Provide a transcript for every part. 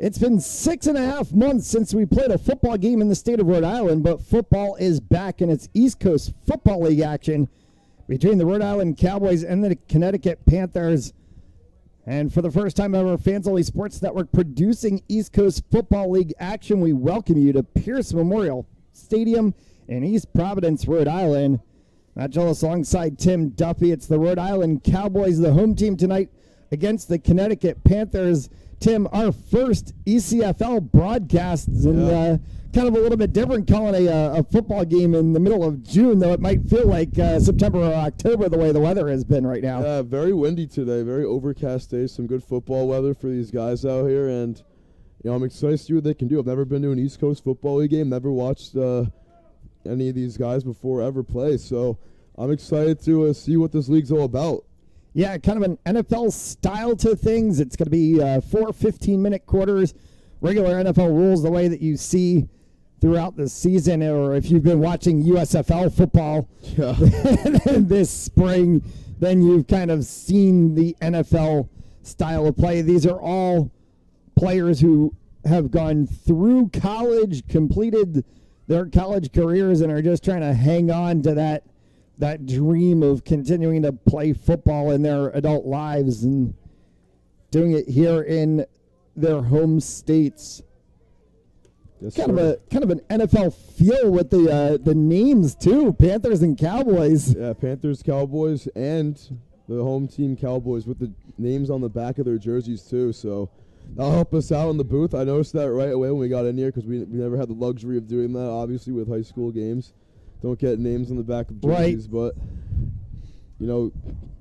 It's been 6.5 months since we played a football game in the state of Rhode Island, but football is back in its East Coast Football League action between the Rhode Island Cowboys and the Connecticut Panthers. And for the first time ever, Fans Only Sports Network producing East Coast Football League action, we welcome you to Pierce Memorial Stadium in East Providence, Rhode Island. Matt Gillis alongside Tim Duffy. It's the Rhode Island Cowboys, the home team tonight against the Connecticut Panthers. Tim, our first ECFL broadcasts, and kind of a little bit different calling a football game in the middle of June, though it might feel like September or October the way the weather has been right now. Yeah, very windy today, very overcast day, some good football weather for these guys out here, and I'm excited to see what they can do. I've never been to an East Coast Football League game, never watched any of these guys before ever play, so I'm excited to see what this league's all about. Yeah, kind of an NFL style to things. It's going to be 4 15-minute quarters, regular NFL rules the way that you see throughout the season, or if you've been watching USFL football this spring, then you've kind of seen the NFL style of play. These are all players who have gone through college, completed their college careers, and are just trying to hang on to that dream of continuing to play football in their adult lives and doing it here in their home states. Yes, kind of an NFL feel with the names too, Panthers and Cowboys. Yeah, Panthers, Cowboys, and the home team Cowboys with the names on the back of their jerseys too. So that'll help us out in the booth. I noticed that right away when we got in here because we never had the luxury of doing that, obviously, with high school games. Don't get names on the back of jerseys, right. But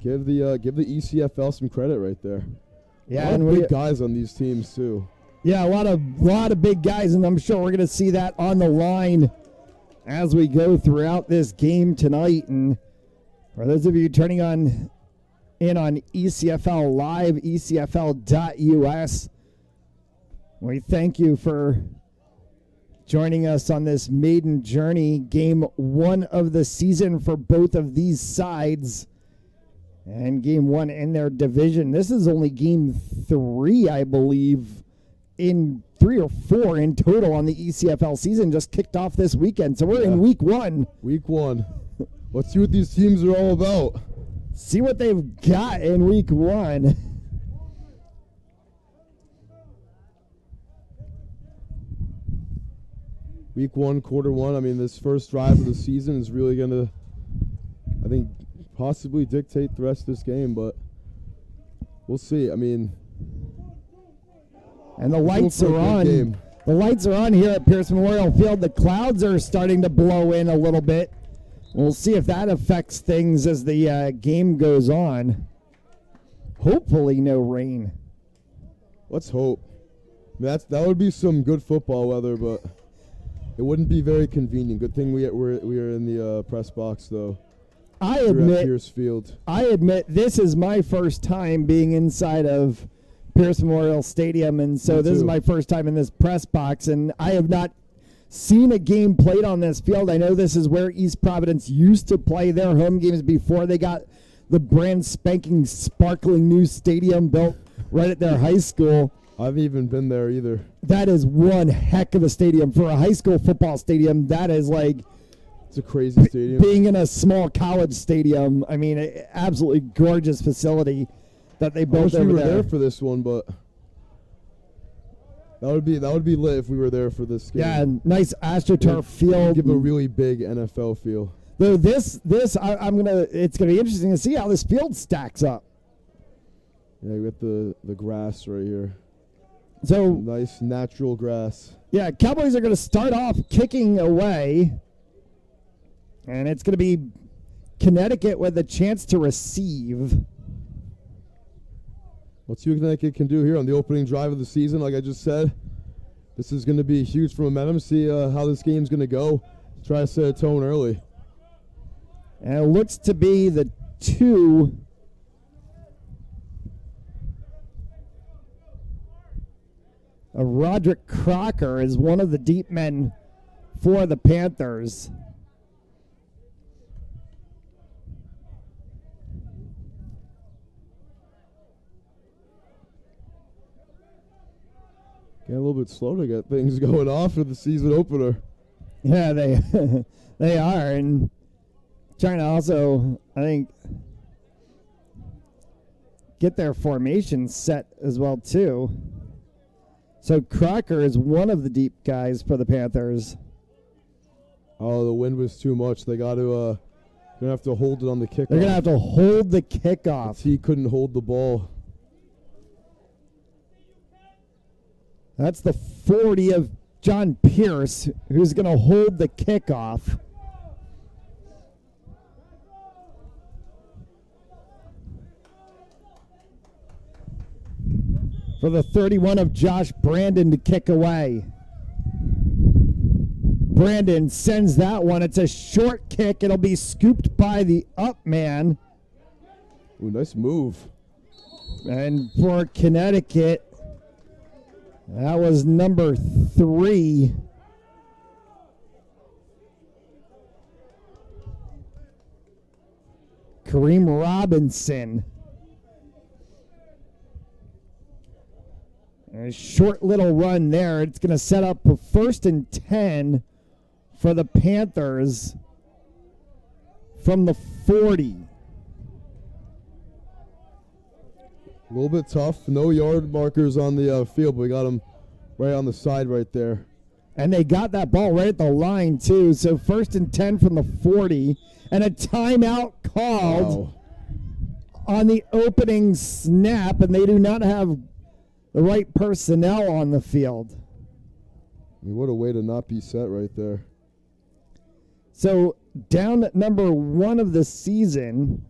give the ECFL some credit right there. Yeah, and big guys on these teams too. Yeah, a lot of big guys, and I'm sure we're going to see that on the line as we go throughout this game tonight. And for those of you turning in on ECFL Live, ECFL.us, we thank you for joining us on this maiden journey, game 1 of the season for both of these sides, and game 1 in their division. This is only game 3, I believe, in 3 or 4 in total on the ECFL season, just kicked off this weekend. So we're in week 1. Week 1. Let's see what these teams are all about. See what they've got in week 1. Week 1, quarter 1. I mean, this first drive of the season is really going to, I think, possibly dictate the rest of this game, but we'll see. I mean, and the lights are on. The lights are on here at Pierce Memorial Field. The clouds are starting to blow in a little bit. We'll see if that affects things as the game goes on. Hopefully no rain. Let's hope. I mean, that would be some good football weather, but it wouldn't be very convenient. Good thing we are in the press box, though. I admit, Pierce Field. I admit this is my first time being inside of Pierce Memorial Stadium, and so this is my first time in this press box, and I have not seen a game played on this field. I know this is where East Providence used to play their home games before they got the brand spanking, sparkling new stadium built right at their high school. I haven't even been there either. That is one heck of a stadium. For a high school football stadium, that is like... It's a crazy stadium. Being in a small college stadium, I mean, absolutely gorgeous facility that they built over there. I wish we were there for this one, but that would be lit if we were there for this game. Yeah, nice AstroTurf field. Give a really big NFL feel. Though it's gonna be interesting to see how this field stacks up. Yeah, we got the grass right here. So nice natural grass. Yeah, Cowboys are going to start off kicking away, and it's going to be Connecticut with a chance to receive. Let's see what Connecticut can do here on the opening drive of the season. Like I just said, this is going to be huge for momentum. See how this game's going to go. Try to set a tone early. And it looks to be the 2. Roderick Crocker is one of the deep men for the Panthers. Get a little bit slow to get things going off for the season opener. Yeah, they they are, and trying to also, I think, get their formation set as well too. So Crocker is one of the deep guys for the Panthers. Oh, the wind was too much. They got to gonna have to hold it on the kickoff. They're gonna have to hold the kickoff. He couldn't hold the ball. That's the 40 of John Pierce, who's gonna hold the kickoff. For the 31 of Josh Brandon to kick away. Brandon sends that one. It's a short kick. It'll be scooped by the up man. Ooh, nice move. And for Connecticut, that was number 3. Kareem Robinson. A short little run there. It's going to set up a 1st and 10 for the Panthers from the 40. A little bit tough. No yard markers on the field, but we got them right on the side right there. And they got that ball right at the line, too. So 1st and 10 from the 40. And a timeout called on the opening snap, and they do not have the right personnel on the field. I mean, what a way to not be set right there. So down at number 1 of the season,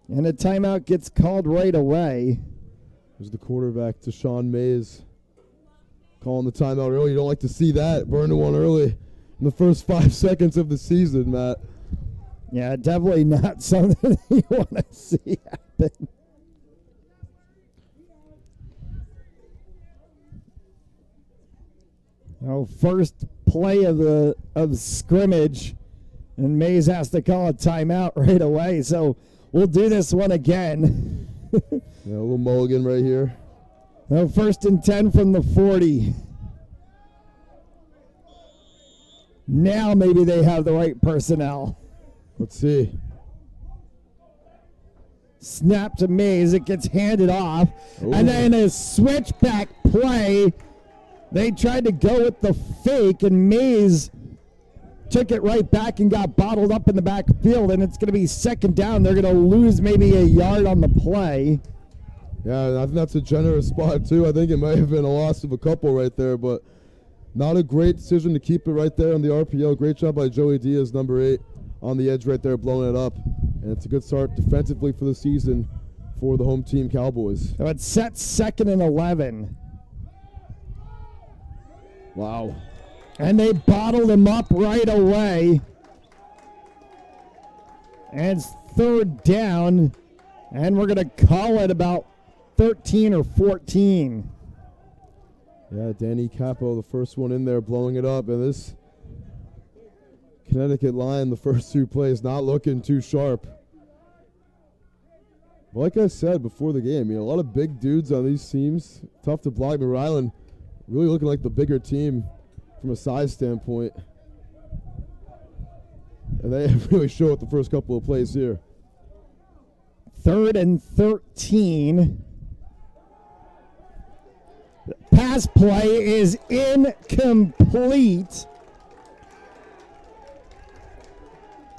and a timeout gets called right away. There's the quarterback, Deshaun Mays, calling the timeout early. You don't like to see that. Burning one early in the first 5 seconds of the season, Matt. Yeah, definitely not something you want to see happen. Oh, first play of scrimmage, and Mays has to call a timeout right away. So we'll do this one again. Yeah, a little mulligan right here. Oh, 1st and 10 from the 40. Now maybe they have the right personnel. Let's see. Snap to Mays. It gets handed off. Ooh. And then a switchback play. They tried to go with the fake, and Mays took it right back and got bottled up in the backfield, and it's going to be 2nd down. They're going to lose maybe a yard on the play. Yeah, I think that's a generous spot, too. I think it may have been a loss of a couple right there, but not a great decision to keep it right there on the RPO. Great job by Joey Diaz, number 8, on the edge right there, blowing it up. And it's a good start defensively for the season for the home team Cowboys. So it's set 2nd and 11. Wow. And they bottled him up right away. And it's 3rd down. And we're going to call it about 13 or 14. Yeah, Danny Capo, the first one in there, blowing it up. And this Connecticut line, the first 2 plays, not looking too sharp. But like I said before the game, a lot of big dudes on these teams. Tough to block. Rhode Island really looking like the bigger team from a size standpoint. And they really show it the first couple of plays here. 3rd and 13. The pass play is incomplete.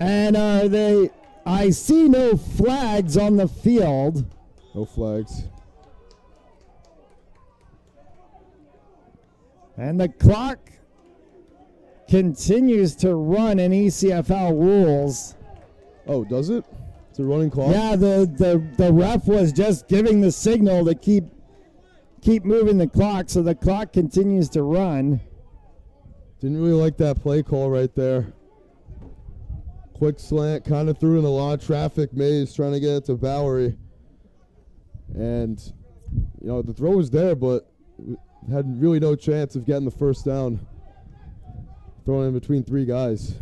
And I see no flags on the field. No flags. And the clock continues to run in ECFL rules. Oh, does it? It's a running clock? Yeah, the ref was just giving the signal to keep moving the clock, so the clock continues to run. Didn't really like that play call right there. Quick slant, kind of threw in a lot of traffic. Mays trying to get it to Bowery. And, the throw was there, but had really no chance of getting the first down. Throwing in between 3 guys.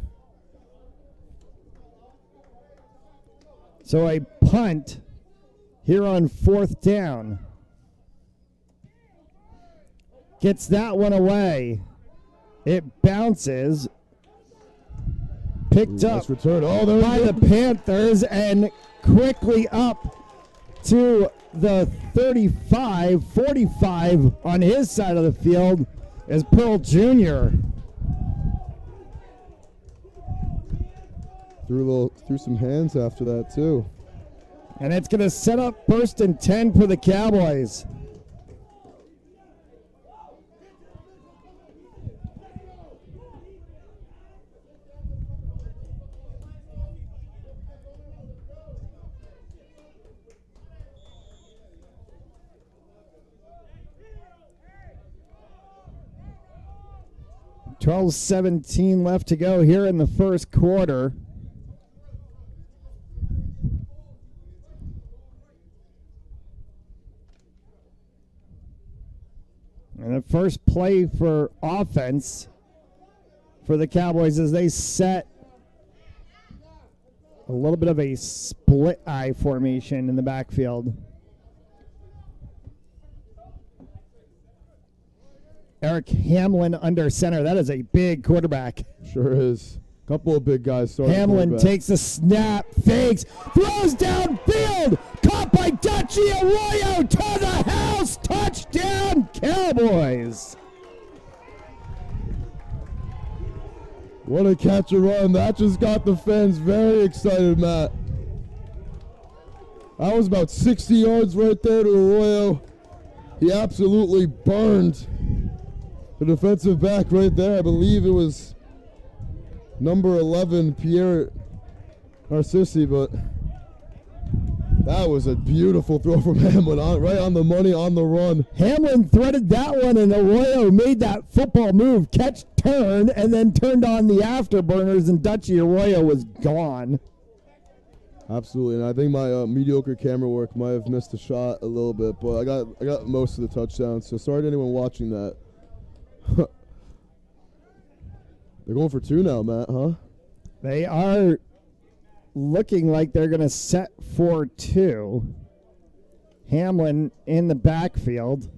So a punt here on 4th down. Gets that one away. It bounces. Picked up nice return. Oh, there by the Panthers and quickly up to the 35, 45 on his side of the field is Pearl Jr. Threw some hands after that too. And it's going to set up 1st and 10 for the Cowboys. $12:17 left to go here in the first quarter. And the first play for offense for the Cowboys as they set a little bit of a split eye formation in the backfield. Eric Hamlin under center. That is a big quarterback. Sure is. Couple of big guys starting. Hamlin takes the snap, fakes, throws downfield, caught by Dutchy Arroyo to the house. Touchdown, Cowboys. What a catch and run. That just got the fans very excited, Matt. That was about 60 yards right there to Arroyo. He absolutely burned the defensive back right there. I believe it was number 11, Pierre Narcissi, but that was a beautiful throw from Hamlin, right on the money, on the run. Hamlin threaded that one, and Arroyo made that football move, catch, turn, and then turned on the afterburners, and Dutchy Arroyo was gone. Absolutely, and I think my mediocre camera work might have missed a shot a little bit, but I got most of the touchdowns, so sorry to anyone watching that. They're going for 2 now, Matt, huh? They are looking like they're going to set for 2. Hamlin in the backfield,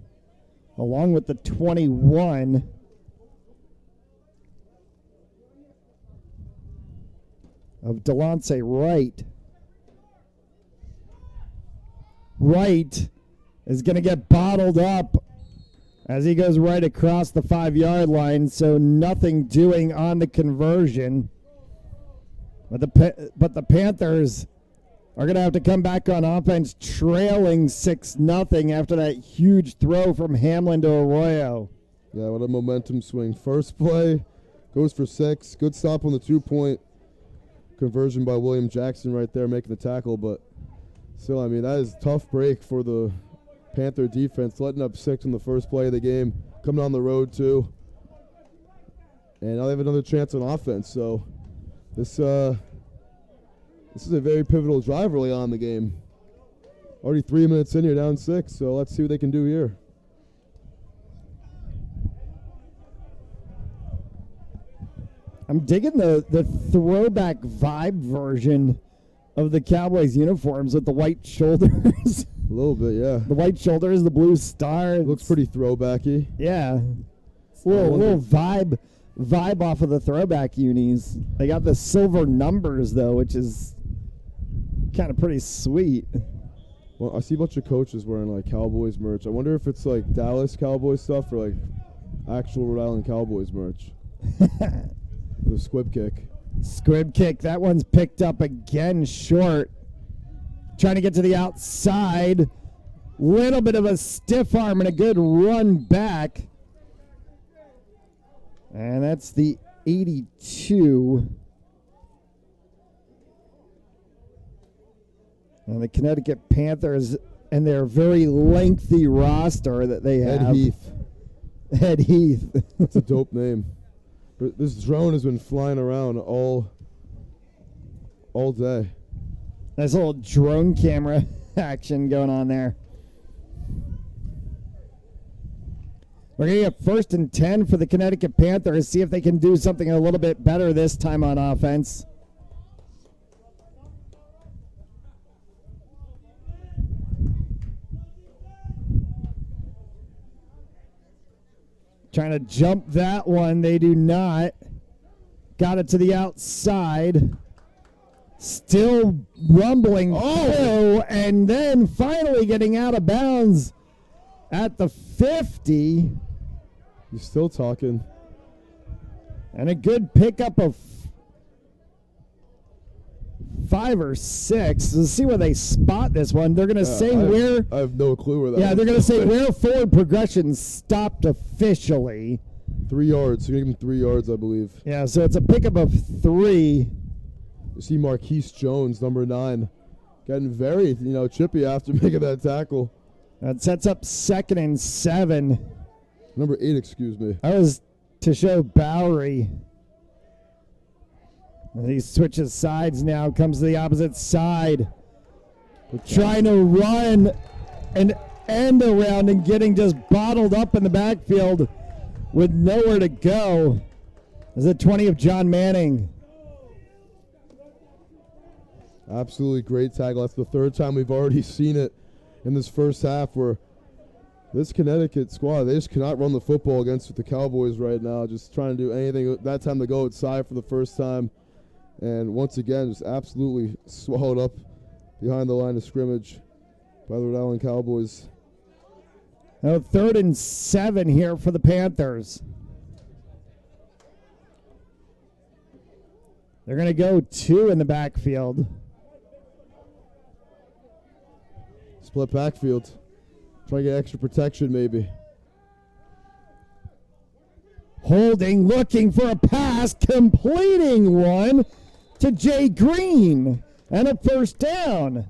along with the 21. Of Delonce Wright. Wright is going to get bottled up as he goes right across the 5-yard line, so nothing doing on the conversion. But the Panthers are going to have to come back on offense trailing 6-0 after that huge throw from Hamlin to Arroyo. Yeah, what a momentum swing. First play, goes for 6. Good stop on the 2-point conversion by William Jackson right there making the tackle, but still, I mean, that is a tough break for the Panther defense, letting up 6 in the first play of the game, coming on the road too. And now they have another chance on offense, so this is a very pivotal drive early on in the game. Already 3 minutes in, you're down 6, so let's see what they can do here. I'm digging the throwback vibe version of the Cowboys uniforms with the white shoulders. A little bit, yeah. The white shoulders, the blue star. Looks pretty throwbacky. Yeah. Little vibe off of the throwback unis. They got the silver numbers, though, which is kind of pretty sweet. Well, I see a bunch of coaches wearing, like, Cowboys merch. I wonder if it's, like, Dallas Cowboys stuff or, like, actual Rhode Island Cowboys merch. The squib kick. Squib kick. That one's picked up again short. Trying to get to the outside. Little bit of a stiff arm and a good run back. And that's the 82. And the Connecticut Panthers and their very lengthy roster that they have. Ed Heath. Ed Heath. That's a dope name. But this drone has been flying around all day. Nice little drone camera action going on there. We're going to get 1st and 10 for the Connecticut Panthers. See if they can do something a little bit better this time on offense. Trying to jump that one. They do not. Got it to the outside. Still rumbling through, and then finally getting out of bounds at the 50. He's still talking. And a good pickup of 5 or 6. Let's see where they spot this one. They're going to say where. I have no clue where that. Yeah, they're going to say where forward progression stopped officially. 3 yards. You're going to give him 3 yards, I believe. Yeah, so it's a pickup of 3. You see Marquise Jones, number 9, getting very, chippy after making that tackle. That sets up 2nd and 7. Number 8, excuse me. That was to show Bowery. And he switches sides now, comes to the opposite side. Trying to run an end around and getting just bottled up in the backfield with nowhere to go. Is it 20 of John Manning? Absolutely great tackle. That's the 3rd time we've already seen it in this first half where this Connecticut squad, they just cannot run the football against the Cowboys right now. Just trying to do anything. That time to go outside for the first time. And once again, just absolutely swallowed up behind the line of scrimmage by the Rhode Island Cowboys. Now 3rd and 7 here for the Panthers. They're going to go 2 in the backfield. Split backfield. Try to get extra protection maybe. Holding, looking for a pass, completing one to Jay Green. And a first down.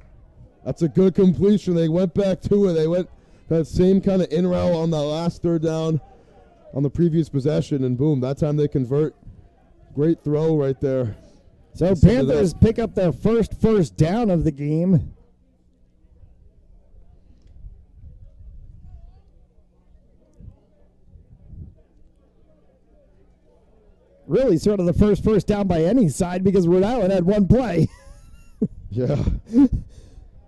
That's a good completion. They went back to it. They went that same kind of in route on that last 3rd down on the previous possession, and boom, that time they convert. Great throw right there. So Panthers pick up their first down of the game. Really sort of the first down by any side because Rhode Island had 1 play. Yeah.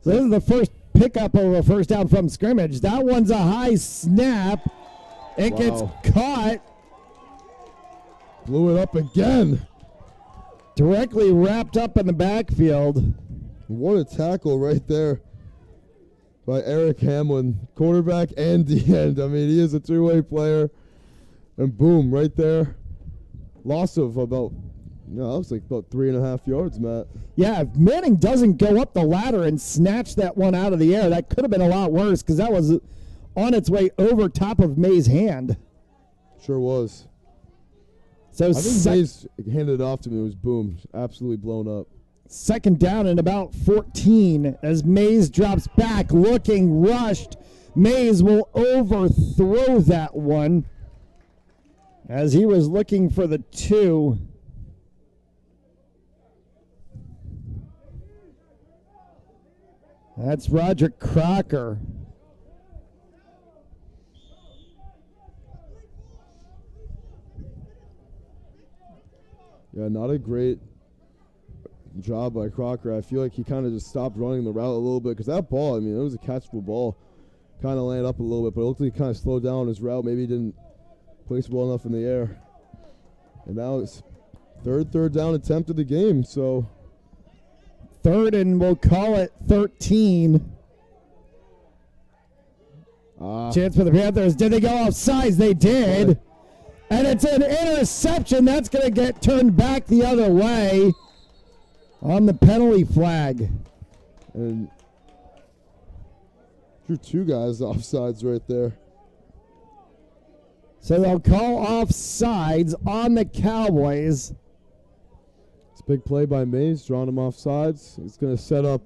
So this is the first pickup of a first down from scrimmage. That one's a high snap. It gets caught. Blew it up again. Directly wrapped up in the backfield. What a tackle right there by Eric Hamlin, quarterback and the end. I mean, he is a 2-way player. And boom, right there. Loss of about, that was like about 3.5 yards, Matt. Yeah, if Manning doesn't go up the ladder and snatch that one out of the air, that could have been a lot worse because that was on its way over top of May's hand. Sure was. So I think Mays handed it off to me. It was boom, absolutely blown up. 2nd down and about 14 as Mays drops back, looking rushed. Mays will overthrow that one as he was looking for the 2. That's Roger Crocker. Yeah, not a great job by Crocker. I feel like he kind of just stopped running the route a little bit because that ball, I mean, it was a catchable ball. Kind of landed up a little bit, but it looked like he kind of slowed down his route. Maybe he didn't place well enough in the air. And now it's third down attempt of the game, so 3rd and we'll call it 13. Chance for the Panthers. Did they go off sides? They did. And it's an interception. That's going to get turned back the other way on the penalty flag. And drew 2 guys offsides right there. So they'll call offsides on the Cowboys. It's a big play by Mays, drawing him off sides. It's going to set up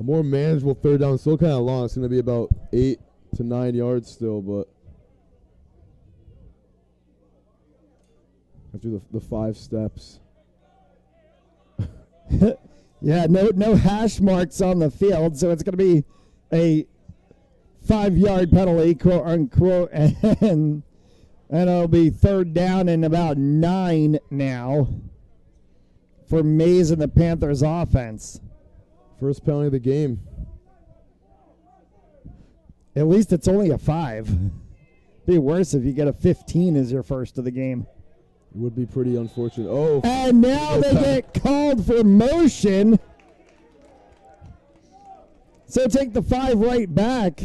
a more manageable 3rd down. Still kind of long. It's going to be about 8 to 9 yards still, but after the 5 steps. Yeah, no hash marks on the field, so it's going to be a 5-yard penalty, quote unquote, and it'll be 3rd down and about 9 now for Mays and the Panthers offense. First penalty of the game. At least it's only a 5 Be worse if you get a 15 as your first of the game. It would be pretty unfortunate. Oh. And now they get called for motion. So take the 5 right back.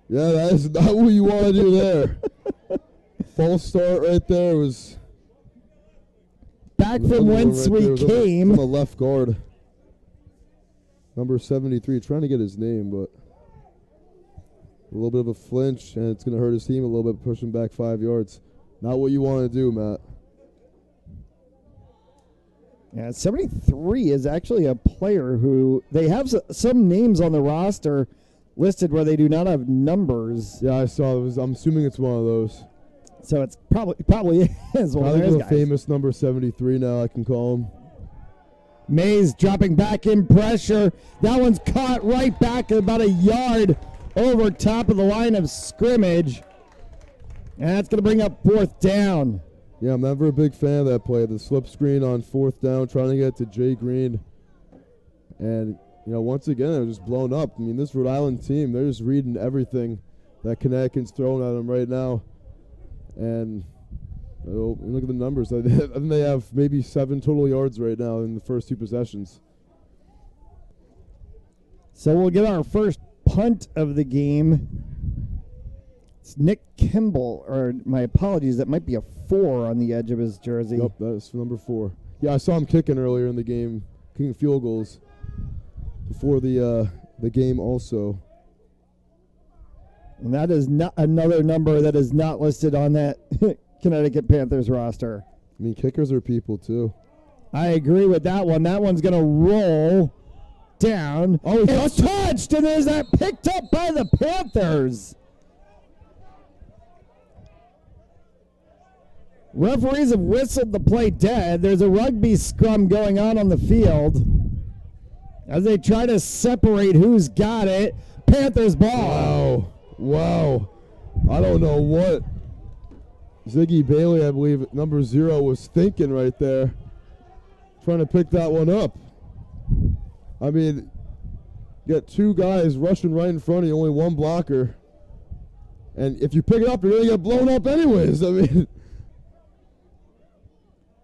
Yeah, that is not what you want to do there. False start right there was back from whence we came. On the left guard. Number 73, trying to get his name, but a little bit of a flinch, and it's going to hurt his team a little bit, pushing back 5 yards. Not what you want to do, Matt. Yeah, 73 is actually a player who they have some names on the roster listed where they do not have numbers. Yeah, I saw it. I'm assuming it's one of those. So it's probably is one of those a guys. Famous number 73 now, I can call him. Mays dropping back in pressure. That one's caught right back about a yard over top of the line of scrimmage. And that's going to bring up 4th down. Yeah, I'm never a big fan of that play. The slip screen on 4th down, trying to get to Jay Green. And, once again, it was just blown up. I mean, this Rhode Island team, they're just reading everything that Connecticut's throwing at them right now. And look at the numbers. I think they have maybe 7 total yards right now in the first 2 possessions. So we'll get our first punt of the game. It's Nick Kimball, or my apologies, that might be a 4 on the edge of his jersey. Yep, that's number 4. Yeah, I saw him kicking earlier in the game, kicking field goals before the game also. And that is not another number that is not listed on that Connecticut Panthers roster. I mean, kickers are people too. I agree with that one. That one's going to roll down. Oh, it's touched, and there's that picked up by the Panthers. Referees have whistled the play dead. There's a rugby scrum going on the field as they try to separate who's got it. Panthers ball. Wow. I don't know what Ziggy Bailey, I believe, number 0, was thinking right there. Trying to pick that one up. I mean, you got 2 guys rushing right in front of you, only 1 blocker. And if you pick it up, you're going to get blown up anyways. I mean,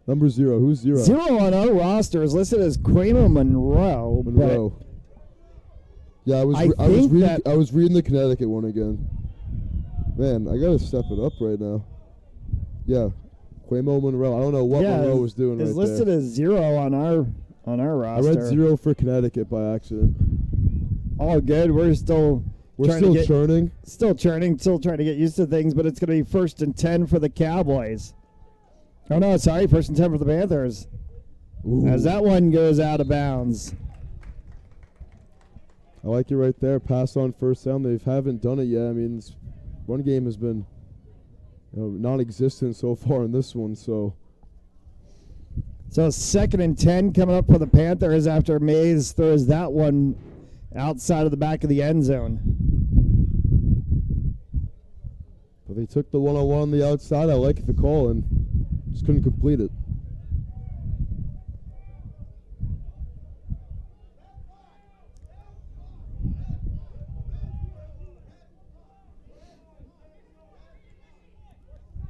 number 0. Who's 0? 0 on our roster is listed as Quamo Monroe. Yeah, I was reading the Connecticut one again. Man, I gotta step it up right now. Yeah, Quamo Monroe. I don't know what Monroe was doing right there. It's listed as 0 on our roster. I read 0 for Connecticut by accident. All good. We're still churning. Still churning. Still trying to get used to things. But it's going to be 1st and 10 for the Cowboys. Oh no, sorry, 1st and 10 for the Panthers. Ooh. As that one goes out of bounds. I like it right there. Pass on 1st down. They haven't done it yet. I mean, this run game has been non-existent so far in this one. So 2nd and 10 coming up for the Panthers after Mays throws that one outside of the back of the end zone. But they took the one-on-one on the outside. I like the call and just couldn't complete it.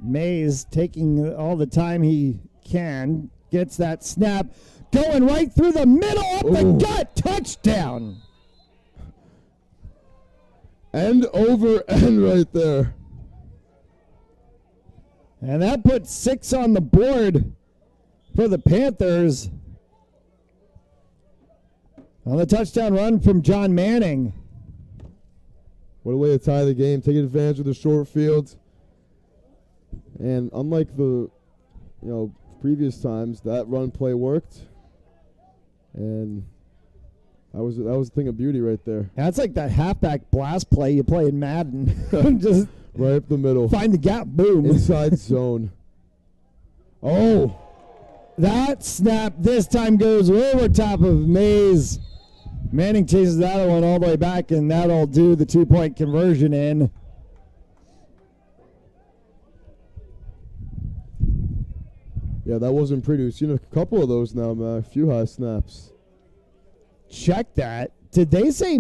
Mays taking all the time he can, gets that snap, going right through the middle, up the gut, touchdown. End over end right there. And that puts 6 on the board for the Panthers on the touchdown run from John Manning. What a way to tie the game, taking advantage of the short field. And unlike the previous times, that run play worked. And that was a thing of beauty right there. That's like that halfback blast play you play in Madden. Just right up the middle. Find the gap, boom. Inside zone. Oh. That snap this time goes over top of Mays. Manning chases that one all the way back, and that'll do the 2-point conversion in. Yeah, that wasn't pretty. We've seen a couple of those now, man. A few high snaps. Check that. Did they say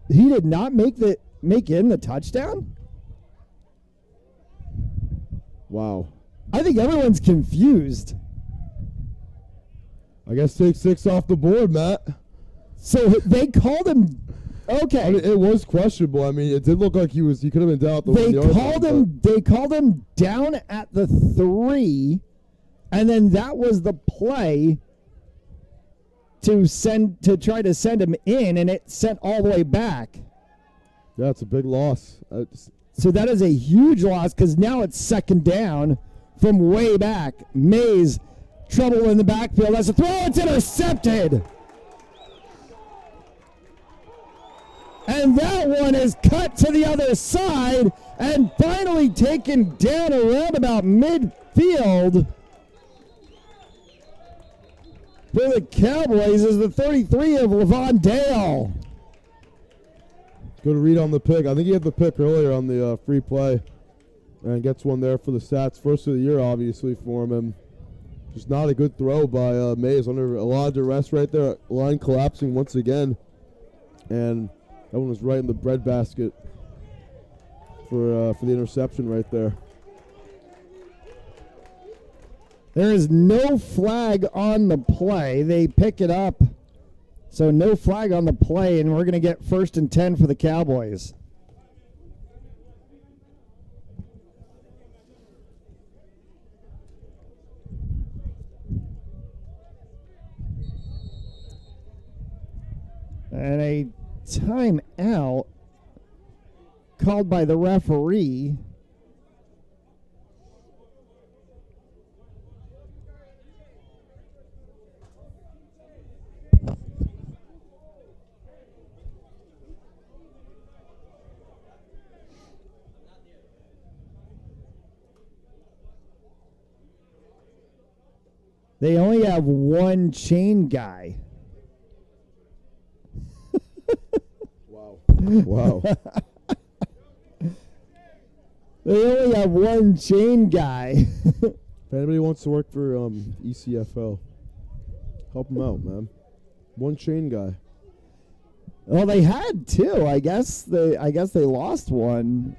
he did not make in the touchdown? Wow. I think everyone's confused. I guess take 6 off the board, Matt. So they called him. Okay. I mean, it was questionable. I mean, it did look like he could have been down at the 1 yard line. They called him down at the 3, and then that was the play to try to send him in, and it sent all the way back. Yeah, it's a big loss. So that is a huge loss because now it's second down from way back. Mays, trouble in the backfield. That's a throw. It's intercepted. And that one is cut to the other side and finally taken down around about midfield. For the Cowboys is the 33 of Levon Dale. Good read on the pick. I think he had the pick earlier on the free play. And gets one there for the stats. First of the year, obviously, for him. And just not a good throw by Mays. Under a lot of duress right there. Line collapsing once again. And that one was right in the breadbasket for the interception right there. There is no flag on the play. They pick it up. So no flag on the play, and we're going to get 1st and 10 for the Cowboys. And a timeout called by the referee. They only have one chain guy. Wow. Wow. They only have one chain guy. If anybody wants to work for ECFL, help them out, man. One chain guy. Well, they had 2. I guess they lost one.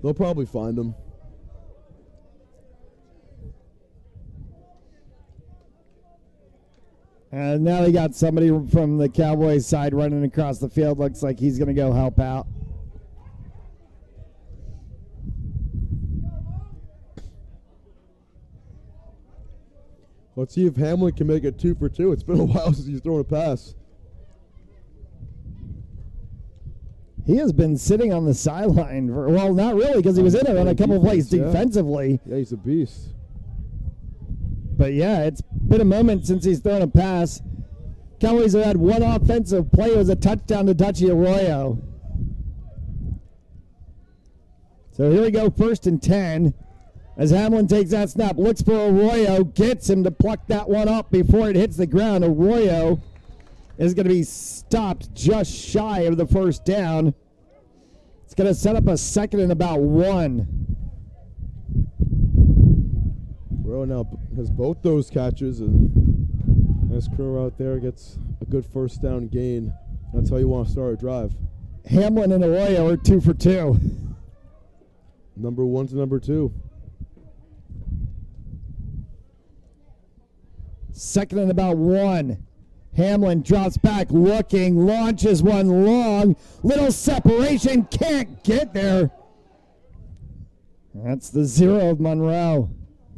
They'll probably find them. And now they got somebody from the Cowboys side running across the field. Looks like he's going to go help out. Let's see if Hamlin can make it 2 for 2. It's been a while since he's thrown a pass. He has been sitting on the sideline for, well, not really, because he was in it on a couple of plays defensively. Yeah, he's a beast. But yeah, it's been a moment since he's thrown a pass. Cowboys have had one offensive play. It was a touchdown to Dutchy Arroyo. So here we go, 1st and 10. As Hamlin takes that snap, looks for Arroyo, gets him to pluck that one up before it hits the ground. Arroyo is going to be stopped just shy of the 1st down. It's going to set up a 2nd and about 1. Arroyo now has both those catches, and nice curl out there, gets a good 1st down gain. That's how you want to start a drive. Hamlin and Arroyo are 2 for 2. Number 1 to number 2. 2nd and about 1. Hamlin drops back, looking, launches one long. Little separation, can't get there. That's the 0 of Monroe.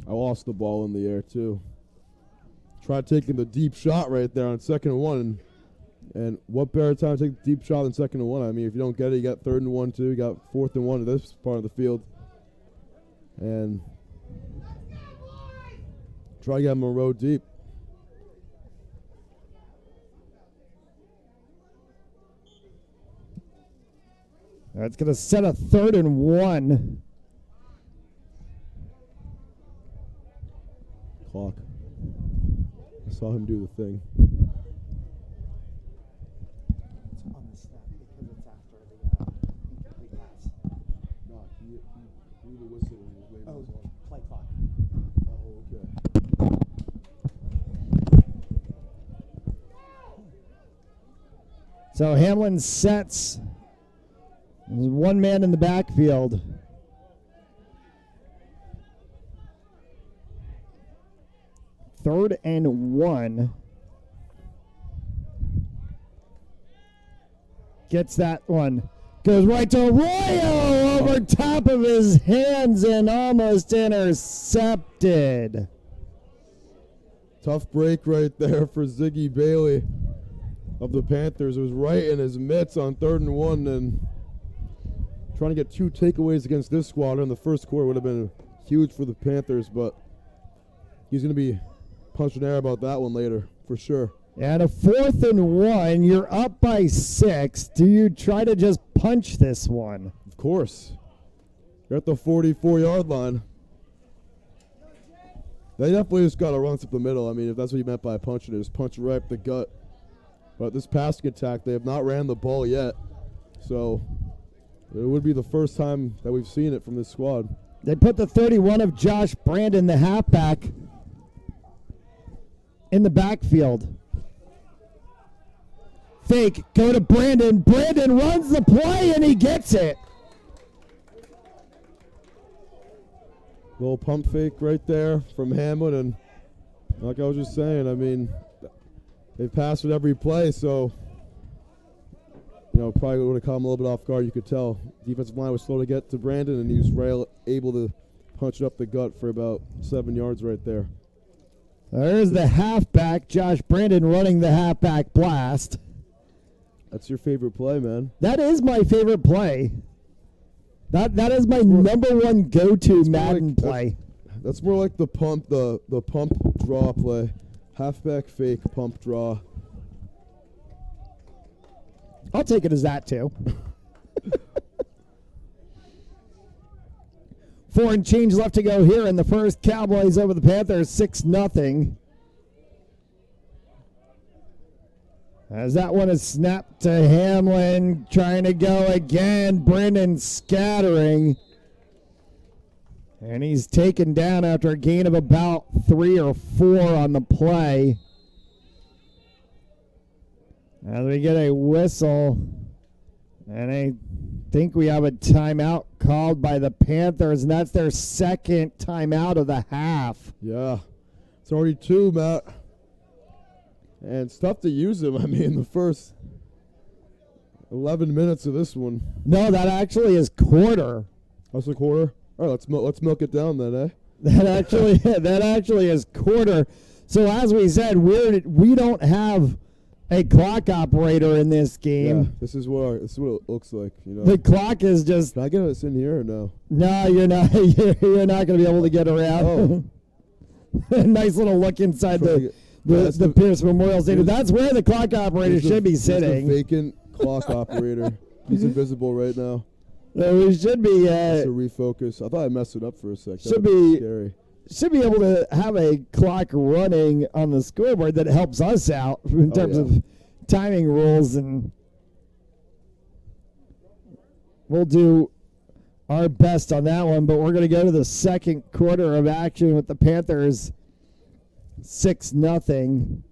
I lost the ball in the air, too. Tried taking the deep shot right there on 2nd and 1. And what better time to take the deep shot than 2nd and 1? I mean, if you don't get it, you got 3rd and 1, too. You got 4th and 1 in this part of the field. And try to get Monroe deep. That's going to set a 3rd and 1. Clock. I saw him do the thing. It's on the snap because it's after the incomplete pass. No, he blew the whistle when he was waving his arm. Play clock. Oh, okay. So Hamlin sets. There's one man in the backfield. 3rd and 1. Gets that one. Goes right to Arroyo over top of his hands and almost intercepted. Tough break right there for Ziggy Bailey of the Panthers. It was right in his mitts on 3rd and 1, and trying to get 2 takeaways against this squad in the first quarter would have been huge for the Panthers, but he's going to be punching air about that one later for sure. And a 4th and 1, you're up by 6. Do you try to just punch this one? Of course. You're at the 44-yard line. They definitely just got to run up the middle. I mean, if that's what you meant by punching it, just punch right up the gut. But this passing attack, they have not ran the ball yet. So it would be the first time that we've seen it from this squad. They put the 31 of Josh Brandon, the halfback, in the backfield. Fake, go to Brandon. Brandon runs the play, and he gets it. Little pump fake right there from Hamlin, and like I was just saying, I mean, they pass it every play, so probably would have caught him a little bit off guard. You could tell defensive line was slow to get to Brandon, and he was able to punch it up the gut for about 7 yards right there. There's the halfback, Josh Brandon, running the halfback blast. That's your favorite play, man. That is my favorite play. That is my number one go-to Madden play. That's more like the pump draw play. Halfback fake pump draw. I'll take it as that too. 4 and change left to go here in the first. Cowboys over the Panthers 6-0. As that one is snapped to Hamlin, trying to go again. Brandon scattering. And he's taken down after a gain of about 3 or 4 on the play. As we get a whistle. And I think we have a timeout called by the Panthers, and that's their second timeout of the half. Yeah. It's already 2, Matt. And it's tough to use them. I mean, the first 11 minutes of this one. No, that actually is quarter. That's a quarter? All right, let's milk it down then, eh? That actually is quarter. So as we said, we don't have a clock operator in this game. Yeah, this is what it looks like. The clock is just. Can I get us in here or no? No, you're not. You're not going to be able to get around. Oh. Nice little look inside the Pierce Memorial Stadium. That's where the clock operator should be sitting. The vacant clock operator. He's invisible right now. We should be. Just to refocus. I thought I messed it up for a sec. Should be scary. Should be able to have a clock running on the scoreboard that helps us out in terms of timing rules, and we'll do our best on that one. But we're going to go to the second quarter of action with the Panthers 6-0.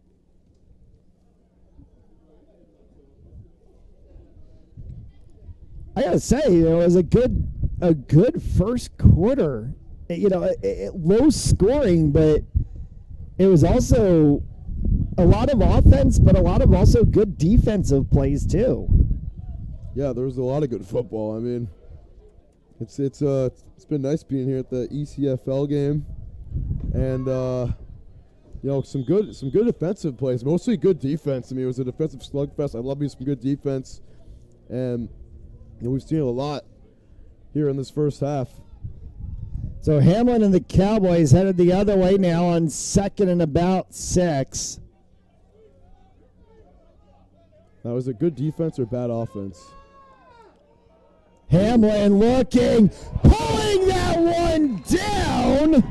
I gotta say, it was a good first quarter. Low scoring, but it was also a lot of offense, but a lot of also good defensive plays too. Yeah, there was a lot of good football. I mean, it's been nice being here at the ECFL game, and some good defensive plays, mostly good defense. I mean, it was a defensive slugfest. I love me some good defense, and we've seen it a lot here in this first half. So Hamlin and the Cowboys headed the other way now on 2nd and about 6. Now, is it good defense or bad offense? Hamlin looking, pulling that one down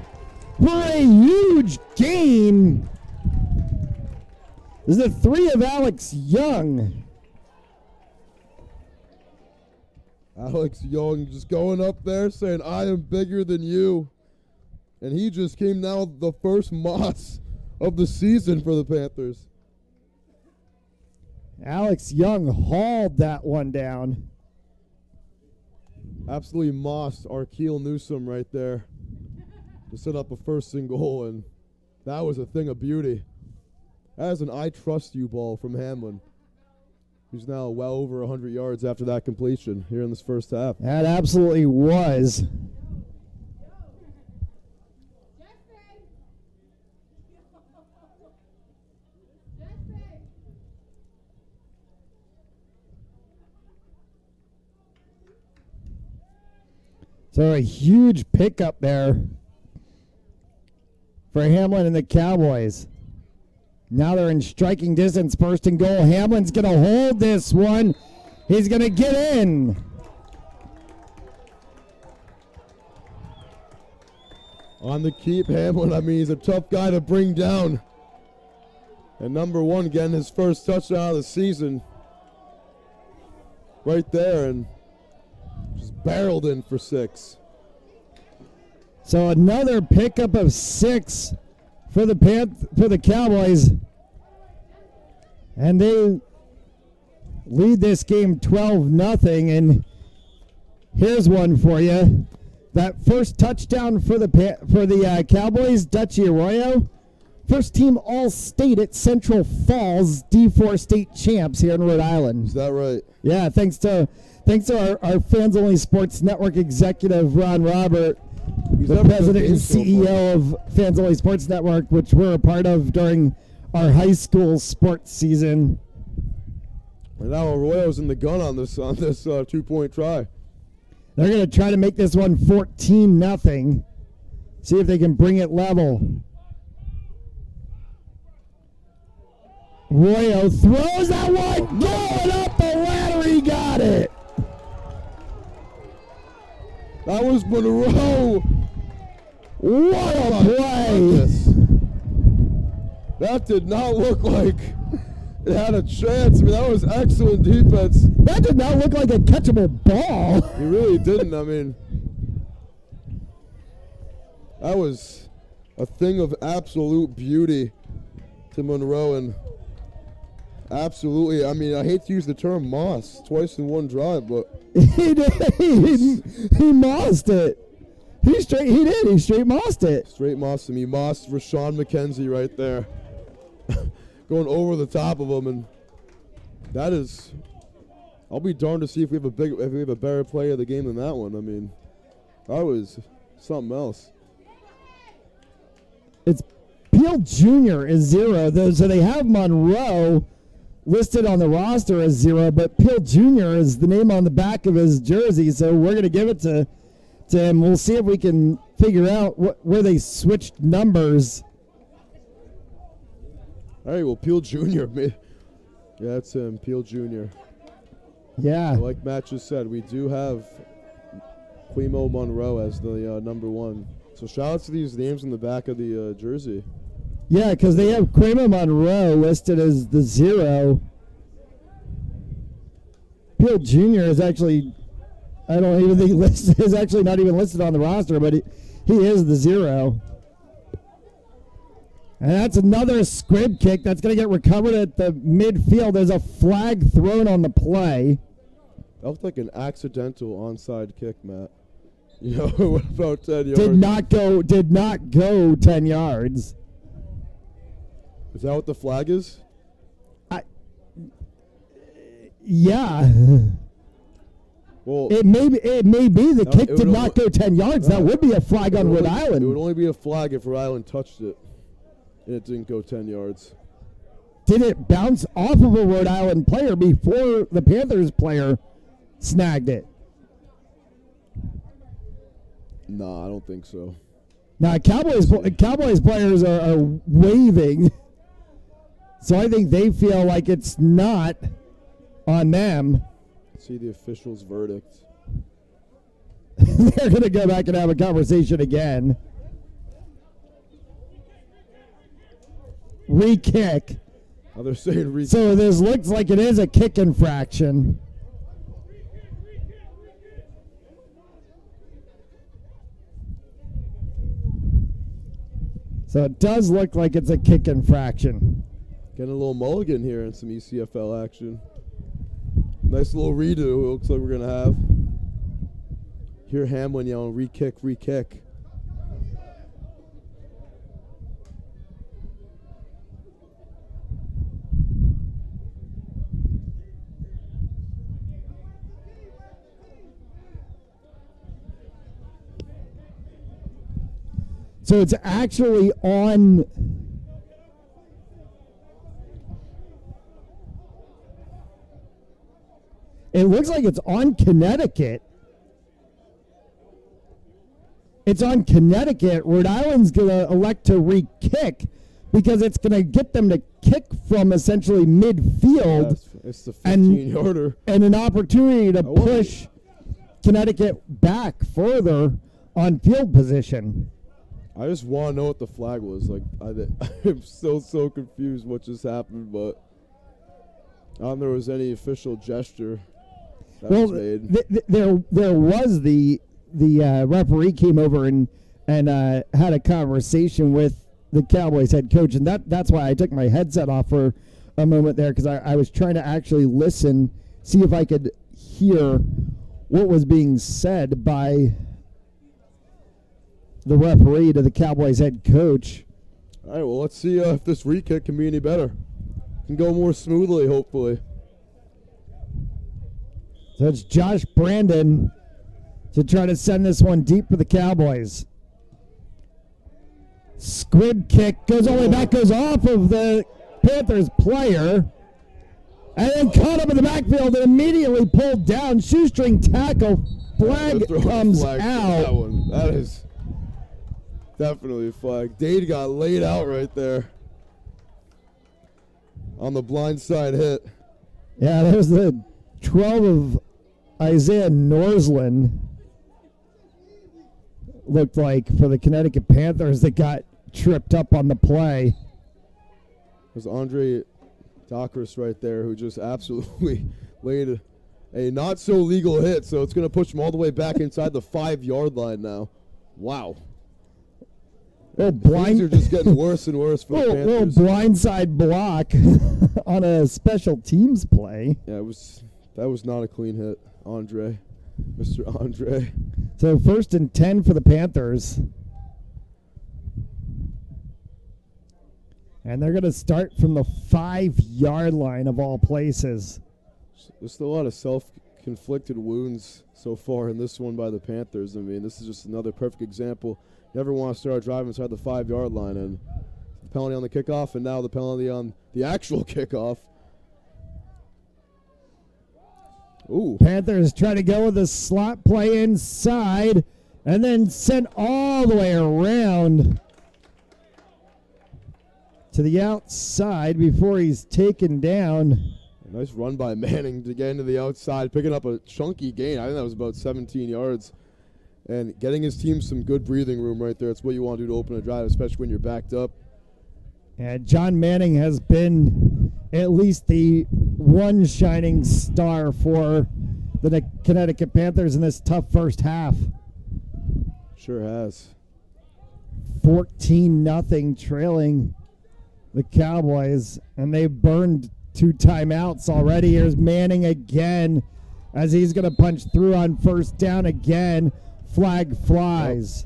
for a huge gain. This is the 3 of Alex Young. Alex Young just going up there saying, I am bigger than you. And he just came now the first moss of the season for the Panthers. Alex Young hauled that one down. Absolutely mossed Arkeel Newsome right there to set up a first and goal. And That was a thing of beauty. That is an I trust you ball from Hamlin, who's now well over 100 yards after that completion here in this first half. That absolutely was. So a huge pickup there for Hamlin and the Cowboys. Now they're in striking distance, first and goal. Hamlin's going to hold this one. He's going to get in. On the keep, Hamlin, I mean, he's a tough guy to bring down. And number one getting his first touchdown of the season. Right there, and just barreled in for 6. So another pickup of 6 for the Cowboys. And they lead this game 12-0. And here's one for you. That first touchdown for the Cowboys, Dutchy Arroyo. First team All-State at Central Falls, D4 state champs here in Rhode Island. Is that right? Yeah, thanks to our Fans Only Sports Network executive, Ron Robert, the president and CEO of Fans Only Sports Network, which we're a part of during our high school sports season. And now Arroyo's in the gun on this 2-point try. They're going to try to make this one 14-0. See if they can bring it level. Arroyo throws that one, going up the ladder. He got it. That was Monroe. What a play. That did not look like it had a chance. I mean, that was excellent defense. That did not look like a catchable ball. He really didn't. I mean, that was a thing of absolute beauty to Monroe. And absolutely, I mean, I hate to use the term moss twice in one drive, but he mossed it. He straight mossed it. Straight mossed him. He mossed Rashawn McKenzie right there. Going over the top of him, and that is, I'll be darned to see if we have a better player of the game than that one. I mean, that was something else. It's Peel Jr. is 0, so they have Monroe listed on the roster as 0, but Peel Jr. is the name on the back of his jersey, so we're going to give it to him. We'll see if we can figure out where they switched numbers. All right, well, Peel Jr. Yeah, that's him, Peel Jr. Yeah. Like Matt just said, we do have Quimo Monroe as the number 1. So shout out to these names in the back of the jersey. Yeah, because they have Quimo Monroe listed as the 0. Peel Jr. is actually, I don't even think is actually not even listed on the roster, but he is the 0. And that's another squib kick that's going to get recovered at the midfield. There's a flag thrown on the play. That looked like an accidental onside kick, Matt. You know, what about 10 yards? Did not go 10 yards. Is that what the flag is? Yeah. Well, it may be the kick did not go 10 yards. That would be a flag on Rhode Island. It would only be a flag if Rhode Island touched it and it didn't go 10 yards. Did it bounce off of a Rhode Island player before the Panthers player snagged it? Nah, I don't think so. Now, Cowboys players are waving, so I think they feel like it's not on them. See the official's verdict. They're going to go back and have a conversation again. Re-kick. Oh, they're saying re-kick. So this looks like it is a kick infraction. So it does look like it's a kick infraction. Getting a little mulligan here in some ECFL action. Nice little redo it looks like we're going to have. Hear Hamlin yelling, re-kick, re-kick. So it's actually on. It looks like it's on Connecticut. It's on Connecticut. Rhode Island's going to elect to re-kick because it's going to get them to kick from essentially midfield. Yeah, it's the 15-yarder. And an opportunity to push Connecticut back further on field position. I just want to know what the flag was. Like, I'm still so confused what just happened, but I don't know if there was any official gesture that was made. There was the referee came over and had a conversation with the Cowboys head coach, and that's why I took my headset off for a moment there, because I was trying to actually listen, see if I could hear what was being said by the referee to the Cowboys head coach. All right, well, let's see if this re-kick can be any better. Can go more smoothly, hopefully. So it's Josh Brandon to try to send this one deep for the Cowboys. Squib kick goes all the way back, goes off of the Panthers player, and then caught up in the backfield and immediately pulled down. Shoestring tackle. Flag comes out. That one. That is definitely a flag. Dade got laid out right there on the blindside hit. Yeah, there's the 12 of Isaiah Norsland. Looked like for the Connecticut Panthers that got tripped up on the play. There's Andre Docris right there who just absolutely laid a not-so-legal hit, so it's going to push him all the way back inside the 5-yard line now. Wow. Things are just getting worse and worse for the Panthers. Little blindside block on a special teams play. Yeah, that was not a clean hit, Andre. Mr. Andre. So 1st and 10 for the Panthers. And they're going to start from the 5-yard line of all places. There's still a lot of self-conflicted wounds so far in this one by the Panthers. I mean, this is just another perfect example. You never want to start driving inside the 5-yard line, and the penalty on the kickoff, and now the penalty on the actual kickoff. Ooh. Panthers try to go with a slot play inside and then sent all the way around to the outside before he's taken down. A nice run by Manning to get into the outside, picking up a chunky gain. I think that was about 17 yards. And getting his team some good breathing room right there. It's what you want to do to open a drive, especially when you're backed up. And John Manning has been at least the one shining star for the Connecticut Panthers in this tough first half. Sure has. 14-0 trailing the Cowboys, and they've burned 2 timeouts already. Here's Manning again as he's going to punch through on 1st down again. Flag flies.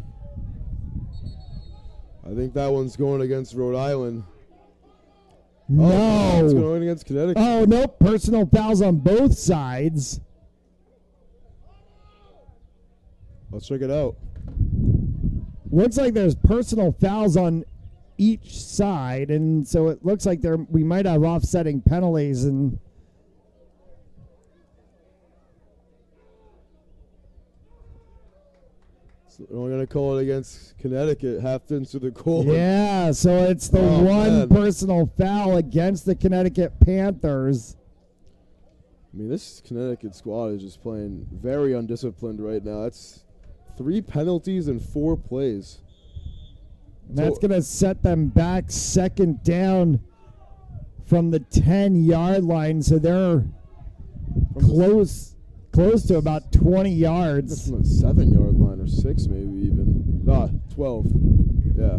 I think that one's going against Rhode Island. No. Oh, it's going against Connecticut. Oh, nope. Personal fouls on both sides. Let's check it out. Looks like there's personal fouls on each side, and so it looks like we might have offsetting penalties. And so we're going to call it against Connecticut, half into the goal. Yeah, so it's the one personal foul against the Connecticut Panthers. I mean, this Connecticut squad is just playing very undisciplined right now. That's 3 penalties and 4 plays. And that's going to set them back 2nd down from the 10-yard line. So they're close to about 20 yards. That's from the 7-yard line or 6 maybe even. 12. Yeah.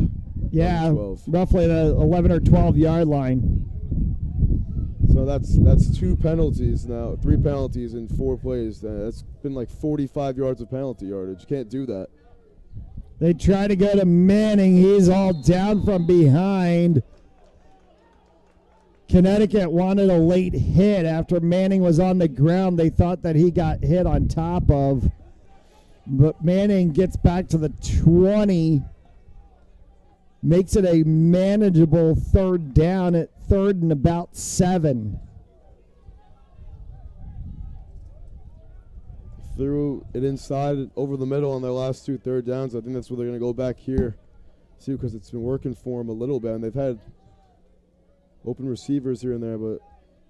Yeah, 12. roughly the 11 or 12-yard line. So that's 2 penalties now, 3 penalties in 4 plays. That's been like 45 yards of penalty yardage. You can't do that. They try to go to Manning. He's all down from behind. Connecticut wanted a late hit after Manning was on the ground. They thought that he got hit on top of. But Manning gets back to the 20 makes it a manageable third down at 3rd and about 7. Threw it inside over the middle on their last 2 third downs. I think that's where they're going to go back here, too, because it's been working for them a little bit. And they've had open receivers here and there, but,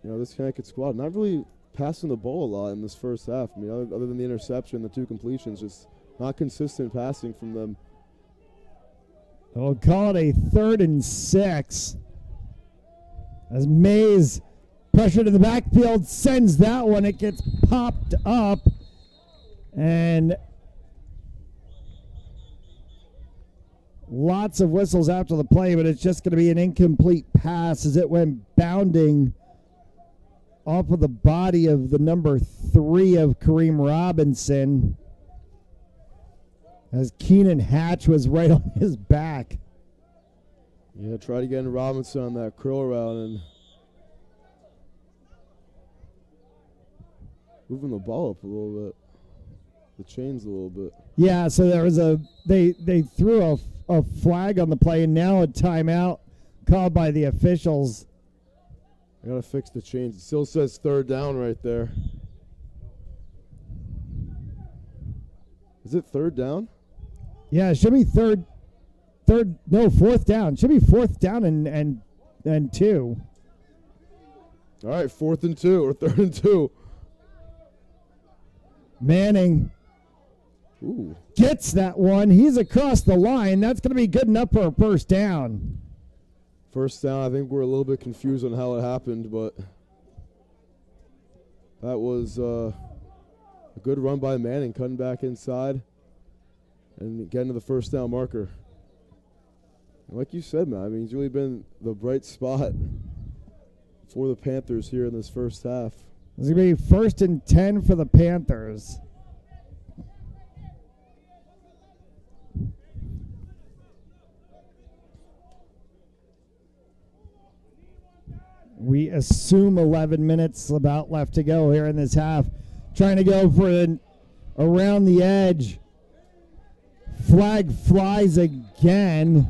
this Connecticut squad not really passing the ball a lot in this first half. I mean, other than the interception, the 2 completions, just not consistent passing from them. We'll call it a 3rd and 6. As Mays, pressure to the backfield, sends that one. It gets popped up. And lots of whistles after the play, but it's just going to be an incomplete pass as it went bounding off of the body of the number 3 of Kareem Robinson, as Keenan Hatch was right on his back. Yeah, try to get in Robinson on that curl route and moving the ball up a little bit. The chains a little bit. Yeah, so there was they threw a flag on the play, and now a timeout called by the officials. I gotta fix the chains. It still says 3rd down right there. Is it 3rd down? Yeah, it should be 4th down. It should be 4th down and 2. All right, 4th and 2 or 3rd and 2. Manning gets that one. He's across the line. That's going to be good enough for a first down. First down, I think we're a little bit confused on how it happened, but that was a good run by Manning, cutting back inside and getting to the first down marker. And like you said, man, I mean, he's really been the bright spot for the Panthers here in this first half. It's going to be 1st and 10 for the Panthers. We assume 11 minutes about left to go here in this half. Trying to go for an around the edge. Flag flies again.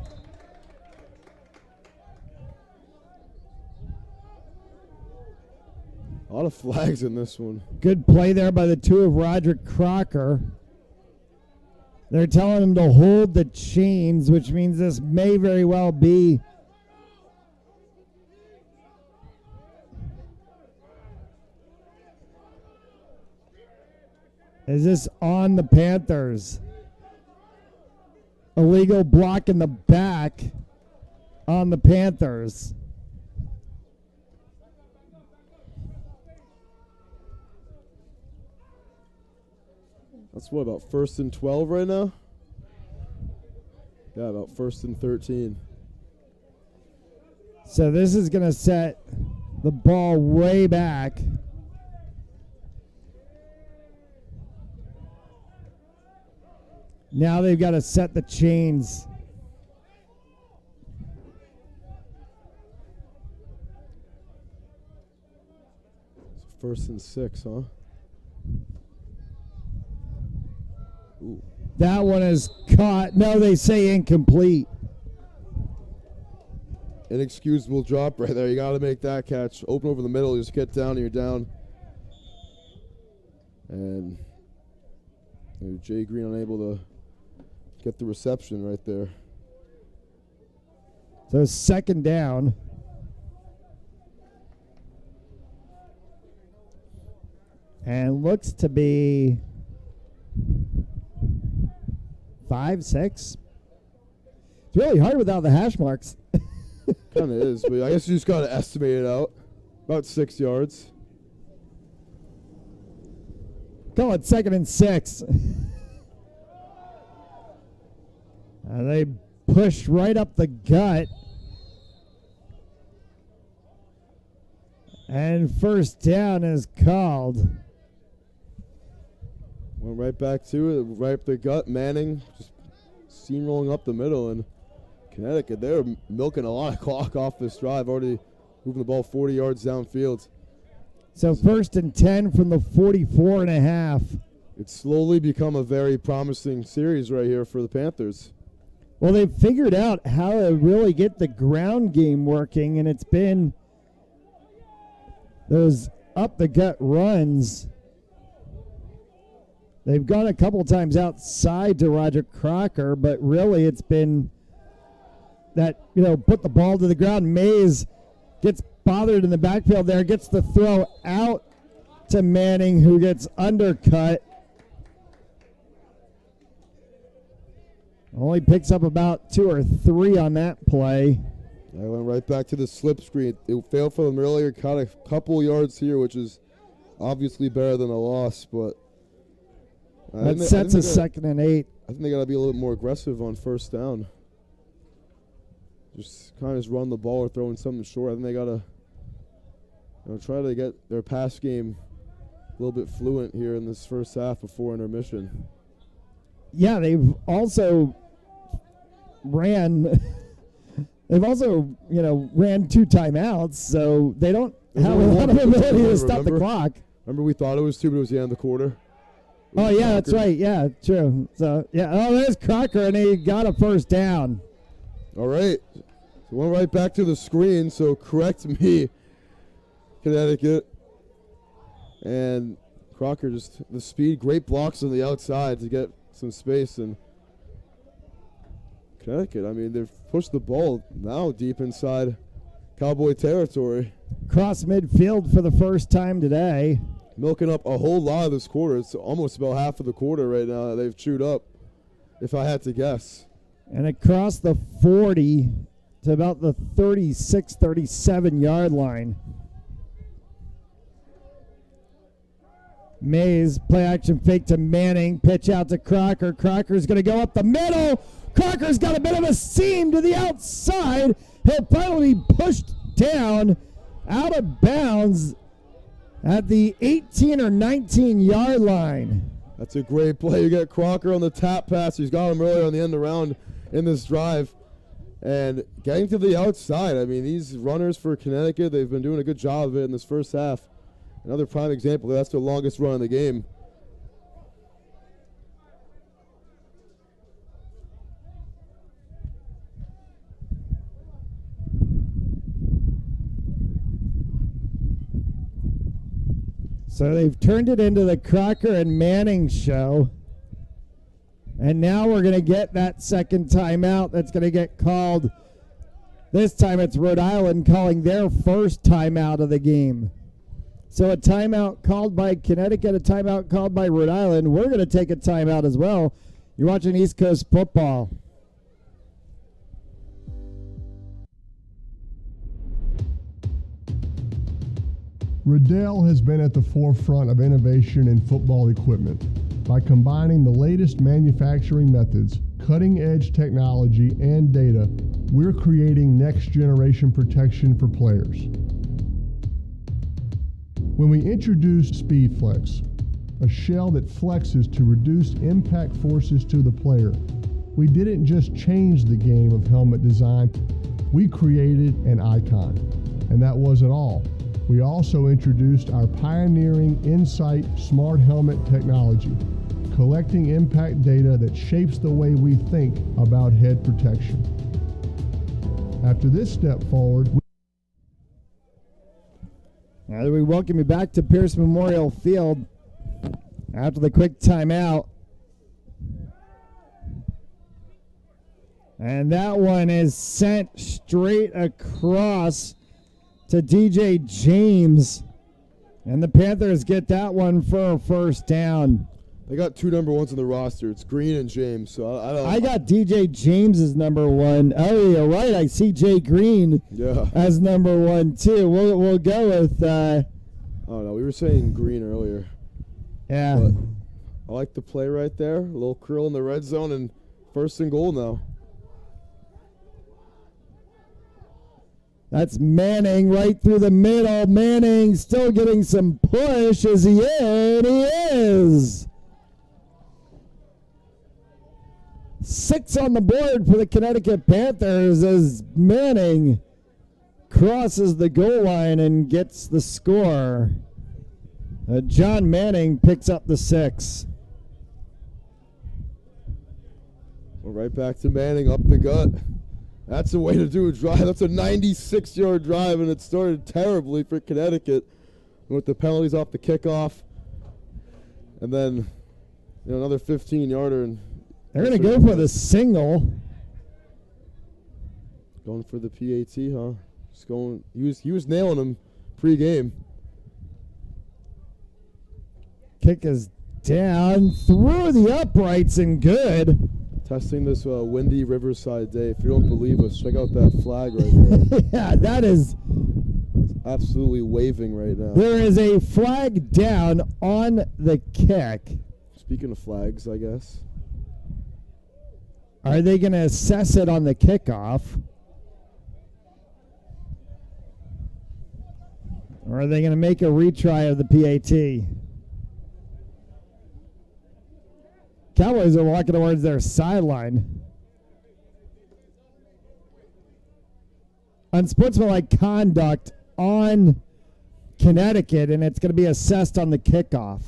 A lot of flags in this one. Good play there by the 2 of Roderick Crocker. They're telling him to hold the chains, which means this may very well be Is this on the Panthers? Illegal block in the back on the Panthers. That's what, about 1st and 12 right now? Yeah, about 1st and 13. So this is going to set the ball way back. Now they've got to set the chains. It's 1st and 6, huh? Ooh. That one is caught. No, they say incomplete. Inexcusable drop right there. You got to make that catch. Open over the middle. You just get down and you're down. And Jay Green unable to get the reception right there. So 2nd down. And looks to be 5, 6. It's really hard without the hash marks. Kind of is, but I guess you just got to estimate it out. About 6 yards. Call it 2nd and 6. And they pushed right up the gut. And 1st down is called. Went right back to it, right up the gut. Manning just steamrolling up the middle. And Connecticut, they're milking a lot of clock off this drive, already moving the ball 40 yards downfield. So 1st and 10 from the 44.5. It's slowly become a very promising series right here for the Panthers. Well, they've figured out how to really get the ground game working, and it's been those up-the-gut runs. They've gone a couple times outside to Roger Crocker, but really it's been that, put the ball to the ground. Mays gets bothered in the backfield there, gets the throw out to Manning, who gets undercut. Only picks up about 2 or 3 on that play. I went right back to the slip screen. It failed for them earlier, caught a couple yards here, which is obviously better than a loss, but that sets a 2nd and 8. I think they got to be a little more aggressive on first down. Just kind of just run the ball or throwing something short. I think they got to try to get their pass game a little bit fluent here in this first half before intermission. Yeah, they've also ran 2 timeouts, so they don't have a lot of ability to stop the clock. Remember we thought it was 2, but it was the end of the quarter? Oh, yeah, Crocker. That's right. Yeah, true. So, there's Crocker, and he got a first down. All right. So went right back to the screen, so correct me, Connecticut. And Crocker just the speed, great blocks on the outside to get some space. And Connecticut, they've pushed the ball now deep inside Cowboy territory. Cross midfield for the first time today. Milking up a whole lot of this quarter. It's almost about half of the quarter right now that they've chewed up, if I had to guess. And across the 40 to about the 36, 37-yard line. Mays, play action fake to Manning, pitch out to Crocker. Crocker's going to go up the middle. Crocker's got a bit of a seam to the outside. He'll finally be pushed down out of bounds at the 18 or 19-yard line. That's a great play. You get Crocker on the tap pass. He's got him earlier on the end around in this drive. And getting to the outside, these runners for Connecticut, they've been doing a good job of it in this first half. Another prime example. That's their longest run in the game. So they've turned it into the Crocker and Manning show. And now we're going to get that second timeout that's going to get called. This time it's Rhode Island calling their first timeout of the game. So a timeout called by Connecticut, a timeout called by Rhode Island. We're going to take a timeout as well. You're watching East Coast football. Riddell has been at the forefront of innovation in football equipment. By combining the latest manufacturing methods, cutting-edge technology, and data, we're creating next-generation protection for players. When we introduced SpeedFlex, a shell that flexes to reduce impact forces to the player, we didn't just change the game of helmet design, we created an icon. And that wasn't all. We also introduced our pioneering Insight Smart Helmet technology, collecting impact data that shapes the way we think about head protection. After this step forward, now we welcome you back to Pierce Memorial Field after the quick timeout. And that one is sent straight across to DJ James. And the Panthers get that one for a first down. They got 2 number 1s on the roster. It's Green and James. So I got DJ James as number 1. Oh, you're right. I see Jay Green as number 1 too. We'll go with. Oh no, we were saying Green earlier. Yeah. But I like the play right there. A little curl in the red zone and 1st and goal now. That's Manning right through the middle. Manning still getting some push. Is he in? He is. 6 on the board for the Connecticut Panthers as Manning crosses the goal line and gets the score. John Manning picks up the 6. We're right back to Manning up the gut. That's the way to do a drive. That's a 96-yard drive, and it started terribly for Connecticut with the penalties off the kickoff. And then another 15-yarder. And they're going to go for the single. Going for the PAT, huh? Just going. He was nailing him pre-game. Kick is down through the uprights and good. Testing this windy Riverside day. If you don't believe us, check out that flag right there. Yeah, that is absolutely waving right now. There is a flag down on the kick. Speaking of flags, I guess. Are they going to assess it on the kickoff? Or are they going to make a retry of the PAT? Cowboys are walking towards their sideline. Unsportsmanlike conduct on Connecticut, and it's going to be assessed on the kickoff.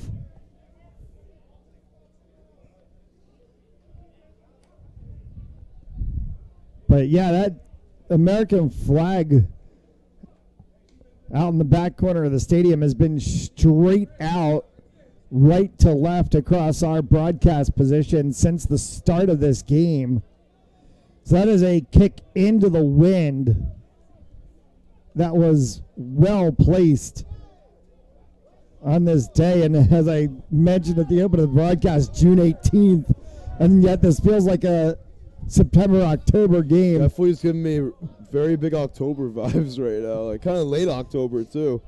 But yeah, that American flag out in the back corner of the stadium has been straight out right to left across our broadcast position since the start of this game. So that is a kick into the wind that was well placed on this day. And as I mentioned at the open of the broadcast, June 18th, and yet this feels like a September-October game. Definitely is giving me very big October vibes right now, like kind of late October too.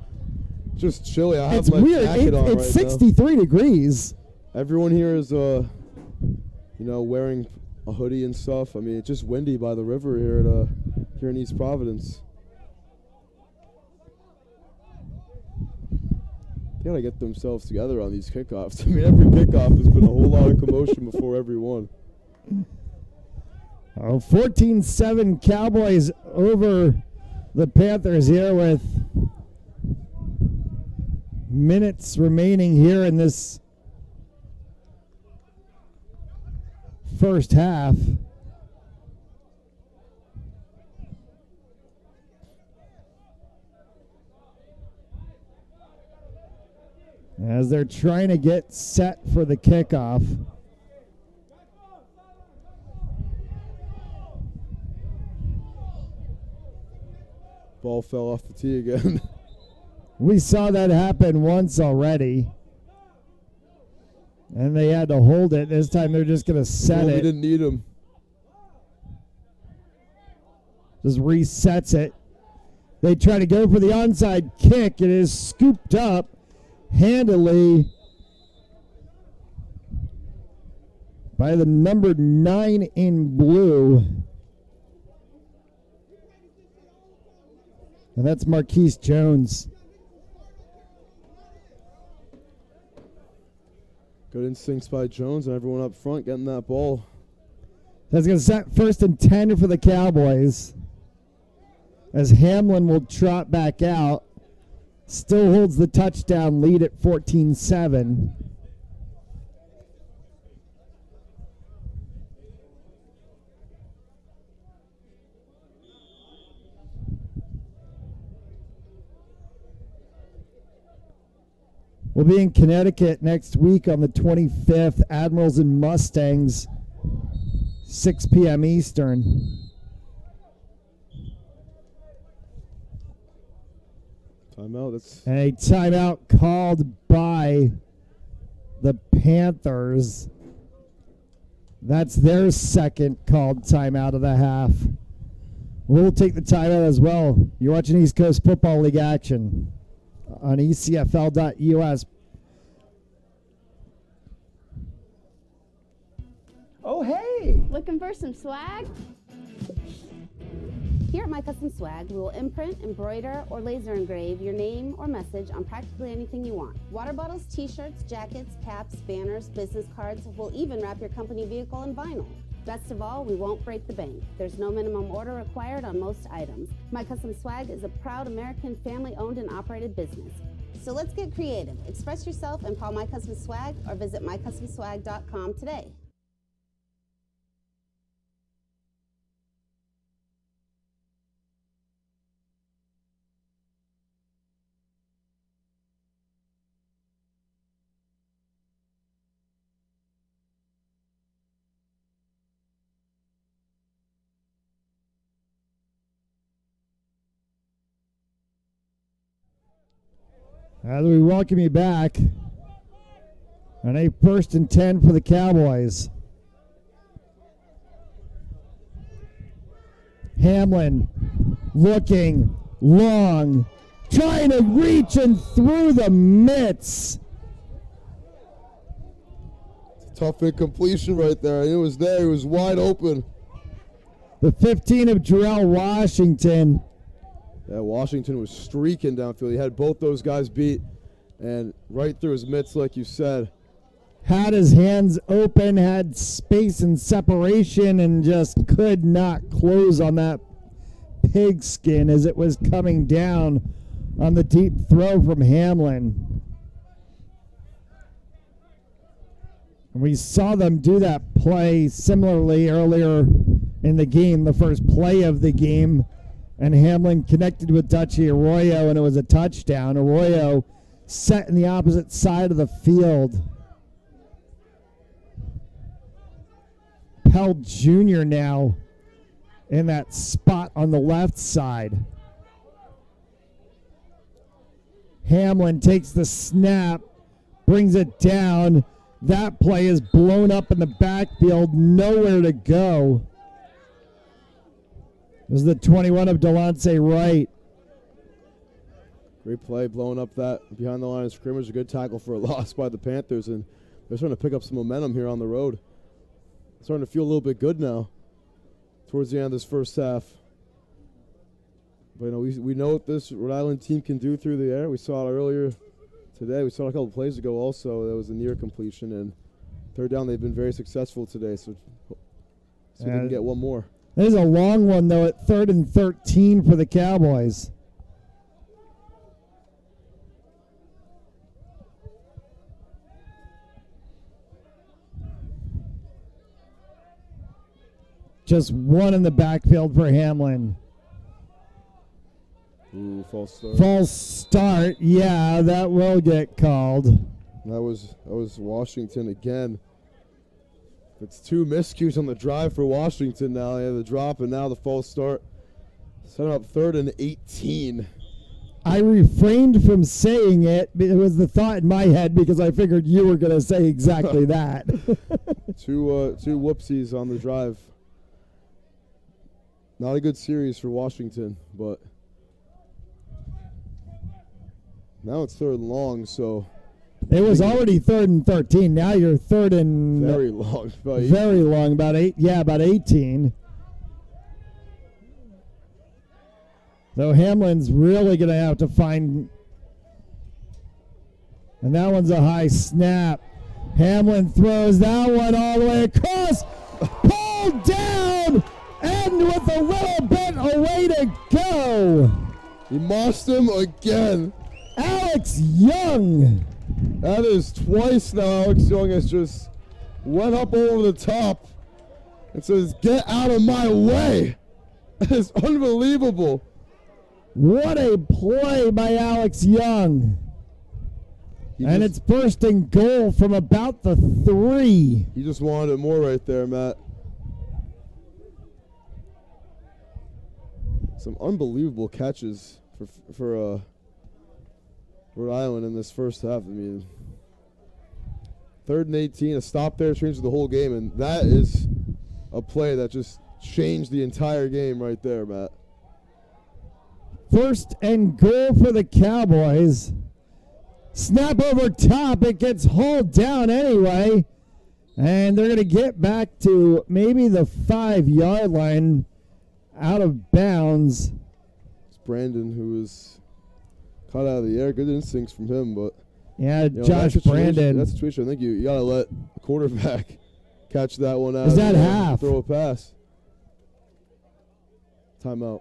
Just chilly. I have my jacket on right now. It's 63 degrees. Everyone here is, wearing a hoodie and stuff. I mean, it's just windy by the river here in East Providence. They gotta get themselves together on these kickoffs. I mean, every kickoff has been a whole lot of commotion before every one. 14-7 Cowboys over the Panthers here with minutes remaining here in this first half. As they're trying to get set for the kickoff. Ball fell off the tee again. We saw that happen once already. And they had to hold it. This time they're just going to set it. We didn't need him. Just resets it. They try to go for the onside kick. It is scooped up handily by the number 9 in blue. And that's Marquise Jones. Good instincts by Jones and everyone up front getting that ball. That's going to set 1st and 10 for the Cowboys. As Hamlin will trot back out. Still holds the touchdown lead at 14-7. We'll be in Connecticut next week on the 25th. Admirals and Mustangs, 6 p.m. Eastern. Timeout. And a timeout called by the Panthers. That's their second called timeout of the half. We'll take the timeout as well. You're watching East Coast Football League action on ECFL.us. Oh, hey! Looking for some swag? Here at My Custom Swag, we will imprint, embroider, or laser engrave your name or message on practically anything you want. Water bottles, t-shirts, jackets, caps, banners, business cards. We'll even wrap your company vehicle in vinyl. Best of all, we won't break the bank. There's no minimum order required on most items. My Custom Swag is a proud American family-owned and operated business. So let's get creative. Express yourself and call My Custom Swag or visit mycustomswag.com today. As we welcome you back on a 1st and 10 for the Cowboys. Hamlin looking long, trying to reach and through the mitts. Tough incompletion right there. It was there. It was wide open. The 15 of Jarrell Washington. Yeah, Washington was streaking downfield. He had both those guys beat, and right through his mitts, like you said. Had his hands open, had space and separation, and just could not close on that pigskin as it was coming down on the deep throw from Hamlin. And we saw them do that play similarly earlier in the game, the first play of the game, and Hamlin connected with Dutchy Arroyo, and it was a touchdown. Arroyo set in the opposite side of the field. Pell Jr. now in that spot on the left side. Hamlin takes the snap, brings it down. That play is blown up in the backfield, nowhere to go. This is the 21 of Delonte Wright. Great play, blowing up that behind the line of scrimmage. A good tackle for a loss by the Panthers, and they're starting to pick up some momentum here on the road. Starting to feel a little bit good now towards the end of this first half. But you know, we know what this Rhode Island team can do through the air. We saw it earlier today. We saw it a couple plays ago also. That was a near completion, and third down they've been very successful today. So see if they can get one more. There's a long one, though, at 3rd and 13 for the Cowboys. Just one in the backfield for Hamlin. Ooh, false start. False start. Yeah, that will get called. That was Washington again. It's 2 miscues on the drive for Washington now. Yeah, the drop and now the false start. Set up 3rd and 18. I refrained from saying it. It was the thought in my head because I figured you were going to say exactly that. Two whoopsies on the drive. Not a good series for Washington, but now it's 3rd and long, so. It was already 3rd and 13. Now you're 3rd and very long. Very long, about 18. So Hamlin's really going to have to find, and that one's a high snap. Hamlin throws that one all the way across, pulled down, and with a little bit away to go. He mossed him again. Alex Young. That is twice now Alex Young has just went up over the top and says, "Get out of my way." That is unbelievable. What a play by Alex Young. And it's 1st and goal from about the 3. He just wanted it more right there, Matt. Some unbelievable catches for Rhode Island in this first half. I mean, 3rd and 18, a stop there changes the whole game, and that is a play that just changed the entire game right there, Matt. 1st and goal for the Cowboys. Snap over top. It gets hauled down anyway. And they're going to get back to maybe the 5-yard line out of bounds. It's Brandon who was caught out of the air. Good instincts from him, but yeah, Josh Brandon. That's a situation. I think you got to let the quarterback catch that one out. Is that half? Throw a pass. Timeout.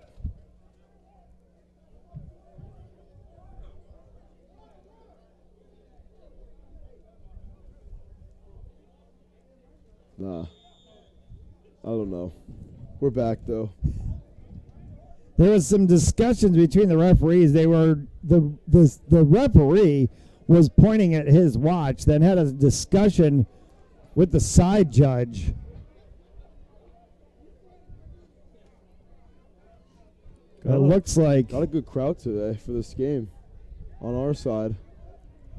Nah. I don't know. We're back, though. There was some discussions between the referees. They were the referee was pointing at his watch, then had a discussion with the side judge. It looks like got a good crowd today for this game on our side.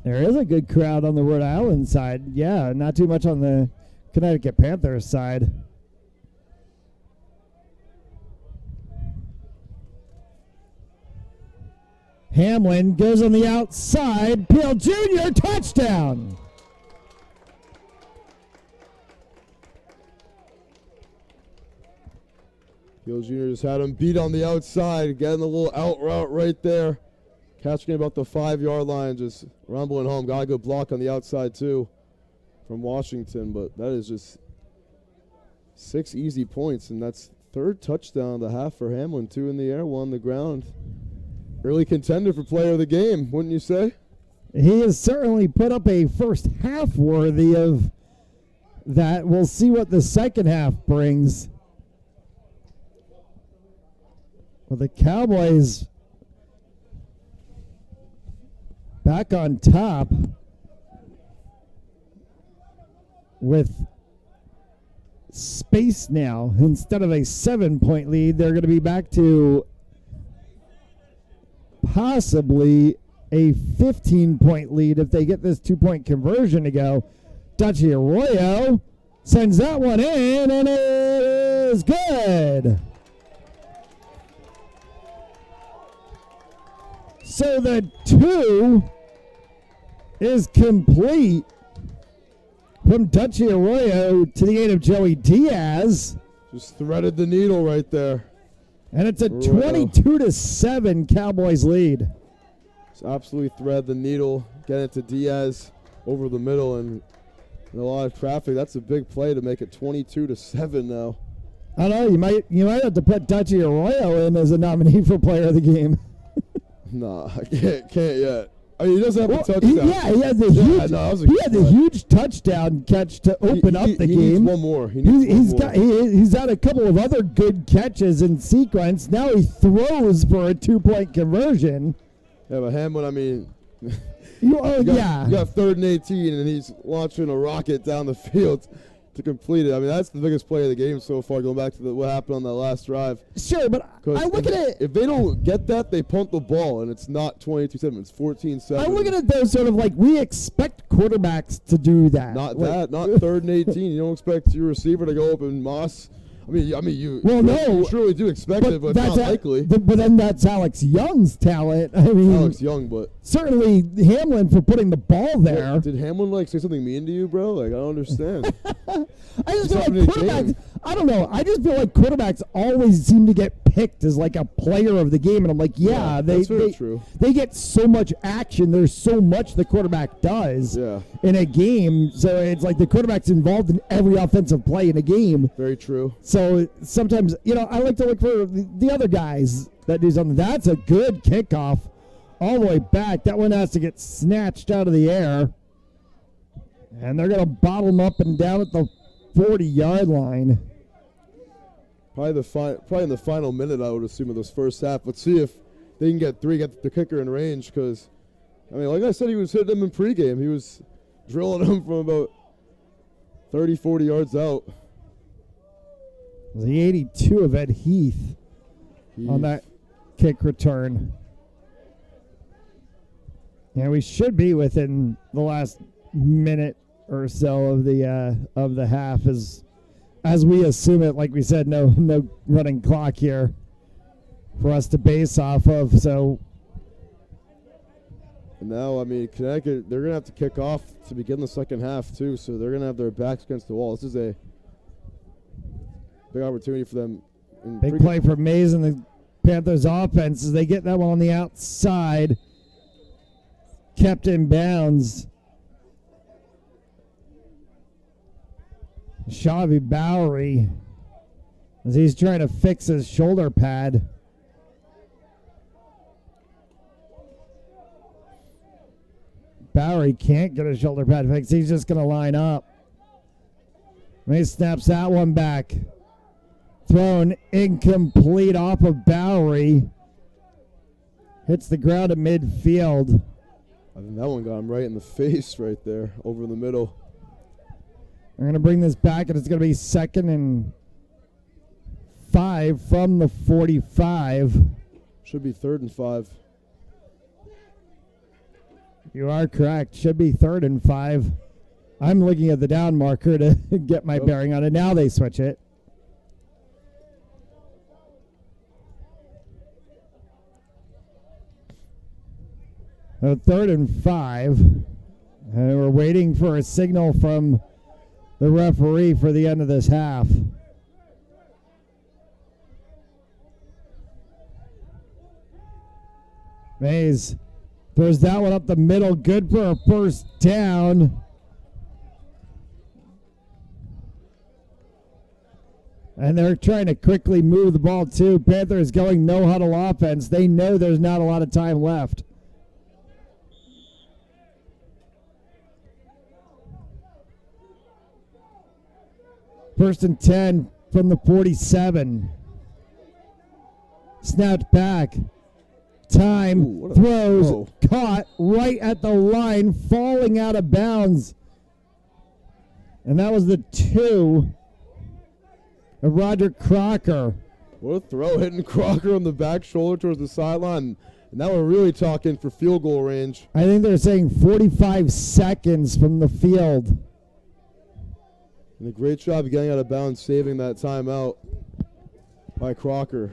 There is a good crowd on the Rhode Island side. Yeah, not too much on the Connecticut Panthers side. Hamlin goes on the outside. Peel Jr. touchdown. Peel Jr. just had him beat on the outside, getting a little out route right there. Catching about the 5-yard line, just rumbling home. Got a good block on the outside, too, from Washington. But that is just 6 easy points, and that's third touchdown of the half for Hamlin. 2 in the air, 1 on the ground. Early contender for player of the game, wouldn't you say? He has certainly put up a first half worthy of that. We'll see what the second half brings. Well, the Cowboys back on top with space now. Instead of a 7-point lead, they're going to be back to possibly a 15-point lead if they get this 2-point conversion to go. Dutchy Arroyo sends that one in, and it is good. So the 2 is complete from Dutchy Arroyo to the aid of Joey Diaz. Just threaded the needle right there. And it's a 22-7 Cowboys lead. Just absolutely thread the needle, get it to Diaz over the middle, and a lot of traffic. That's a big play to make it 22-7 now. I don't know. You might have to put Dutchy Arroyo in as a nominee for player of the game. Nah, I can't yet. I mean, he doesn't have a touchdown. He had the huge touchdown catch to open up the game. He needs one more. He's got a couple of other good catches in sequence. Now he throws for a 2-point conversion. Yeah, but Hamlin, I mean, you got 3rd and 18, and he's launching a rocket down the field to complete it. I mean, that's the biggest play of the game so far, going back to what happened on that last drive. Sure, but I look at it. If they don't get that, they punt the ball, and it's not 22-7. It's 14-7. I look at it, though, sort of like we expect quarterbacks to do that. Not 3rd and 18. You don't expect your receiver to go up and Moss. You surely do expect it, but it's not likely. But then that's Alex Young's talent. I mean, Alex Young, but certainly Hamlin for putting the ball there. What, did Hamlin say something mean to you, bro? Like, I don't understand. I just feel like quarterbacks. I don't know. I just feel like quarterbacks always seem to get picked as like a player of the game, and I'm like, that's very true. They get so much action. There's so much the quarterback does in a game. So it's like the quarterback's involved in every offensive play in a game. Very true. So sometimes, I like to look for the other guys that do something. That's a good kickoff all the way back. That one has to get snatched out of the air. And they're going to bottle them up and down at the 40-yard line. Probably in the final minute, I would assume, of this first half. Let's see if they can get the kicker in range, because, I mean, like I said, he was hitting them in pregame. He was drilling them from about 30, 40 yards out. The 82 of Ed Heath on that kick return. Yeah, we should be within the last minute or so of the half, as we assume it. Like we said, no running clock here for us to base off of. So now, I mean, Connecticut, they're gonna have to kick off to begin the second half too. So they're gonna have their backs against the wall. This is a big opportunity for them. Big play for Mays and the Panthers offense as they get that one on the outside. Kept in bounds. Shavi Bowery, as he's trying to fix his shoulder pad. Bowery can't get his shoulder pad fixed. He's just going to line up. He snaps that one back. Thrown incomplete off of Bowery. Hits the ground at midfield. I think that one got him right in the face right there, over the middle. We're going to bring this back, and it's going to be 2nd and 5 from the 45. Should be 3rd and 5. You are correct. Should be 3rd and 5. I'm looking at the down marker to get my bearing on it. Now they switch it. So 3rd and 5. And we're waiting for a signal from the referee for the end of this half. Mays throws that one up the middle. Good for a first down. And they're trying to quickly move the ball too. Panthers going no huddle offense. They know there's not a lot of time left. First and 10 from the 47. Snapped back. Time, throws, caught right at the line, falling out of bounds. And that was the 2 of Roger Crocker. What a throw, hitting Crocker on the back shoulder towards the sideline. And now we're really talking for field goal range. I think they're saying 45 seconds from the field. And a great job of getting out of bounds, saving that timeout by Crocker.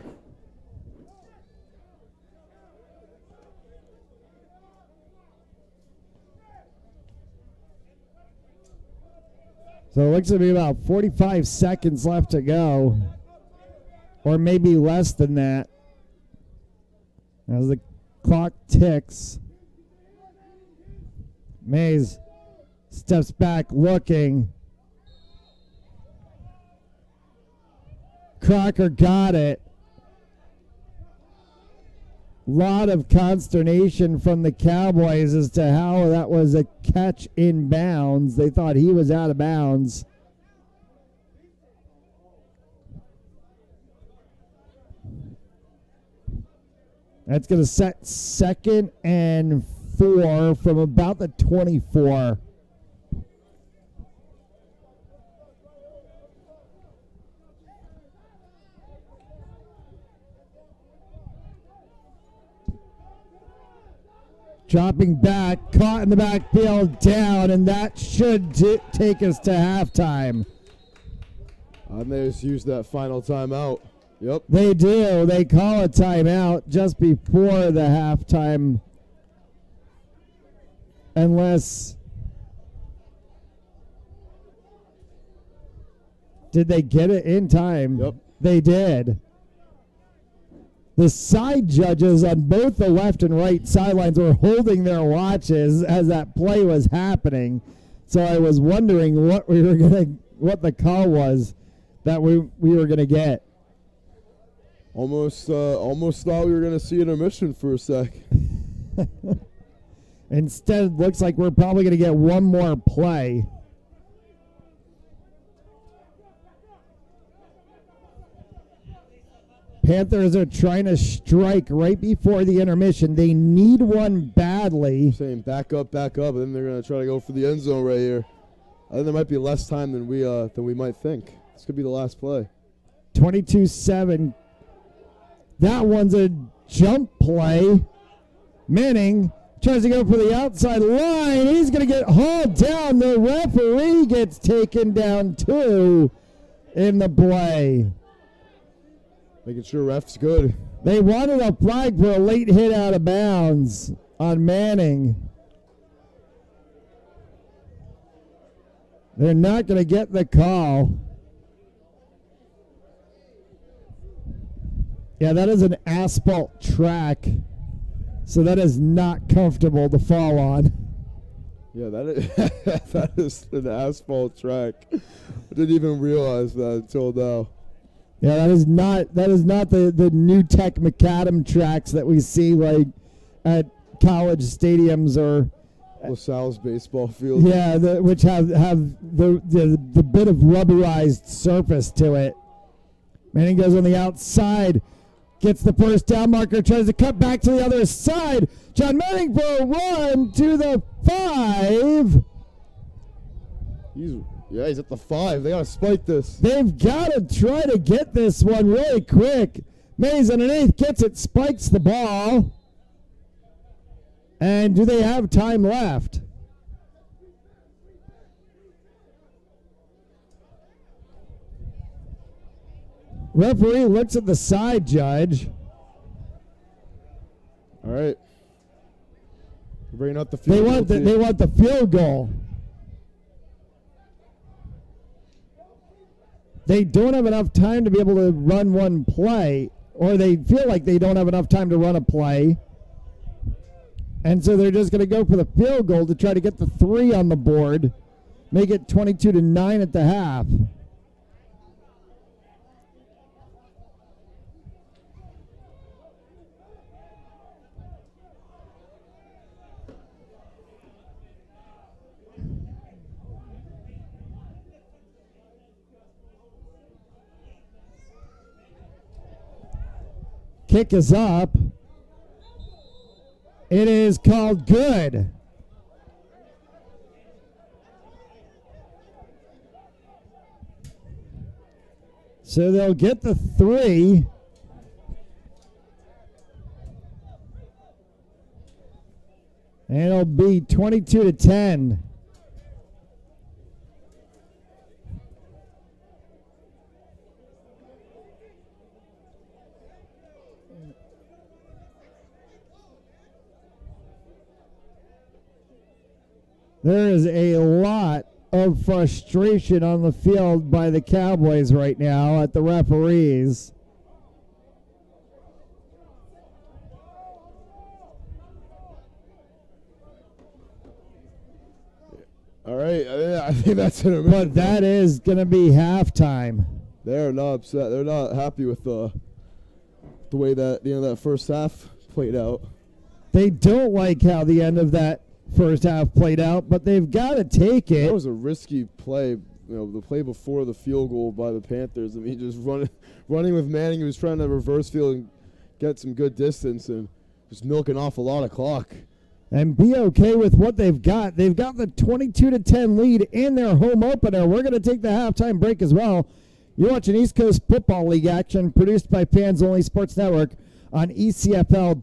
So it looks to be about 45 seconds left to go, or maybe less than that, as the clock ticks. Mays steps back looking. Crocker got it. Lot of consternation from the Cowboys as to how that was a catch in bounds. They thought he was out of bounds. That's going to set 2nd and 4 from about the 24. Dropping back, caught in the backfield, down, and that should take us to halftime. And they just used that final timeout. Yep. They do. They call a timeout just before the halftime. Unless... Did they get it in time? Yep. They did. The side judges on both the left and right sidelines were holding their watches as that play was happening. So I was wondering what the call was that we were gonna get. Almost thought we were gonna see intermission for a sec. Instead, it looks like we're probably gonna get one more play. Panthers are trying to strike right before the intermission. They need one badly. Saying back up, and then they're going to try to go for the end zone right here. I think there might be less time than we might think. This could be the last play. 22-7. That one's a jump play. Manning tries to go for the outside line. He's going to get hauled down. The referee gets taken down too in the play. Making sure ref's good. They wanted a flag for a late hit out of bounds on Manning. They're not going to get the call. Yeah, that is an asphalt track, so that is not comfortable to fall on. Yeah, that is an asphalt track. I didn't even realize that until now. Yeah, that is not the new Tech Macadam tracks that we see like at college stadiums or LaSalle's baseball field. Yeah, which have the bit of rubberized surface to it. Manning goes on the outside, gets the first down marker, tries to cut back to the other side. John Manning for a run to the 5. He's at the 5. They got to spike this. They've got to try to get this one really quick. Mays underneath gets it, spikes the ball. And do they have time left? Referee looks at the side judge. All right. We're bringing out the field goal. They want the field goal. They don't have enough time to be able to run one play, or they feel like they don't have enough time to run a play. And so they're just going to go for the field goal to try to get the 3 on the board, make it 22-9 at the half. Kick is up. It is called good. So they'll get the 3. And it'll be 22-10. There is a lot of frustration on the field by the Cowboys right now at the referees. All right, I think that's an intermission. But that is going to be halftime. They're not upset. They're not happy with the way that the end of that first half played out. They don't like how the end of that first half played out, but they've got to take it. That was a risky play. You know, the play before the field goal by the Panthers. I mean, just running with Manning, he was trying to reverse field and get some good distance and just milking off a lot of clock. And be okay with what they've got. They've got the 22-10 lead in their home opener. We're going to take the halftime break as well. You're watching East Coast Football League action produced by Fans Only Sports Network on ECFL.us.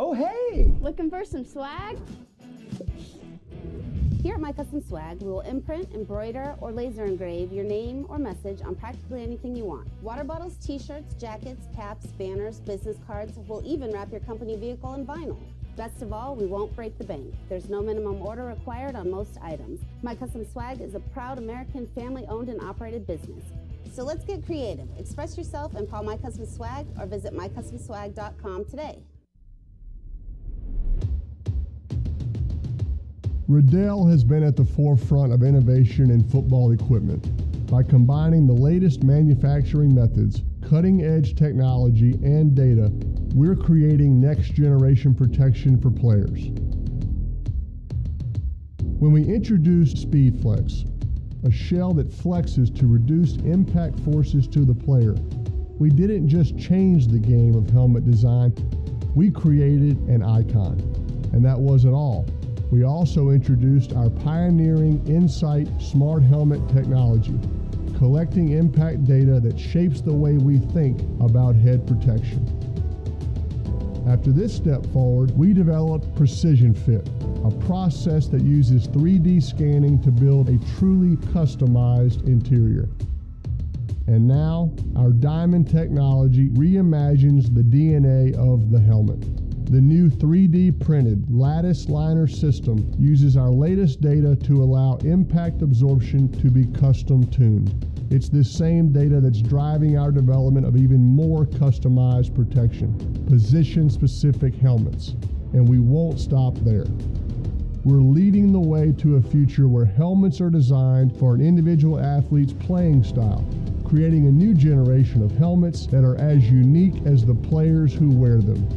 Oh, hey! Looking for some swag? Here at My Custom Swag, we will imprint, embroider, or laser engrave your name or message on practically anything you want. Water bottles, t-shirts, jackets, caps, banners, business cards. We'll even wrap your company vehicle in vinyl. Best of all, we won't break the bank. There's no minimum order required on most items. My Custom Swag is a proud American family-owned and operated business. So let's get creative. Express yourself and call My Custom Swag or visit mycustomswag.com today. Riddell has been at the forefront of innovation in football equipment. By combining the latest manufacturing methods, cutting-edge technology, and data, we're creating next-generation protection for players. When we introduced SpeedFlex, a shell that flexes to reduce impact forces to the player, we didn't just change the game of helmet design, we created an icon. And that wasn't all. We also introduced our pioneering Insight Smart Helmet technology, collecting impact data that shapes the way we think about head protection. After this step forward, we developed Precision Fit, a process that uses 3D scanning to build a truly customized interior. And now, our Diamond technology reimagines the DNA of the helmet. The new 3D printed lattice liner system uses our latest data to allow impact absorption to be custom tuned. It's this same data that's driving our development of even more customized protection, position-specific helmets, and we won't stop there. We're leading the way to a future where helmets are designed for an individual athlete's playing style, creating a new generation of helmets that are as unique as the players who wear them.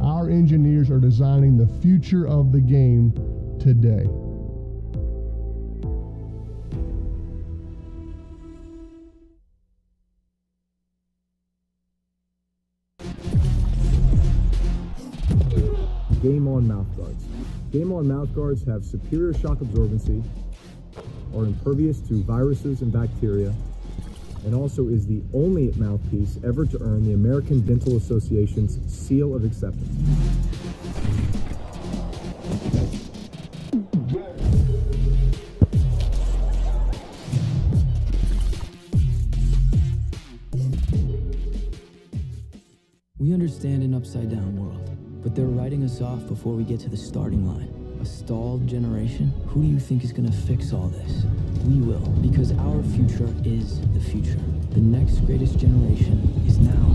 Our engineers are designing the future of the game today. Game On mouthguards. Game On mouthguards have superior shock absorbency, are impervious to viruses and bacteria, and also is the only mouthpiece ever to earn the American Dental Association's seal of acceptance. We understand an upside-down world, but they're writing us off before we get to the starting line. A stalled generation? Who do you think is going to fix all this? We will, because our future is the future. The next greatest generation is now.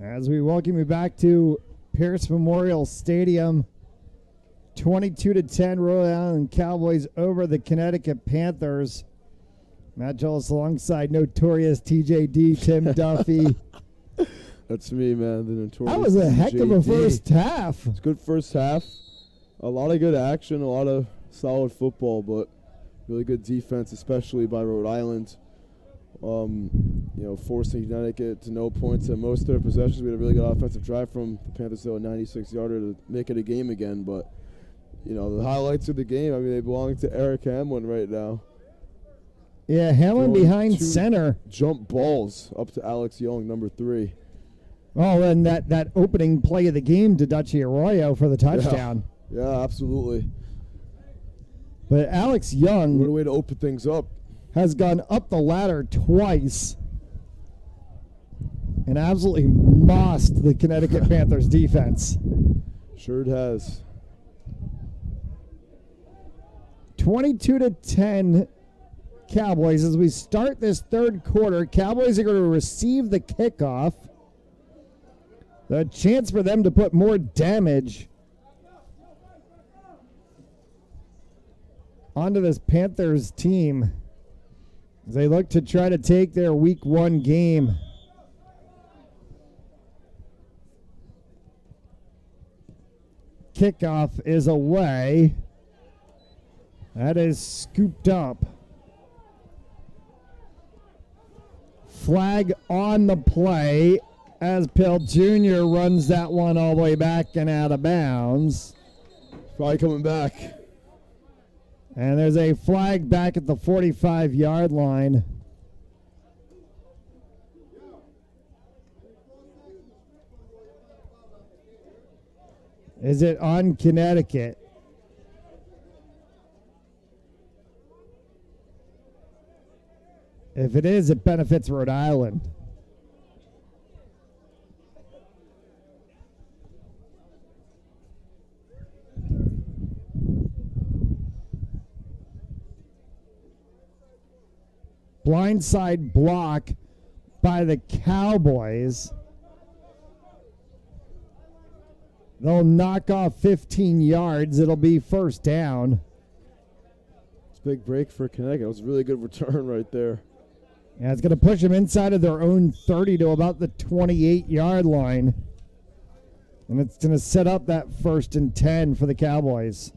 As we welcome you back to Pierce Memorial Stadium, 22-10 Rhode Island Cowboys over the Connecticut Panthers. Matt Jolis alongside notorious TJD, Tim Duffy. That's me, man, the notorious That was a heck of a first half. It's a good first half. A lot of good action, a lot of solid football, but really good defense, especially by Rhode Island. Forcing Connecticut to no points in most of their possessions. We had a really good offensive drive from the Panthers, though, a 96-yarder to make it a game again. But, the highlights of the game, they belong to Eric Hamlin right now. Yeah, Hamlin Throwing behind 2 center. jump balls up to Alex Young, number 3. Oh, and that opening play of the game to Dutchy Arroyo for the touchdown. Yeah, absolutely. But Alex Young What a way to open things up. has gone up the ladder twice and absolutely mossed the Connecticut Panthers defense. Sure it has. 22-10 Cowboys as we start this third quarter. Cowboys are going to receive the kickoff. The chance for them to put more damage onto this Panthers team as they look to try to take their week 1 game. Kickoff is away. That is scooped up. Flag on the play as Pill Jr. runs that one all the way back and out of bounds. Probably coming back. And there's a flag back at the 45-yard line. Is it on Connecticut? If it is, it benefits Rhode Island. Blindside block by the Cowboys. They'll knock off 15 yards. It'll be first down. It's a big break for Connecticut. It was a really good return right there. Yeah, it's going to push them inside of their own 30 to about the 28-yard line. And it's going to set up that 1st and 10 for the Cowboys.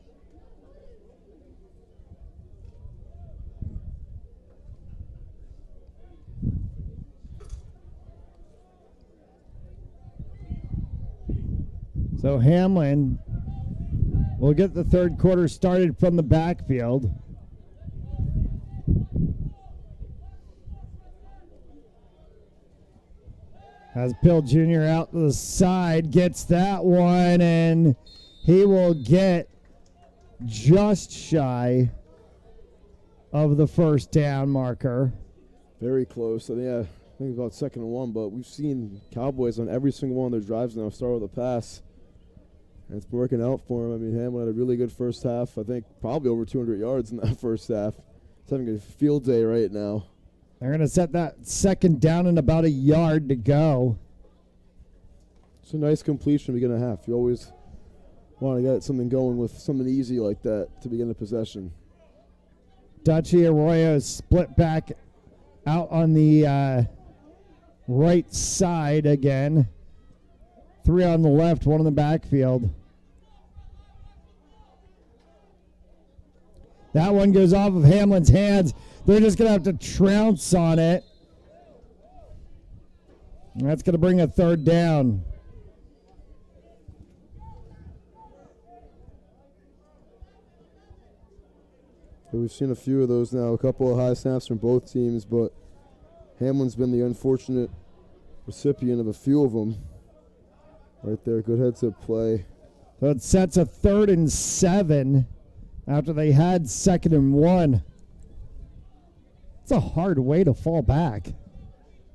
So Hamlin will get the third quarter started from the backfield. Has Pill Jr. out to the side, gets that one, and he will get just shy of the first down marker. Very close. So yeah, I think about 2nd and 1, but we've seen Cowboys on every single one of their drives now start with a pass. And it's working out for him. I mean, Hamlin had a really good first half. I think probably over 200 yards in that first half. He's having a field day right now. They're going to set that second down and about a yard to go. It's a nice completion to begin a half. You always want to get something going with something easy like that to begin a possession. Dutchy Arroyo split back out on the right side again. 3 on the left, 1 in the backfield. That one goes off of Hamlin's hands. They're just going to have to trounce on it. And that's going to bring a third down. So we've seen a few of those now, a couple of high snaps from both teams, but Hamlin's been the unfortunate recipient of a few of them. Right there, good heads-up play. So it sets a 3rd and 7 after they had 2nd and 1. It's a hard way to fall back.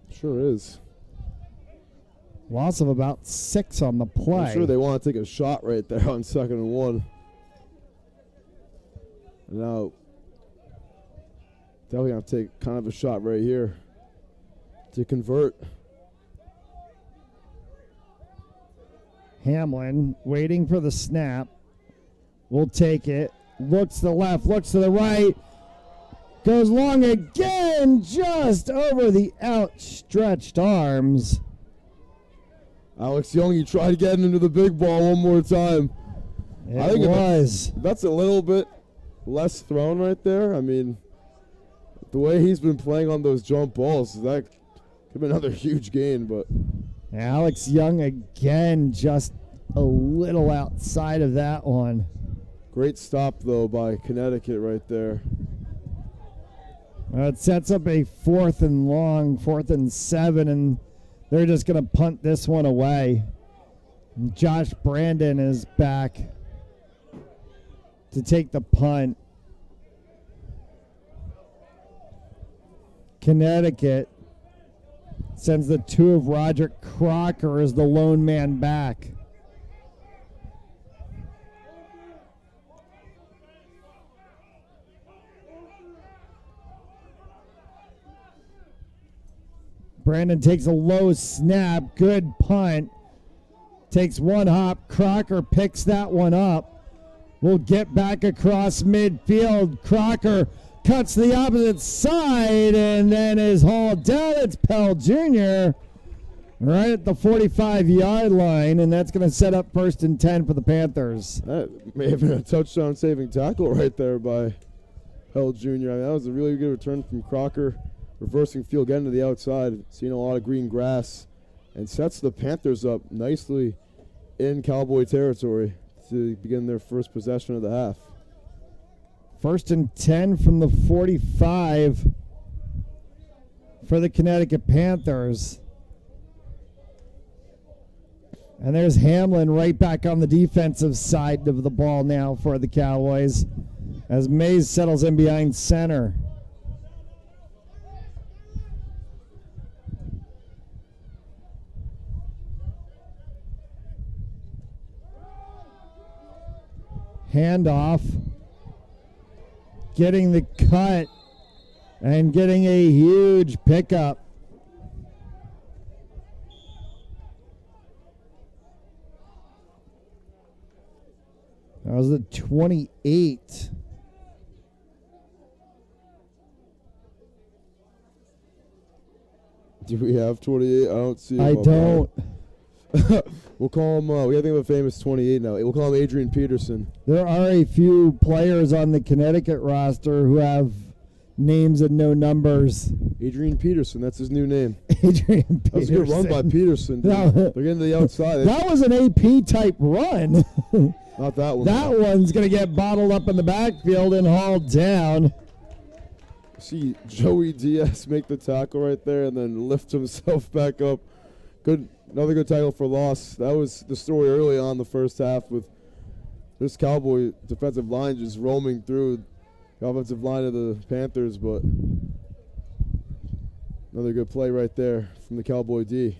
Sure is. Loss of about 6 on the play. I'm sure they want to take a shot right there on 2nd and 1. And now, definitely going to take kind of a shot right here to convert. Hamlin waiting for the snap. Will take it. Looks to the left, looks to the right. Goes long again, just over the outstretched arms. Alex Young, he tried getting into the big ball one more time. I think that's a little bit less thrown right there. I mean, the way he's been playing on those jump balls, that could be another huge gain, but Alex Young again, just a little outside of that one. Great stop, though, by Connecticut right there. It sets up a 4th and long, 4th and 7, and they're just going to punt this one away. And Josh Brandon is back to take the punt. Connecticut sends the 2 of Roger Crocker as the lone man back. Brandon takes a low snap. Good punt. Takes one hop. Crocker picks that one up. Will get back across midfield. Crocker cuts the opposite side and then is hauled down. It's Pell Jr. right at the 45-yard line, and that's going to set up 1st and 10 for the Panthers. That may have been a touchdown-saving tackle right there by Pell Jr. I mean, that was a really good return from Crocker. Reversing field, getting to the outside, seeing a lot of green grass, and sets the Panthers up nicely in Cowboy territory to begin their first possession of the half. 1st and 10 from the 45 for the Connecticut Panthers. And there's Hamlin right back on the defensive side of the ball now for the Cowboys as Mays settles in behind center. Handoff, getting the cut and getting a huge pickup. That was the 28. Do we have 28? I don't see him. I don't. We'll call him, we gotta think of a famous 28 now. We'll call him Adrian Peterson. There are a few players on the Connecticut roster who have names and no numbers. Adrian Peterson, that's his new name. Adrian Peterson. That was a good run by Peterson. They're getting to the outside. That was an AP type run. Not that one. That one's going to get bottled up in the backfield and hauled down. See Joey Diaz make the tackle right there and then lift himself back up. Another good tackle for loss. That was the story early on in the first half with this Cowboy defensive line just roaming through the offensive line of the Panthers, but another good play right there from the Cowboy D.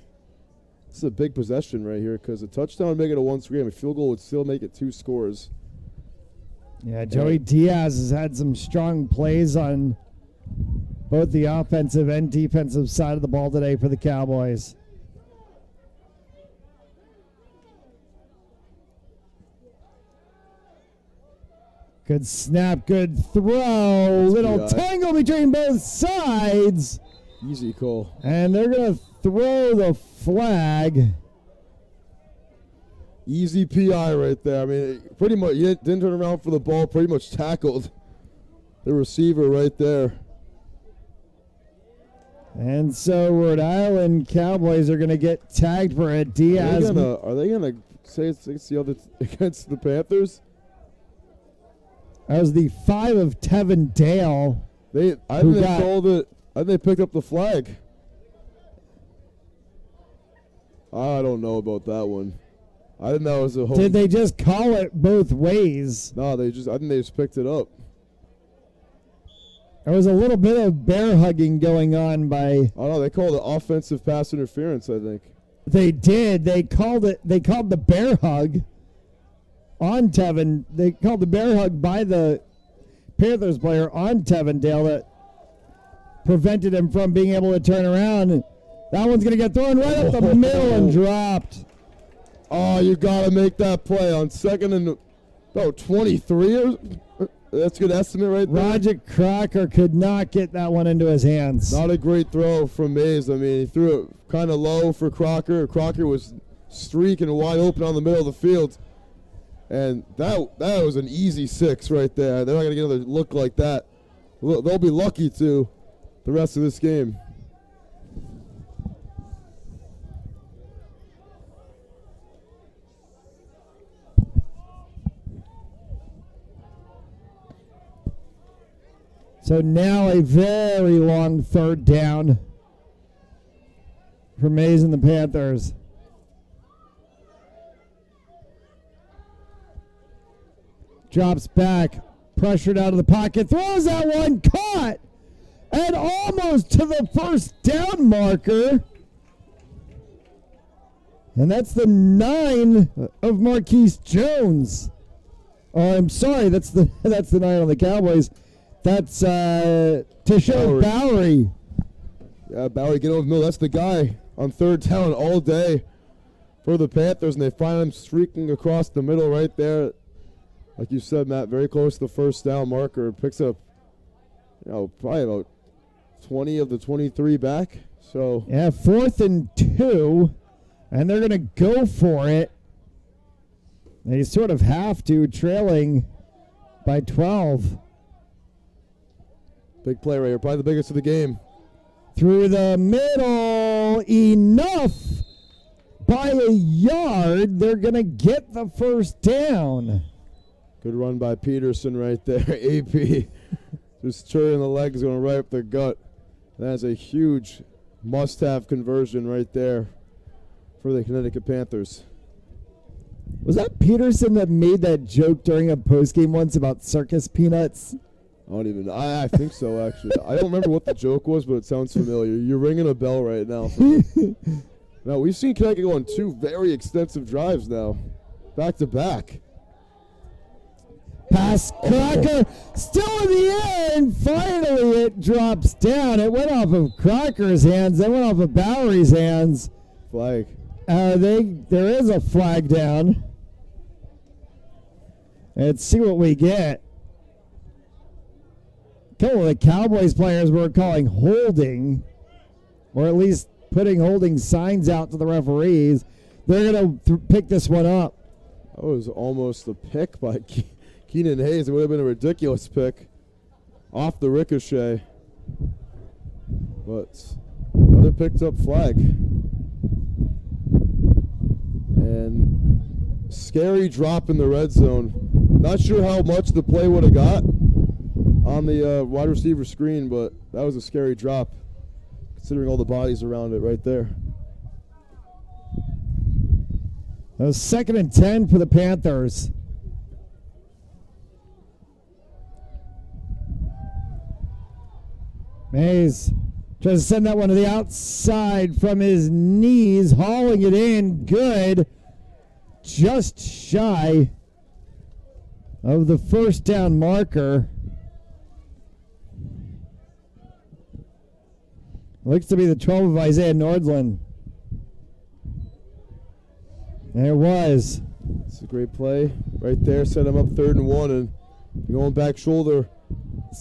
This is a big possession right here because a touchdown would make it a 1-score game. A field goal would still make it 2 scores. Yeah, Joey Diaz has had some strong plays on both the offensive and defensive side of the ball today for the Cowboys. Good snap, good throw. Little tangle between both sides. Easy call. And they're going to throw the flag. Easy PI right there. I mean, pretty much, you didn't turn around for the ball, pretty much tackled the receiver right there. And so Rhode Island Cowboys are going to get tagged for a Diaz. Are they gonna say it's against the Panthers? That was the 5 of Tevin Dale. I think they called it. I think they picked up the flag. I don't know about that one. I think that was a whole. Did they just call it both ways? No, I think they just picked it up. There was a little bit of bear hugging going on by. Oh no, they called it offensive pass interference, I think. They did. They called the bear hug on Tevin. They called the bear hug by the Panthers player on Tevin Dale that prevented him from being able to turn around. That one's going to get thrown right up the middle and dropped. Oh, you got to make that play on 2nd and about 23. That's a good estimate right there. Roger Crocker could not get that one into his hands. Not a great throw from Mays. I mean, he threw it kind of low for Crocker. Crocker was streaking wide open on the middle of the field. And that was an easy 6 right there. They're not going to get another look like that. They'll be lucky to the rest of this game. So now a very long third down for Mays and the Panthers. Drops back, pressured out of the pocket, throws that one, caught, and almost to the first down marker. And that's the 9 of Marquise Jones. Oh, I'm sorry, that's the 9 on the Cowboys. That's Tashawn Bowery. Yeah, Bowery get over the middle. That's the guy on third down all day for the Panthers, and they find him streaking across the middle right there. Like you said, Matt, very close to the first down marker. Picks up, probably about 20 of the 23 back. So yeah, 4th and 2, and they're going to go for it. They sort of have to, trailing by 12. Big play right here, probably the biggest of the game. Through the middle, enough by a yard. They're going to get the first down. Good run by Peterson right there. AP just turning the legs, going right up the gut. That's a huge must-have conversion right there for the Connecticut Panthers. Was that Peterson that made that joke during a postgame once about circus peanuts? I think so, actually. I don't remember what the joke was, but it sounds familiar. You're ringing a bell right now. Now, we've seen Connecticut go on 2 very extensive drives now, back to back. Pass, Crocker, still in the end. Finally, it drops down. It went off of Crocker's hands. Then went off of Bowery's hands. Flag. There is a flag down. Let's see what we get. A couple of the Cowboys players were calling holding, or at least putting holding signs out to the referees. They're going to pick this one up. That was almost a pick by Keenan Hayes. It would have been a ridiculous pick off the ricochet. But another picked up flag. And scary drop in the red zone. Not sure how much the play would have got on the wide receiver screen, but that was a scary drop considering all the bodies around it right there. That was 2nd and 10 for the Panthers. Mays tries to send that one to the outside from his knees, hauling it in good, just shy of the first down marker. Looks to be the 12 of Isaiah Nordland. There it was. It's a great play right there. Set him up 3rd and 1, and going back shoulder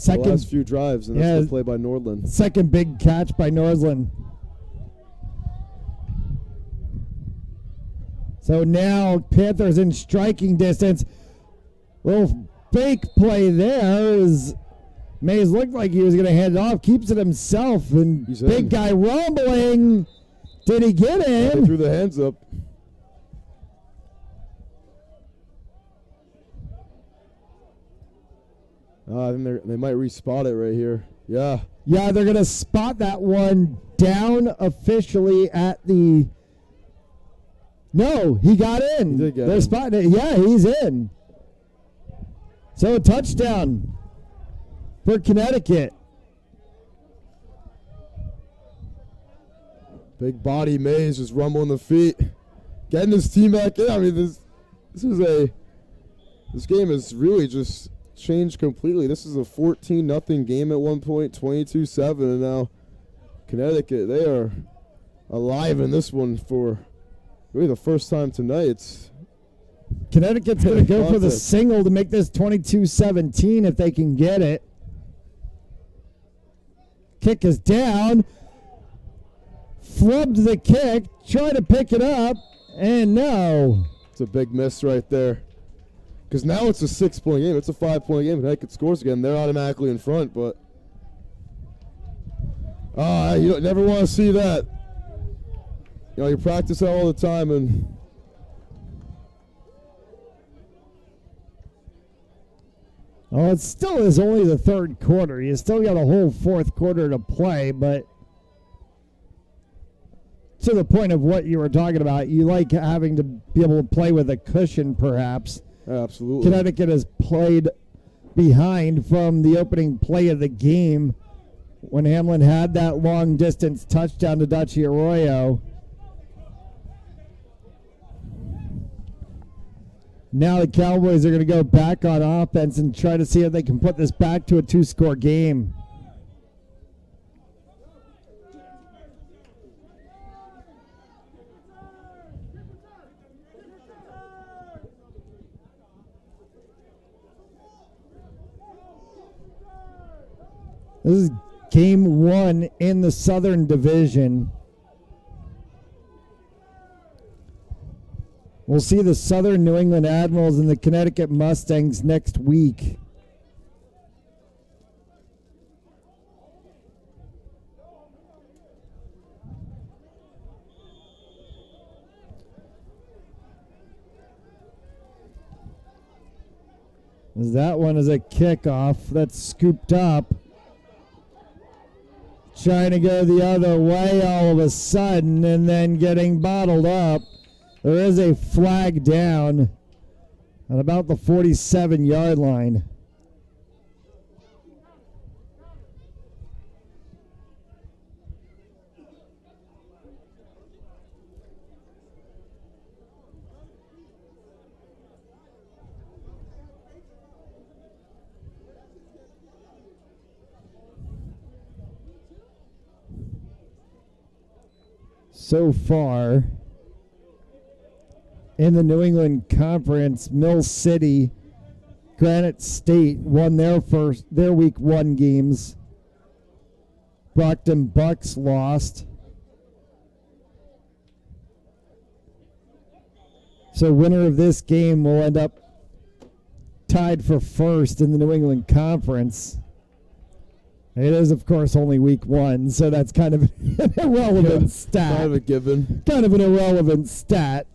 the last few drives, and that's the play by Nordland. Second big catch by Nordland. So now Panthers in striking distance. Little fake play there is Mays looked like he was going to hand it off, keeps it himself, and He's big in. guy rumbling. Did he get in? They threw the hands up. I think they might re-spot it right here. Yeah. Yeah, they're going to spot that one down officially at the... No, he got in. He did get They're in. spotting it. Yeah, he's in. So a touchdown for Connecticut. Big body Mays just rumbling the feet, getting his team back in. I mean, this game has really just changed completely. This is a 14-0 game at one point, 22-7, and now Connecticut, they are alive in this one for really the first time tonight. Connecticut's going to go for the single to make this 22-17 if they can get it. Kick is down. Flubbed the kick, tried to pick it up, and no. It's a big miss right there. Because now it's a 6-point game. It's a 5-point game. Connecticut scores again. They're automatically in front, but you never want to see that. You know, you practice that all the time, and Oh, it still is only the third quarter. You still got a whole fourth quarter to play, but to the point of what you were talking about, you like having to be able to play with a cushion, perhaps. Absolutely. Connecticut has played behind from the opening play of the game when Hamlin had that long distance touchdown to Dutchy Arroyo. Now the Cowboys are going to go back on offense and try to see if they can put this back to a 2-score game. This is game 1 in the Southern Division. We'll see the Southern New England Admirals and the Connecticut Mustangs next week. That one is a kickoff that's scooped up. Trying to go the other way all of a sudden and then getting bottled up. There is a flag down at about the 47-yard line. So far, in the New England Conference, Mill City, Granite State won their week 1 games. Brockton Bucks lost. So winner of this game will end up tied for first in the New England Conference. It is, of course, only week 1, so that's kind of an irrelevant stat. Kind of a given. Kind of an irrelevant stat.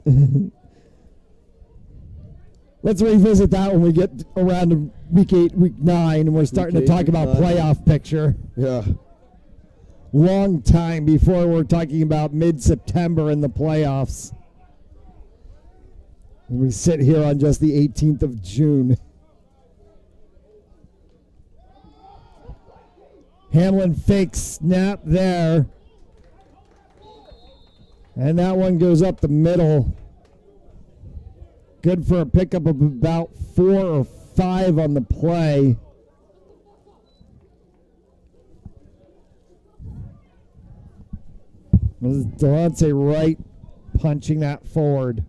Let's revisit that when we get around to week 8, week 9, and we're starting to talk about playoff picture. Yeah. Long time before we're talking about mid-September in the playoffs. And we sit here on just the 18th of June. Hamlin fakes snap there. And that one goes up the middle. Good for a pickup of about 4 or 5 on the play. This is Delonte Wright punching that forward.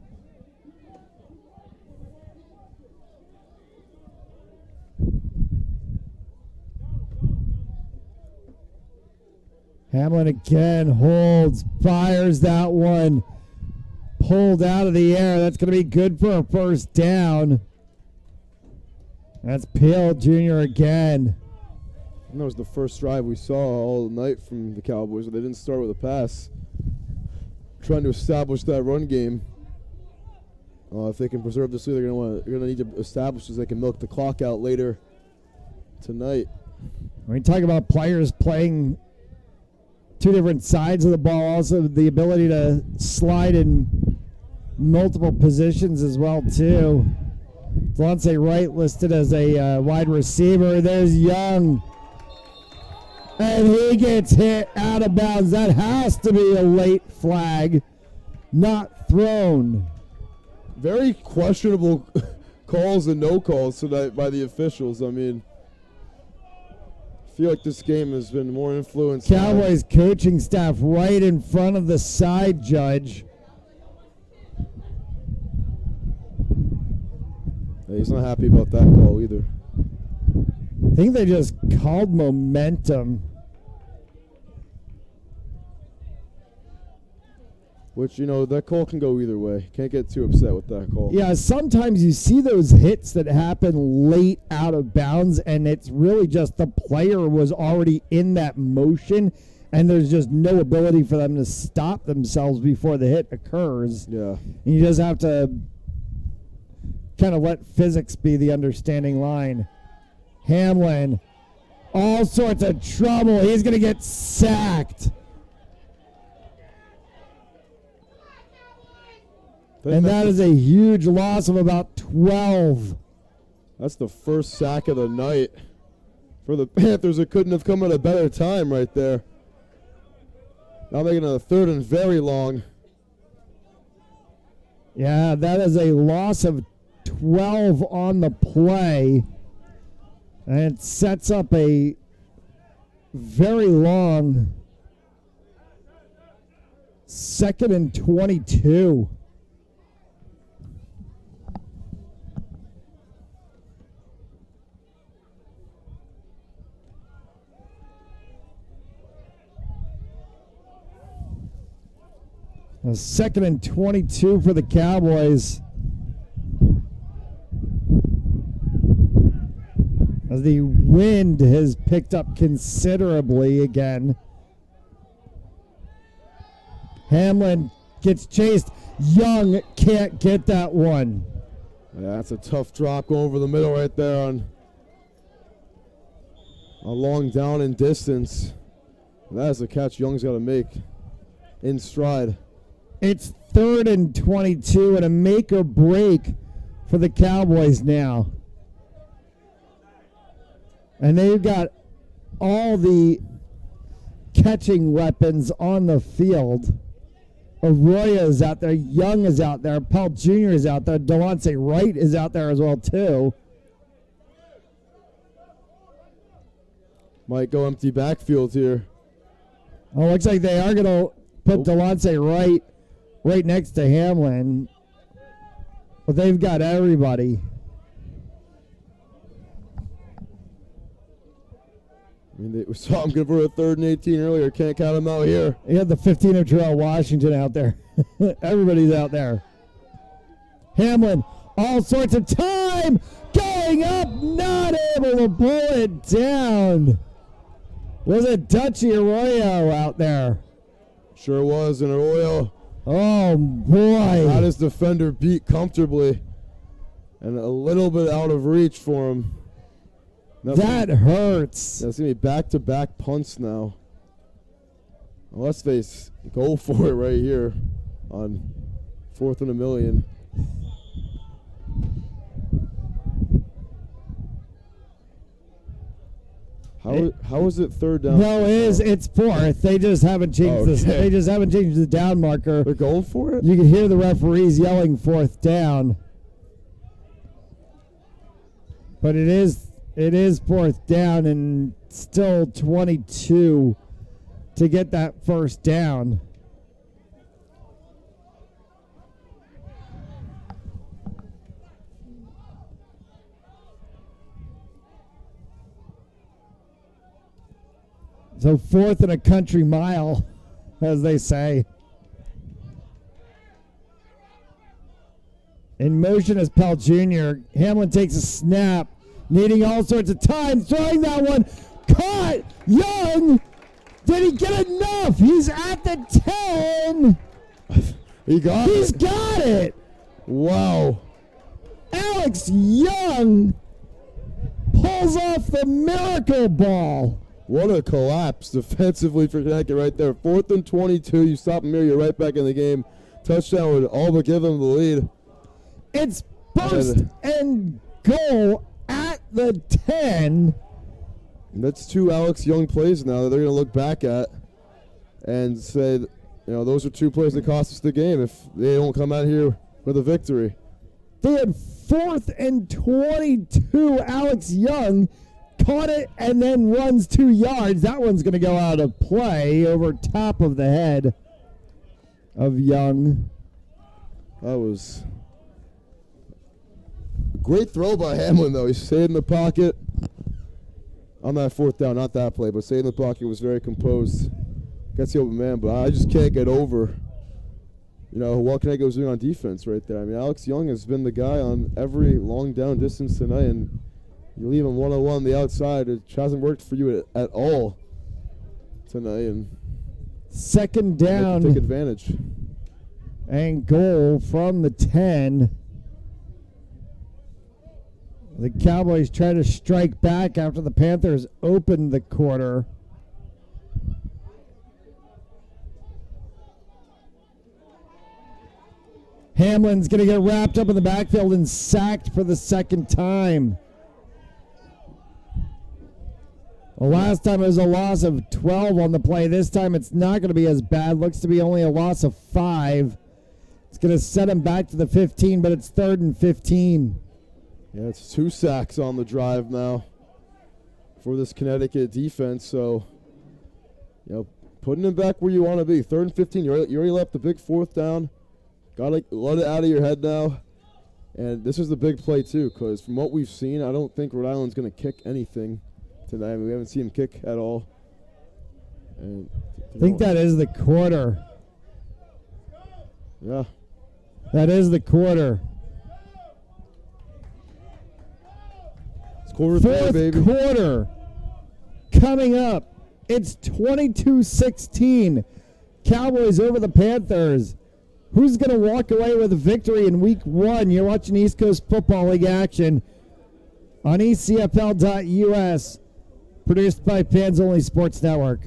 Hamlin again holds, fires that one. Pulled out of the air. That's going to be good for a first down. That's Peel Jr. again. And that was the first drive we saw all night from the Cowboys. They didn't start with a pass. Trying to establish that run game. If they can preserve this lead, they're going to need to establish so they can milk the clock out later tonight. When we talk about players playing 2 different sides of the ball, also the ability to slide in multiple positions as well, too. Delonte Wright listed as a wide receiver. There's Young. And he gets hit out of bounds. That has to be a late flag. Not thrown. Very questionable calls and no calls tonight by the officials. I mean, I feel like this game has been more influenced. Cowboys coaching staff right in front of the side judge. Yeah, he's not happy about that call either. I think they just called momentum. Which, you know, that call can go either way. Can't get too upset with that call. Yeah, sometimes you see those hits that happen late out of bounds, and it's really just the player was already in that motion, and there's just no ability for them to stop themselves before the hit occurs. Yeah. And you just have to kind of let physics be the understanding line. Hamlin, all sorts of trouble. He's going to get sacked. And that is a huge loss of about 12. That's the first sack of the night for the Panthers. It couldn't have come at a better time right there. Now making it a 3rd and very long. Yeah, that is a loss of 12 on the play. And it sets up a very long 2nd and 22. A 2nd and 22 for the Cowboys. As the wind has picked up considerably again. Hamlin gets chased. Young can't get that one. Yeah, that's a tough drop going over the middle right there on a long down and distance. That is a catch Young's got to make in stride. It's 3rd and 22 and a make or break for the Cowboys now. And they've got all the catching weapons on the field. Arroyo is out there. Young is out there. Pelt Jr. is out there. Delonte Wright is out there as well, too. Might go empty backfield here. Oh, looks like they are going to put Delonte Wright right next to Hamlin. But they've got everybody. I mean, we saw him convert a 3rd and 18 earlier. Can't count him out here. You had the 15 of Terrell Washington out there. Everybody's out there. Hamlin, all sorts of time, going up, not able to pull it down. Was it Dutchy Arroyo out there? Sure was, and Arroyo. Oh, boy. Got his defender beat comfortably. And a little bit out of reach for him. That hurts. That's going to be back-to-back punts now. Unless they go for it right here on 4th and a million. How is it 3rd down? No, it's 4th. They just haven't changed this. They just haven't changed the down marker. They're going for it? You can hear the referees yelling 4th down. But it is 4th down and still 22 to get that first down. So 4th and a country mile, as they say. In motion is Pelt Jr. Hamlin takes a snap, needing all sorts of time, throwing that one. Caught! Young! Did he get enough? He's at the 10. He's got it! Wow. Alex Young pulls off the miracle ball. What a collapse defensively for Connecticut right there. 4th and 22. You stop him here, you're right back in the game. Touchdown would all but give them the lead. It's first and goal at the 10. And that's 2 Alex Young plays now that they're going to look back at and say, those are 2 plays that cost us the game if they don't come out here with a victory. They had 4th and 22. Alex Young caught it and then runs 2 yards. That one's going to go out of play over top of the head of Young. That was a great throw by Hamlin, though. He stayed in the pocket on that 4th down. Not that play, but stayed in the pocket, was very composed. Gets the open man, but I just can't get over, what Connecticut was doing on defense right there. I mean, Alex Young has been the guy on every long down distance tonight, and you leave him one-on-one on the outside. It hasn't worked for you at all tonight. And 2nd down. Take advantage. And goal from the 10. The Cowboys try to strike back after the Panthers opened the quarter. Hamlin's going to get wrapped up in the backfield and sacked for the second time. The last time it was a loss of 12 on the play. This time it's not going to be as bad. Looks to be only a loss of 5. It's going to set him back to the 15, but it's 3rd and 15. Yeah, it's 2 sacks on the drive now for this Connecticut defense. So, putting him back where you want to be. 3rd and 15. You already left the big 4th down. Got to let it out of your head now. And this is the big play, too, because from what we've seen, I don't think Rhode Island's going to kick anything tonight. I mean, we haven't seen him kick at all. And I think that is the quarter. Yeah. That is the quarter. It's quarter 3, baby. 4th quarter coming up. It's 22-16. Cowboys over the Panthers. Who's going to walk away with a victory in week 1? You're watching East Coast Football League action on ECFL.us. Produced by Fans Only Sports Network.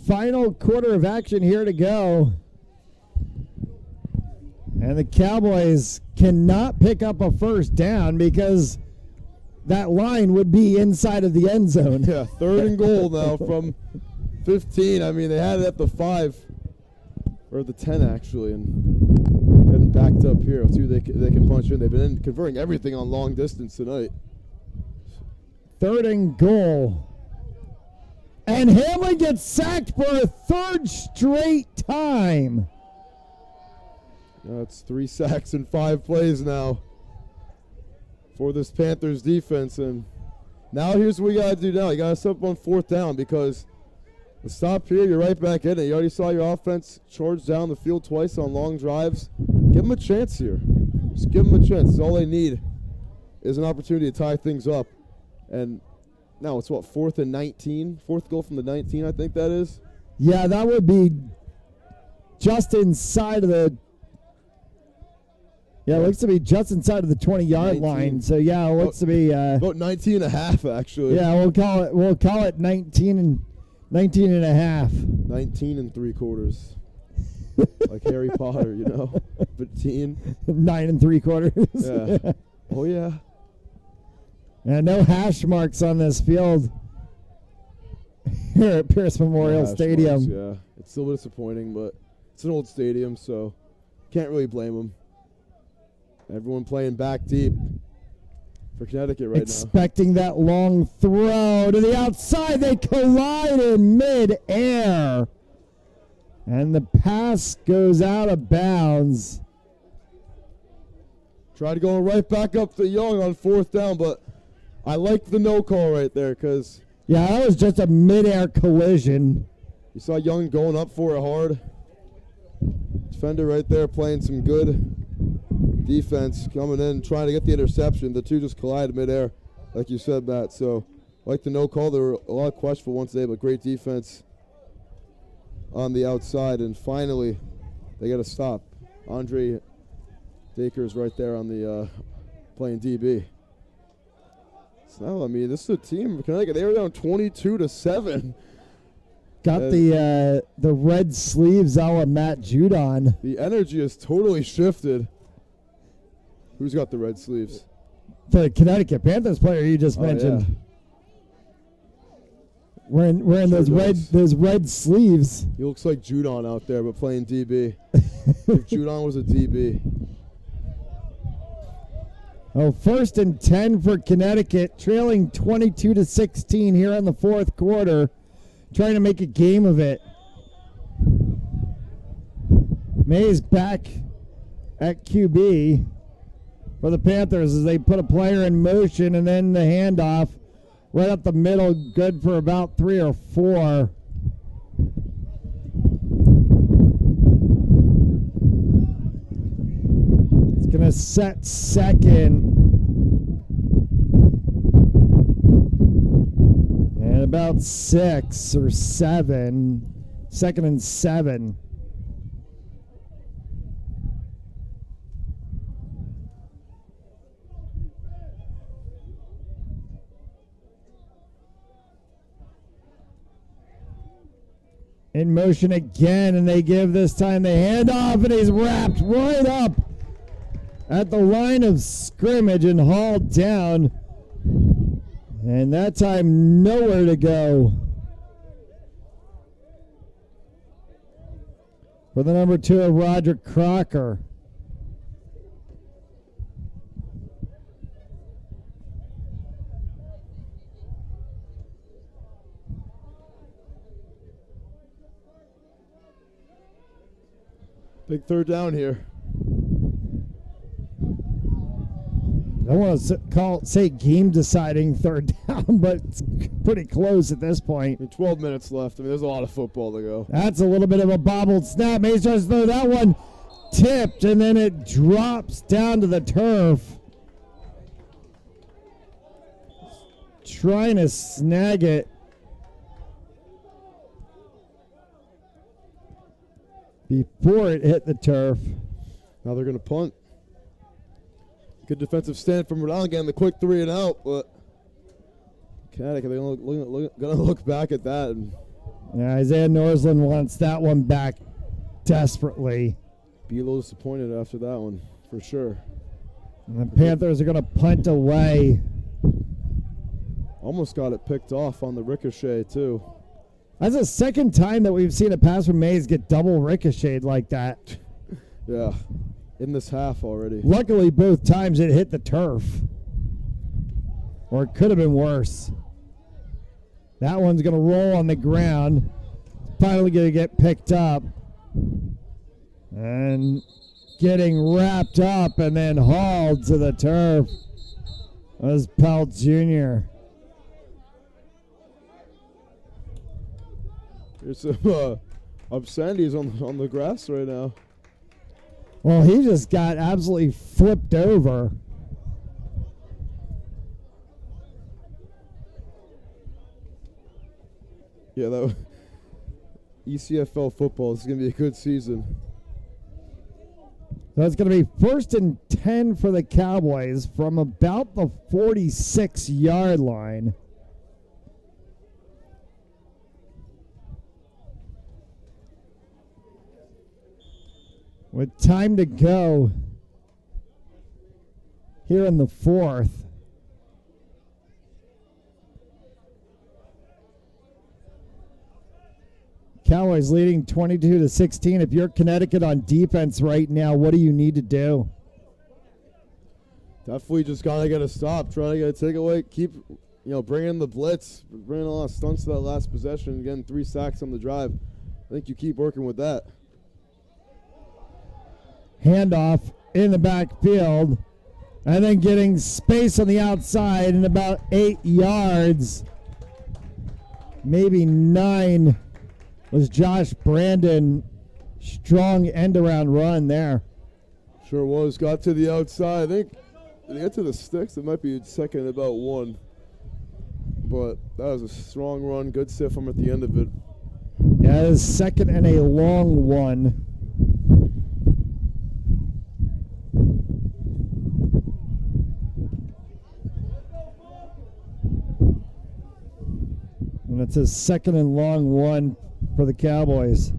Final quarter of action here to go. And the Cowboys cannot pick up a first down because that line would be inside of the end zone. Yeah, 3rd and goal now from 15. I mean, they had it at the 5, or the 10 actually, and getting backed up here. Let's see who they can punch in. They've been converting everything on long distance tonight. 3rd and goal. And Hamlin gets sacked for a 3rd straight time. That's 3 sacks in 5 plays now for this Panthers defense. And now here's what we got to do now. You got to step up on 4th down because the stop here, you're right back in it. You already saw your offense charge down the field twice on long drives. Give them a chance here. Just give them a chance. That's all they need is an opportunity to tie things up. And now it's what, 4th and 19? 4th goal from the 19, I think that is. Yeah, that would be just inside of the... Yeah, it looks to be just inside of the 20-yard line. So, yeah, it looks to be... about 19 and a half, actually. Yeah, we'll call it 19 and a half. 19 and 3/4. Like Harry Potter, you know? 15. 9 3/4. Yeah. Oh, yeah. And no hash marks on this field here at Pierce Memorial Stadium. Marks, yeah, it's still disappointing, but it's an old stadium, so can't really blame them. Everyone playing back deep for Connecticut right now. Expecting that long throw to the outside. They collide in mid-air. And the pass goes out of bounds. Tried going right back up to Young on 4th down, but I like the no call right there because... Yeah, that was just a mid-air collision. You saw Young going up for it hard. Defender right there playing some good defense, coming in, trying to get the interception. The two just collided mid-air, like you said, Matt. So, like the no call, there were a lot of questionable ones today, but great defense on the outside. And finally, they got to stop. Andre Daker's right there on the playing DB. So, I mean, this is a team. Connecticut, they were down 22-7. Got the red sleeves a la Matt Judon. The energy has totally shifted. Who's got the red sleeves? The Connecticut Panthers player you just mentioned. Yeah. Wearing Sure those red sleeves. He looks like Judon out there, but playing DB. If Judon was a DB. Oh, 1st and 10 for Connecticut, trailing 22-16 here in the fourth quarter, trying to make a game of it. Mays back at QB for the Panthers as they put a player in motion, and then the handoff right up the middle, good for about 3 or 4. It's going to set second. And about 6 or 7. 2nd and 7. In motion again, and they give this time the handoff, and he's wrapped right up at the line of scrimmage and hauled down. And that time, nowhere to go for the number 2 of Roger Crocker. Big third down here. I don't want to say game-deciding third down, but it's pretty close at this point. I mean, 12 minutes left. I mean, there's a lot of football to go. That's a little bit of a bobbled snap. Mays tries to throw that one, tipped, and then it drops down to the turf. Trying to snag it. Before it hit the turf. Now they're going to punt. Good defensive stand from Rhode Island, getting the quick 3 and out, but Connecticut, they're going to look back at that. And yeah, Isaiah Norsland wants that one back desperately. be a little disappointed after that one, for sure. And the Panthers are going to punt away. Almost got it picked off on the ricochet, too. That's the second time that we've seen a pass from Mays get double ricocheted like that. Yeah, in this half already. Luckily, both times it hit the turf. Or it could have been worse. That one's going to roll on the ground. Finally going to get picked up. And getting wrapped up and then hauled to the turf was Pelt Jr. There's some obscenities on the grass right now. Well, he just got absolutely flipped over. Yeah, that ECFL football is going to be a good season. So it's going to be 1st and 10 for the Cowboys from about the 46-yard line. With time to go here in the fourth. Cowboys leading 22-16. If you're Connecticut on defense right now, what do you need to do? Definitely just got to get a stop. Try to get a takeaway. Keep, bring in the blitz. Bring in a lot of stunts to that last possession. Getting 3 sacks on the drive. I think you keep working with that. Handoff in the backfield. And then getting space on the outside in about 8 yards. Maybe 9 was Josh Brandon. Strong end-around run there. Sure was. Got to the outside. I think, did he get to the sticks? It might be second and about 1. But that was a strong run. Good sit from at the end of it. Yeah, it is second and a long one. it's a second and long one for the Cowboys.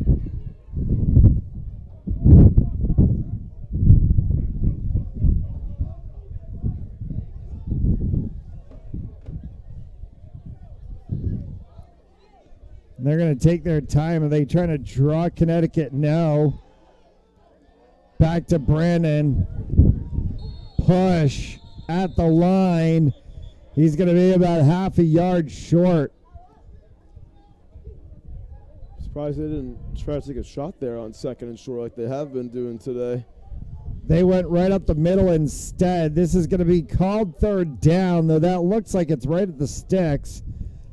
They're going to take their time. Are they trying to draw Connecticut? No. Back to Brandon. Push at the line. He's going to be about half a yard short. Surprised they didn't try to take a shot there on second and short like they have been doing today. They went right up the middle instead. This is going to be called third down, though that looks like it's right at the sticks.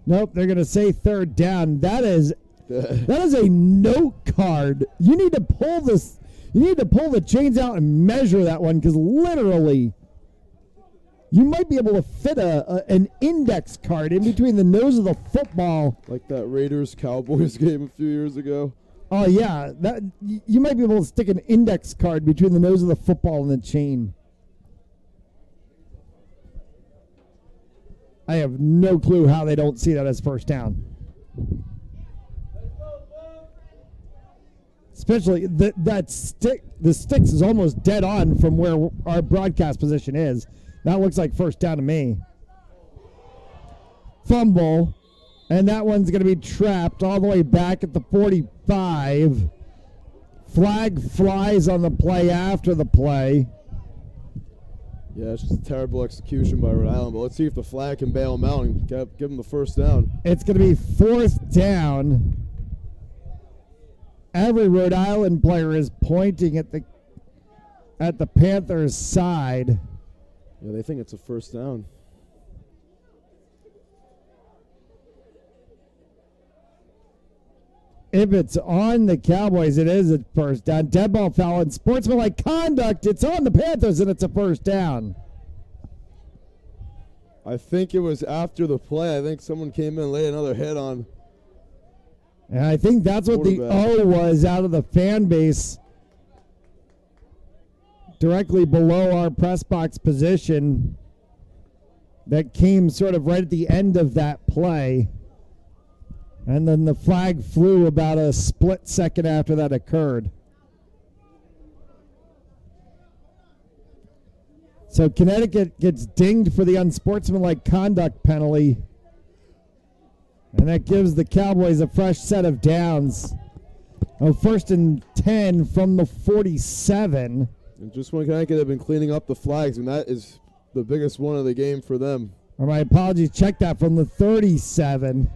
Nope, they're going to say third down. That is a note card. You need to pull this. You need to pull the chains out and measure that one, because literally you might be able to fit an index card in between the nose of the football. Like that Raiders-Cowboys game a few years ago. Oh, yeah. You might be able to stick an index card between the nose of the football and the chain. I have no clue how they don't see that as first down. Especially the sticks is almost dead on from where our broadcast position is. That looks like first down to me. Fumble, and that one's going to be trapped all the way back at the 45. Flag flies on the play after the play. Yeah, it's just a terrible execution by Rhode Island, but let's see if the flag can bail them out and give them the first down. It's going to be fourth down. Every Rhode Island player is pointing at the Panthers' side. Yeah, they think it's a first down. If it's on the Cowboys, it is a first down. Dead ball foul and sportsmanlike conduct. It's on the Panthers, and it's a first down. I think it was after the play. I think someone came in and laid another hit on. And I think that's what the O was out of the fan base. Directly below our press box position. That came sort of right at the end of that play. And then the flag flew about a split second after that occurred. So Connecticut gets dinged for the unsportsmanlike conduct penalty. And that gives the Cowboys a fresh set of downs. First and 10 from the 47. And just when Connecticut have been cleaning up the flags, and that is the biggest one of the game for them. Or my apologies, check that from the 37.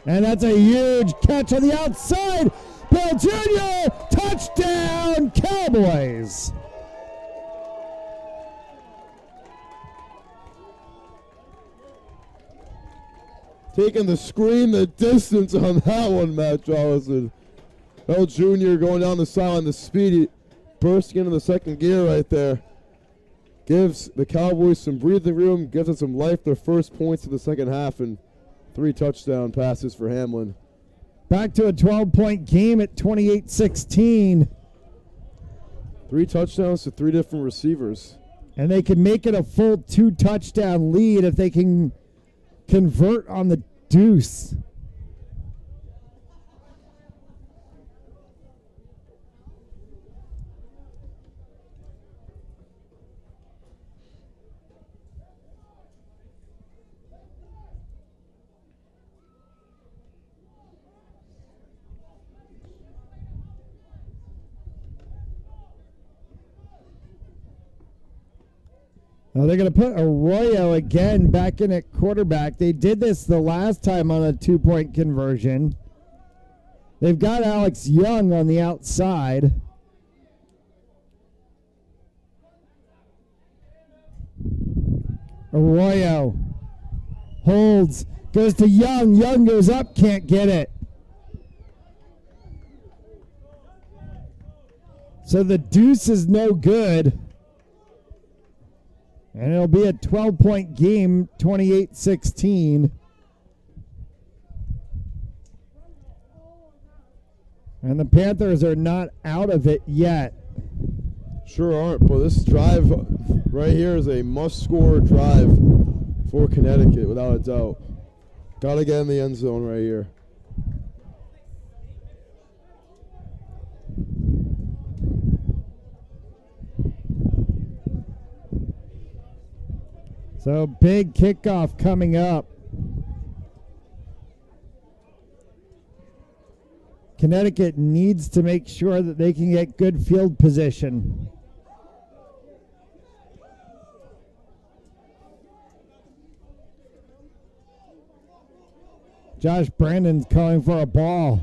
And that's a huge catch on the outside. Bill Jr., touchdown, Cowboys. Taking the screen the distance on that one, Matt Jolison. Bill Jr. going down the sideline, the speedy, bursting into the second gear right there. Gives the Cowboys some breathing room, gives them some life, their first points of the second half, and 3 touchdown passes for Hamlin. Back to a 12-point game at 28-16. 3 touchdowns to 3 different receivers. And they can make it a full 2-touchdown lead if they can convert on the deuce. Now they're going to put Arroyo again back in at quarterback. They did this the last time on a 2-point conversion. They've got Alex Young on the outside. Arroyo holds, goes to Young. Young goes up, can't get it. So the deuce is no good. And it'll be a 12-point game, 28-16. And the Panthers are not out of it yet. Sure aren't, but this drive right here is a must-score drive for Connecticut, without a doubt. Gotta get in the end zone right here. So big kickoff coming up. Connecticut needs to make sure that they can get good field position. Josh Brandon's calling for a ball.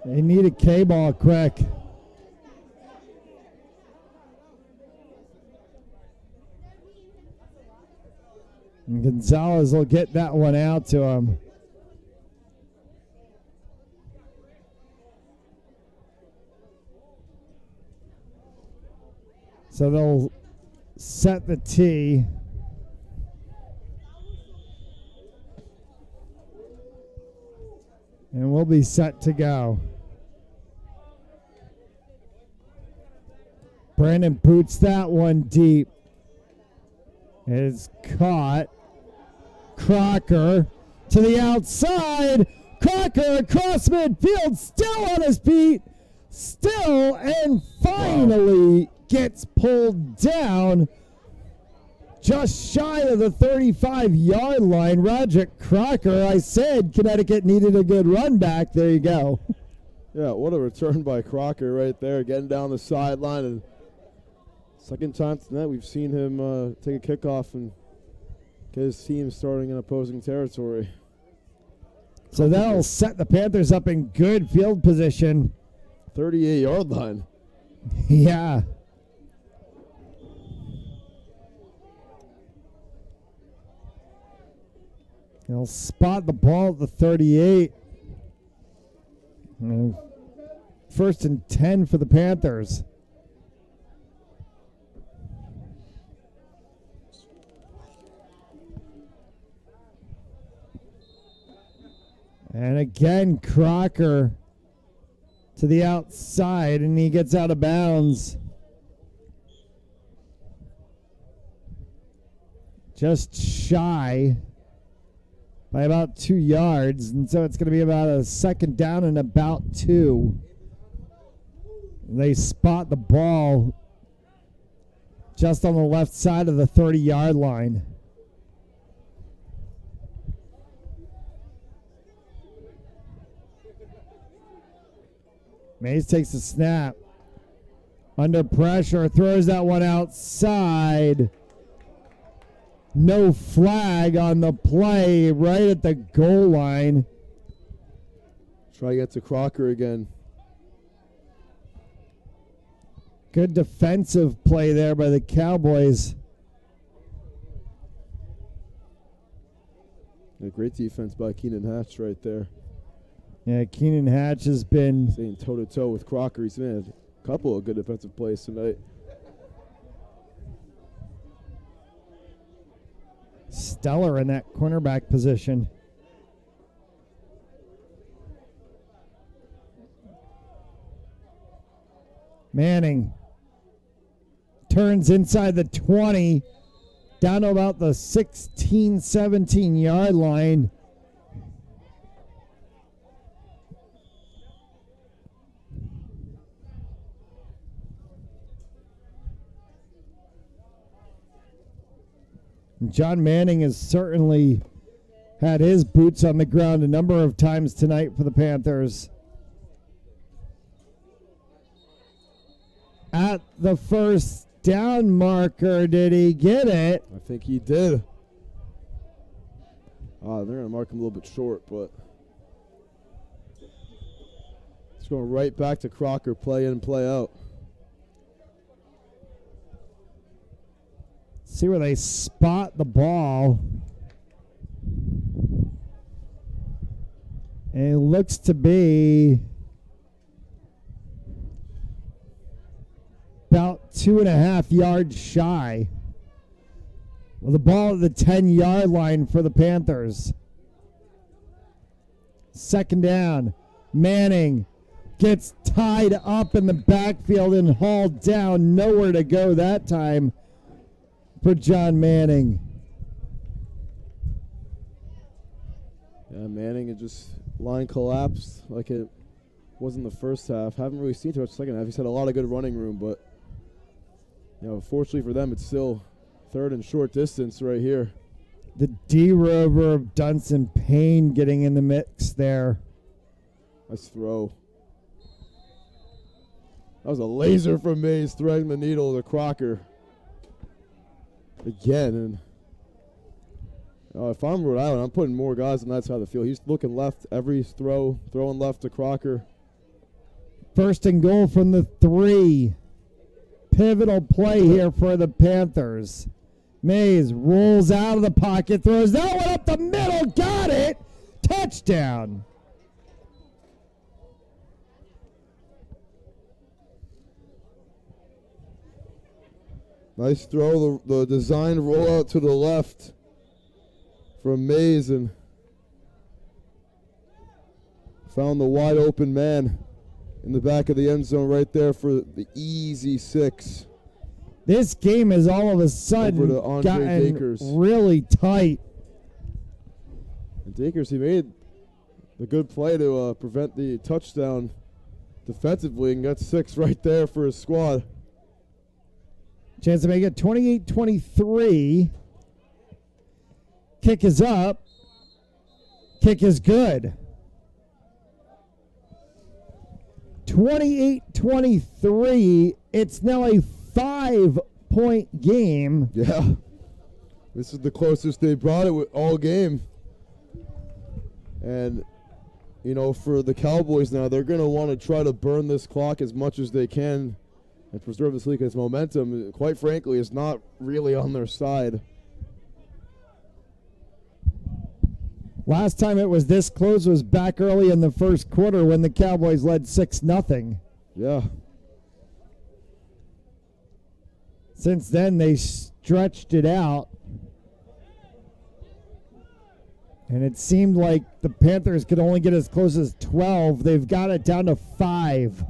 They need a K-ball quick. And Gonzalez will get that one out to him. So they'll set the tee. And we'll be set to go. Brandon boots that one deep. It's caught. Crocker to the outside. Crocker across midfield, still on his feet. Still and finally gets pulled down just shy of the 35-yard line. Roger Crocker, I said Connecticut needed a good run back. There you go. Yeah, what a return by Crocker right there, getting down the sideline. And second time tonight we've seen him take a kickoff and get his team starting in opposing territory. So that'll set the Panthers up in good field position. 38-yard line. Yeah. They'll spot the ball at the 38. First and 10 for the Panthers. And again, Crocker to the outside, and he gets out of bounds. Just shy by about 2 yards, and so it's going to be about a second down and about 2. They spot the ball just on the left side of the 30-yard line. Mays takes the snap. Under pressure, throws that one outside. No flag on the play right at the goal line. Try to get to Crocker again. Good defensive play there by the Cowboys. A great defense by Keenan Hatch right there. Yeah, Keenan Hatch has been staying toe-to-toe with Crocker. He's made a couple of good defensive plays tonight. stellar in that cornerback position. Manning turns inside the 20, down to about the 16, 17-yard line. John Manning has certainly had his boots on the ground a number of times tonight for the Panthers. At the first down marker, did he get it? I think he did. They're going to mark him a little bit short, but it's going right back to Crocker, play in, play out. See where they spot the ball. And it looks to be about 2.5 yards shy. Well, the ball at the 10-yard line for the Panthers. Second down. Manning Gets tied up in the backfield and hauled down. Nowhere to go that time for John Manning. Yeah, Manning, it just line collapsed like it was in the first half. Haven't really seen too much second half. He's had a lot of good running room, but fortunately for them, it's still third and short distance right here. The D-Rover of Dunson Payne getting in the mix there. Nice throw. That was a laser from Mays, threading the needle to Crocker. Again, and if I'm Rhode Island, I'm putting more guys on that side of the field. He's looking left every throw, throwing left to Crocker. First and goal from the 3. Pivotal play here for the Panthers. Mays rolls out of the pocket, throws that one up the middle, got it! Touchdown! Nice throw, the designed rollout to the left from Mays, and found the wide open man in the back of the end zone right there for the easy 6. This game has all of a sudden gotten Dakers. Really tight. And Dakers, he made the good play to prevent the touchdown defensively and got 6 right there for his squad. Chance to make it 28-23. Kick is up. Kick is good. 28-23. It's now a 5-point game. Yeah. This is the closest they brought it all game. And, for the Cowboys now, they're going to want to try to burn this clock as much as they can and preserve this league. Its momentum, quite frankly, is not really on their side. Last time it was this close was back early in the first quarter when the Cowboys led 6-0. Yeah. Since then, they stretched it out. And it seemed like the Panthers could only get as close as 12. They've got it down to 5.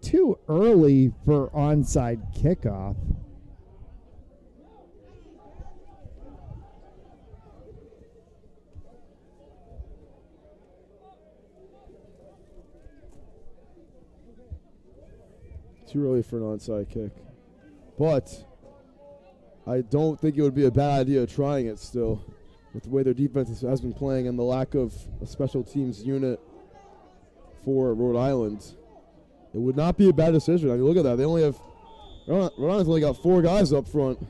Too early for onside kickoff. Too early for an onside kick. But I don't think it would be a bad idea trying it still, with the way their defense has been playing and the lack of a special teams unit for Rhode Island. It would not be a bad decision. I mean, look at that. They only have Rhode Island's only got 4 guys up front.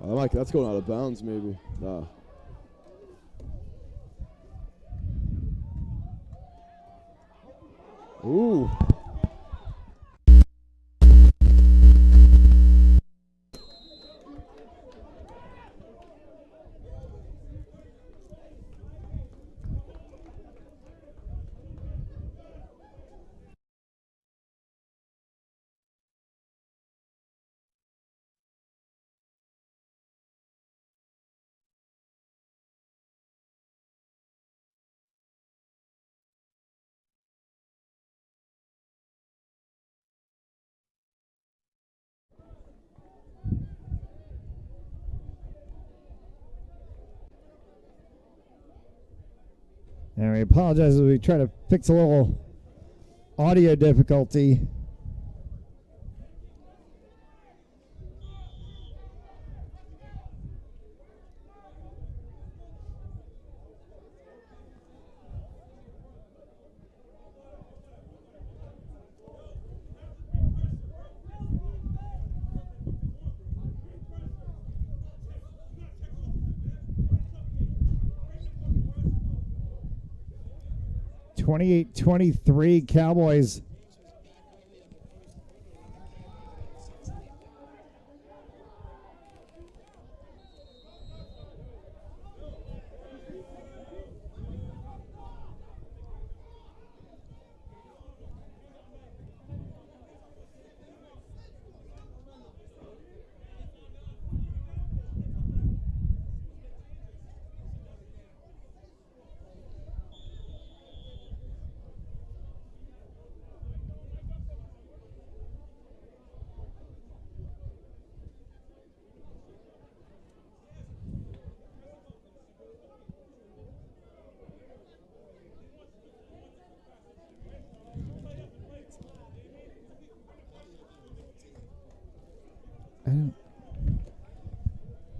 I like that's going out of bounds, maybe. Nah. Ooh. And we apologize as we try to fix a little audio difficulty. (28-23) Cowboys.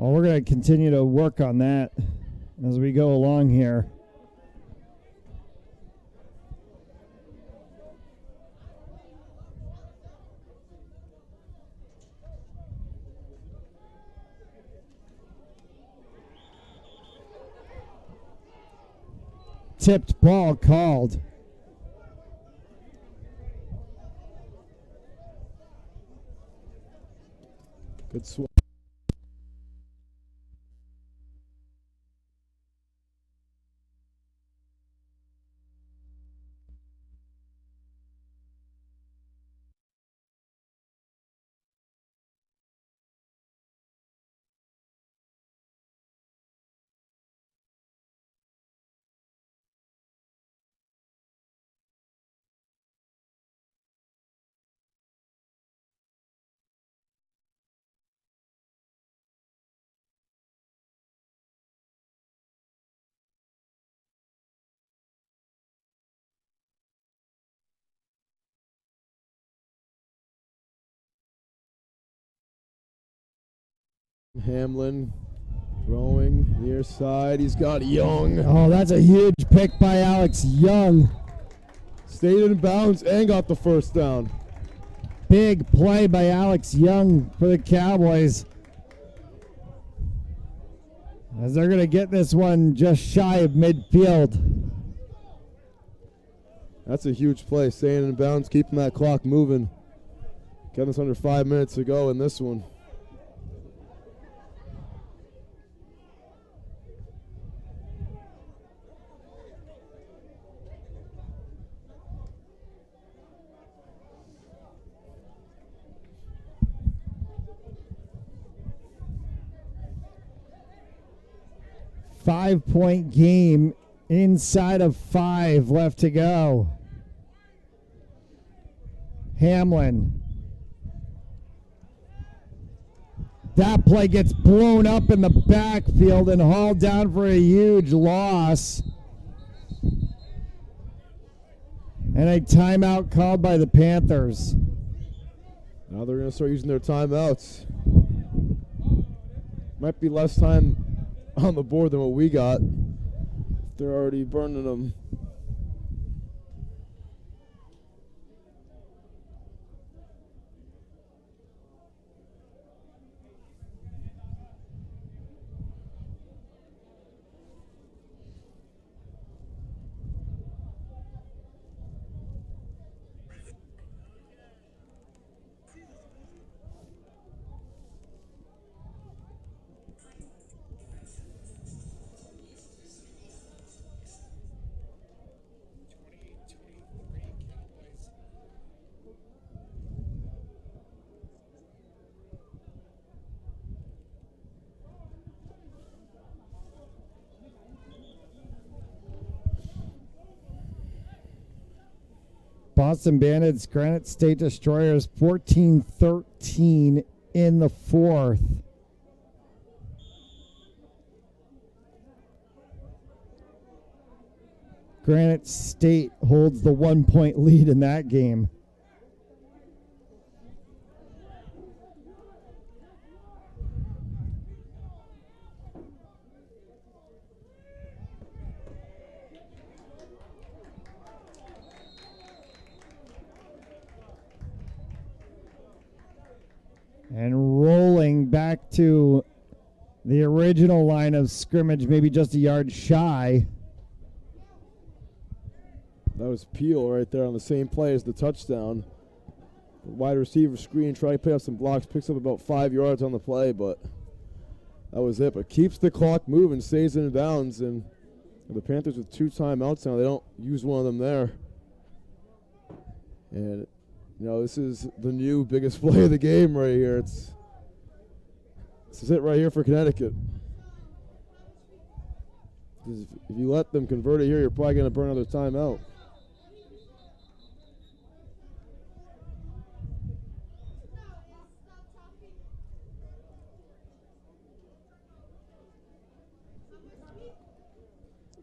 Well, we're going to continue to work on that as we go along here. Tipped ball called. Good swing. Hamlin throwing near side. He's got Young. Oh, that's a huge pick by Alex Young. Stayed in bounds and got the first down. Big play by Alex Young for the Cowboys. As they're going to get this one just shy of midfield. That's a huge play. Staying in bounds, keeping that clock moving. Getting us under 5 minutes to go in this one. Five-point game, inside of 5 left to go. Hamlin. That play gets blown up in the backfield and hauled down for a huge loss. And a timeout called by the Panthers. Now they're going to start using their timeouts. Might be less time on the board than what we got. They're already burning them. Boston Bandits, Granite State Destroyers, 14-13 in the fourth. Granite State holds the 1-point lead in that game. And rolling back to the original line of scrimmage, maybe just a yard shy. That was Peel right there on the same play as the touchdown. The wide receiver screen, try to pick up some blocks, picks up about 5 yards on the play, but that was it. But keeps the clock moving, stays in bounds, and the Panthers with 2 timeouts now. They don't use one of them there. And this is the new biggest play of the game right here. This is it right here for Connecticut. If you let them convert it here, you're probably going to burn another timeout.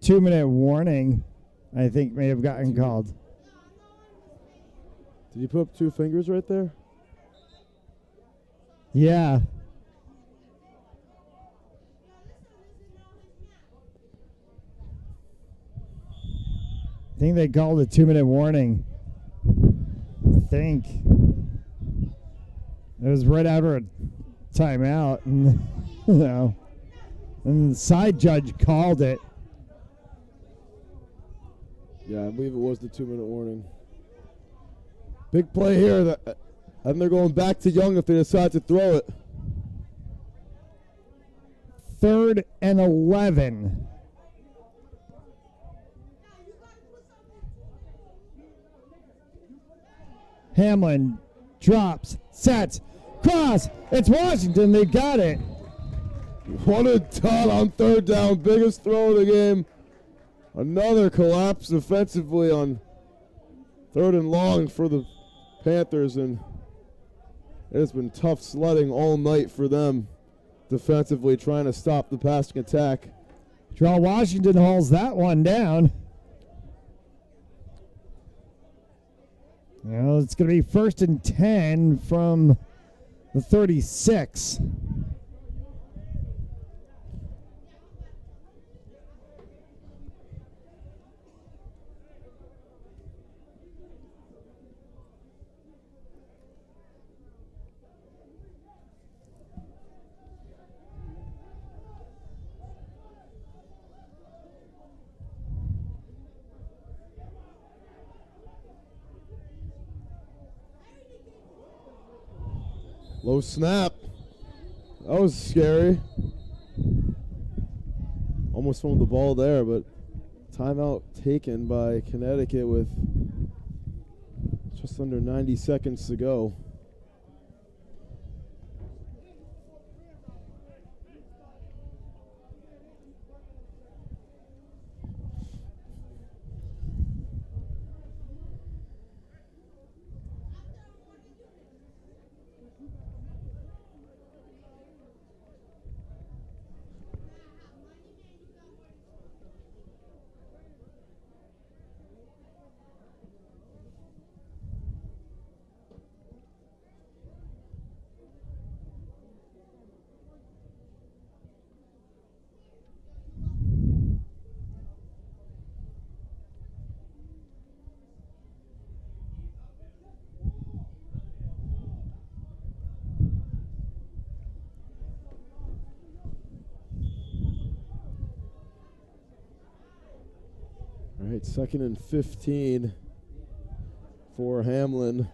Two-minute warning, I think, may have gotten called. Did you put up 2 fingers right there? Yeah. think they called a 2-minute warning. I think. It was right after a timeout. And, and the side judge called it. Yeah, I believe it was the 2-minute warning. Big play here. And they're going back to Young if they decide to throw it. 3rd and 11. Hamlin drops, sets, cross. It's Washington. They got it. What a dot on 3rd down. Biggest throw of the game. Another collapse defensively on 3rd and long for the Panthers, and it has been tough sledding all night for them defensively, trying to stop the passing attack. Draw Washington hauls that one down. It's going to be 1st and 10 from the 36. Low snap. That was scary. Almost fumbled the ball there, but timeout taken by Connecticut with just under 90 seconds to go. All right, 2nd and 15 for Hamlin.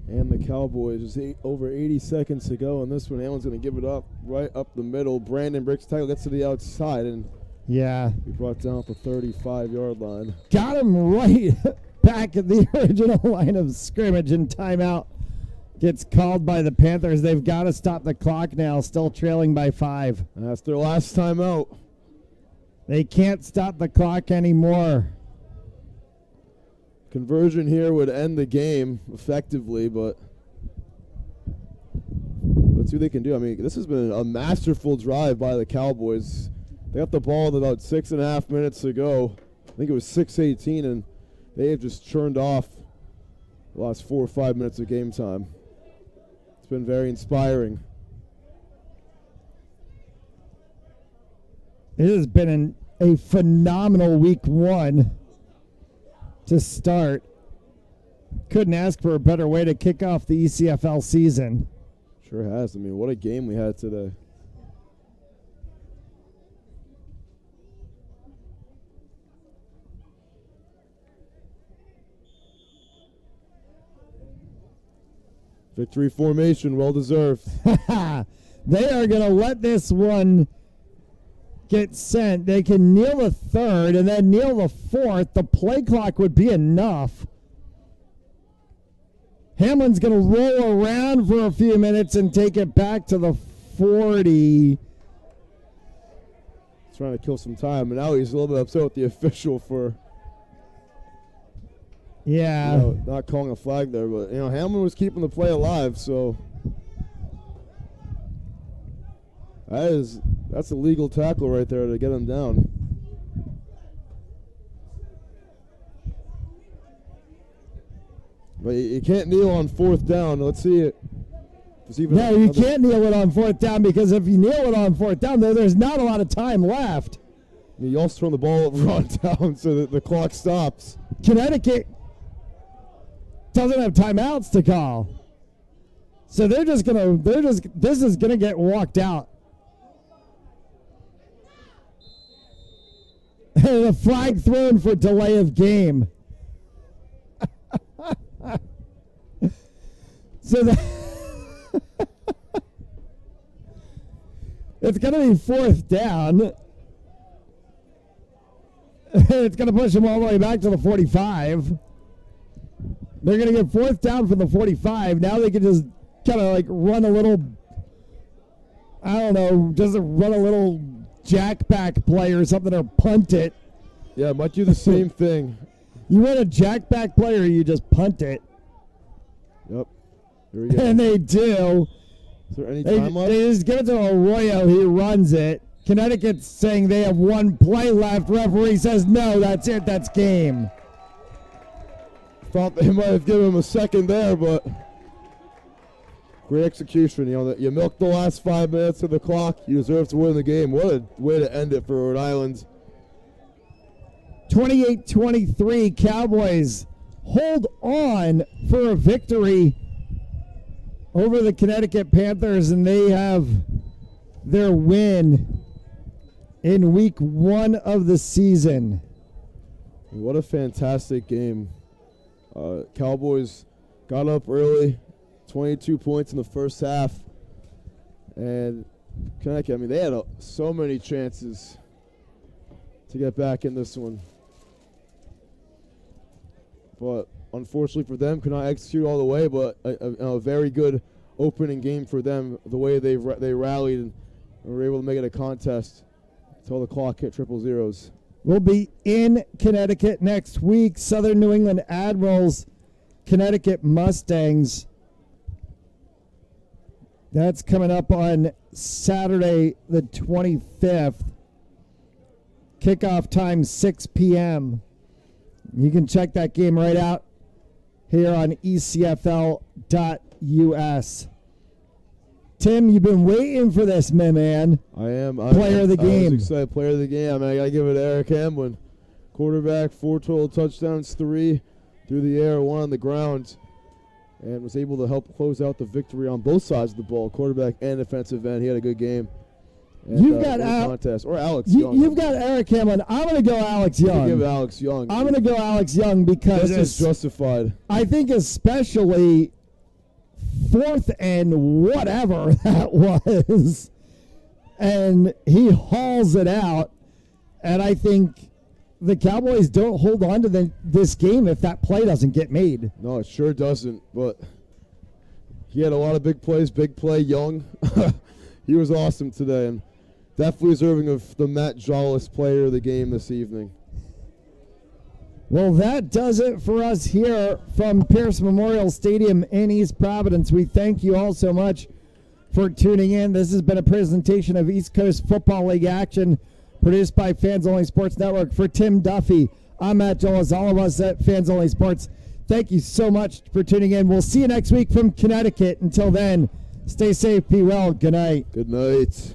And the Cowboys. There's over 80 seconds to go, and this one, Hamlin's going to give it up right up the middle. Brandon breaks tackle, gets to the outside, and he brought down at the 35-yard line. Got him right back at the original line of scrimmage, and timeout gets called by the Panthers. They've got to stop the clock now, still trailing by 5. That's their last time out. They can't stop the clock anymore. Conversion here would end the game effectively, but let's see what they can do. I mean, this has been a masterful drive by the Cowboys. They got the ball with about 6.5 minutes to go. I think it was 6:18, and they have just churned off the last 4 or 5 minutes of game time. It's been very inspiring. It has been a phenomenal week 1 to start. Couldn't ask for a better way to kick off the ECFL season. Sure has. I mean, what a game we had today. Victory formation, well deserved. They are going to let this one get sent. They can kneel the 3rd and then kneel the 4th. The play clock would be enough. Hamlin's going to roll around for a few minutes and take it back to the 40. Trying to kill some time, and now he's a little bit upset with the official for not calling a flag there. But, Hamlin was keeping the play alive, so that's a legal tackle right there to get him down. But you can't kneel on 4th down. Let's see it. No, you can't kneel it on 4th down, because if you kneel it on 4th down, there's not a lot of time left. He also thrown the ball run down so that the clock stops. Connecticut doesn't have timeouts to call. So this is gonna get walked out. And a flag thrown for delay of game. So it's going to be 4th down. It's going to push them all the way back to the 45. They're going to get 4th down from the 45. Now they can just kind of like run a little, I don't know, just run a little jackback play or something, or punt it. Yeah, might do the same thing. You run a jackback play or you just punt it. Yep. Here we go. And they do. Is there any time left? They just give it to Arroyo. He runs it. Connecticut's saying they have 1 play left. Referee says, no, that's it. That's game. Thought they might have given him a second there, but great execution. You milked the last 5 minutes of the clock. You deserve to win the game. What a way to end it for Rhode Island. 28-23, Cowboys hold on for a victory over the Connecticut Panthers, and they have their win in week 1 of the season. What a fantastic game. Cowboys got up early, 22 points in the first half. And Connecticut, they had so many chances to get back in this one. But unfortunately for them, could not execute all the way, but a very good opening game for them, the way they rallied and were able to make it a contest until the clock hit 000. We'll be in Connecticut next week. Southern New England Admirals, Connecticut Mustangs. That's coming up on Saturday the 25th. Kickoff time 6 p.m. You can check that game right out here on ECFL.us. Tim, you've been waiting for this, my man. I am. Player of the game. I was excited. Player of the game. I got to give it to Eric Hamlin. Quarterback, 4 total touchdowns, 3 through the air, 1 on the ground, and was able to help close out the victory on both sides of the ball, quarterback and defensive end. He had a good game. And, you've got contest. Or Alex Young. You've got Eric Hamlin. I'm going to go Alex Young. Give Alex Young. I'm going to go Alex Young because this is justified. I think especially 4th and whatever that was, and he hauls it out. And I think the Cowboys don't hold on to this game if that play doesn't get made. No, it sure doesn't. But he had a lot of big plays. Big play, Young. He was awesome today, and definitely deserving of the Matt Jollis player of the game this evening. Well, that does it for us here from Pierce Memorial Stadium in East Providence. We thank you all so much for tuning in. This has been a presentation of East Coast Football League action produced by Fans Only Sports Network. For Tim Duffy, I'm Matt Jollis, all of us at Fans Only Sports. Thank you so much for tuning in. We'll see you next week from Connecticut. Until then, stay safe, be well. Good night. Good night.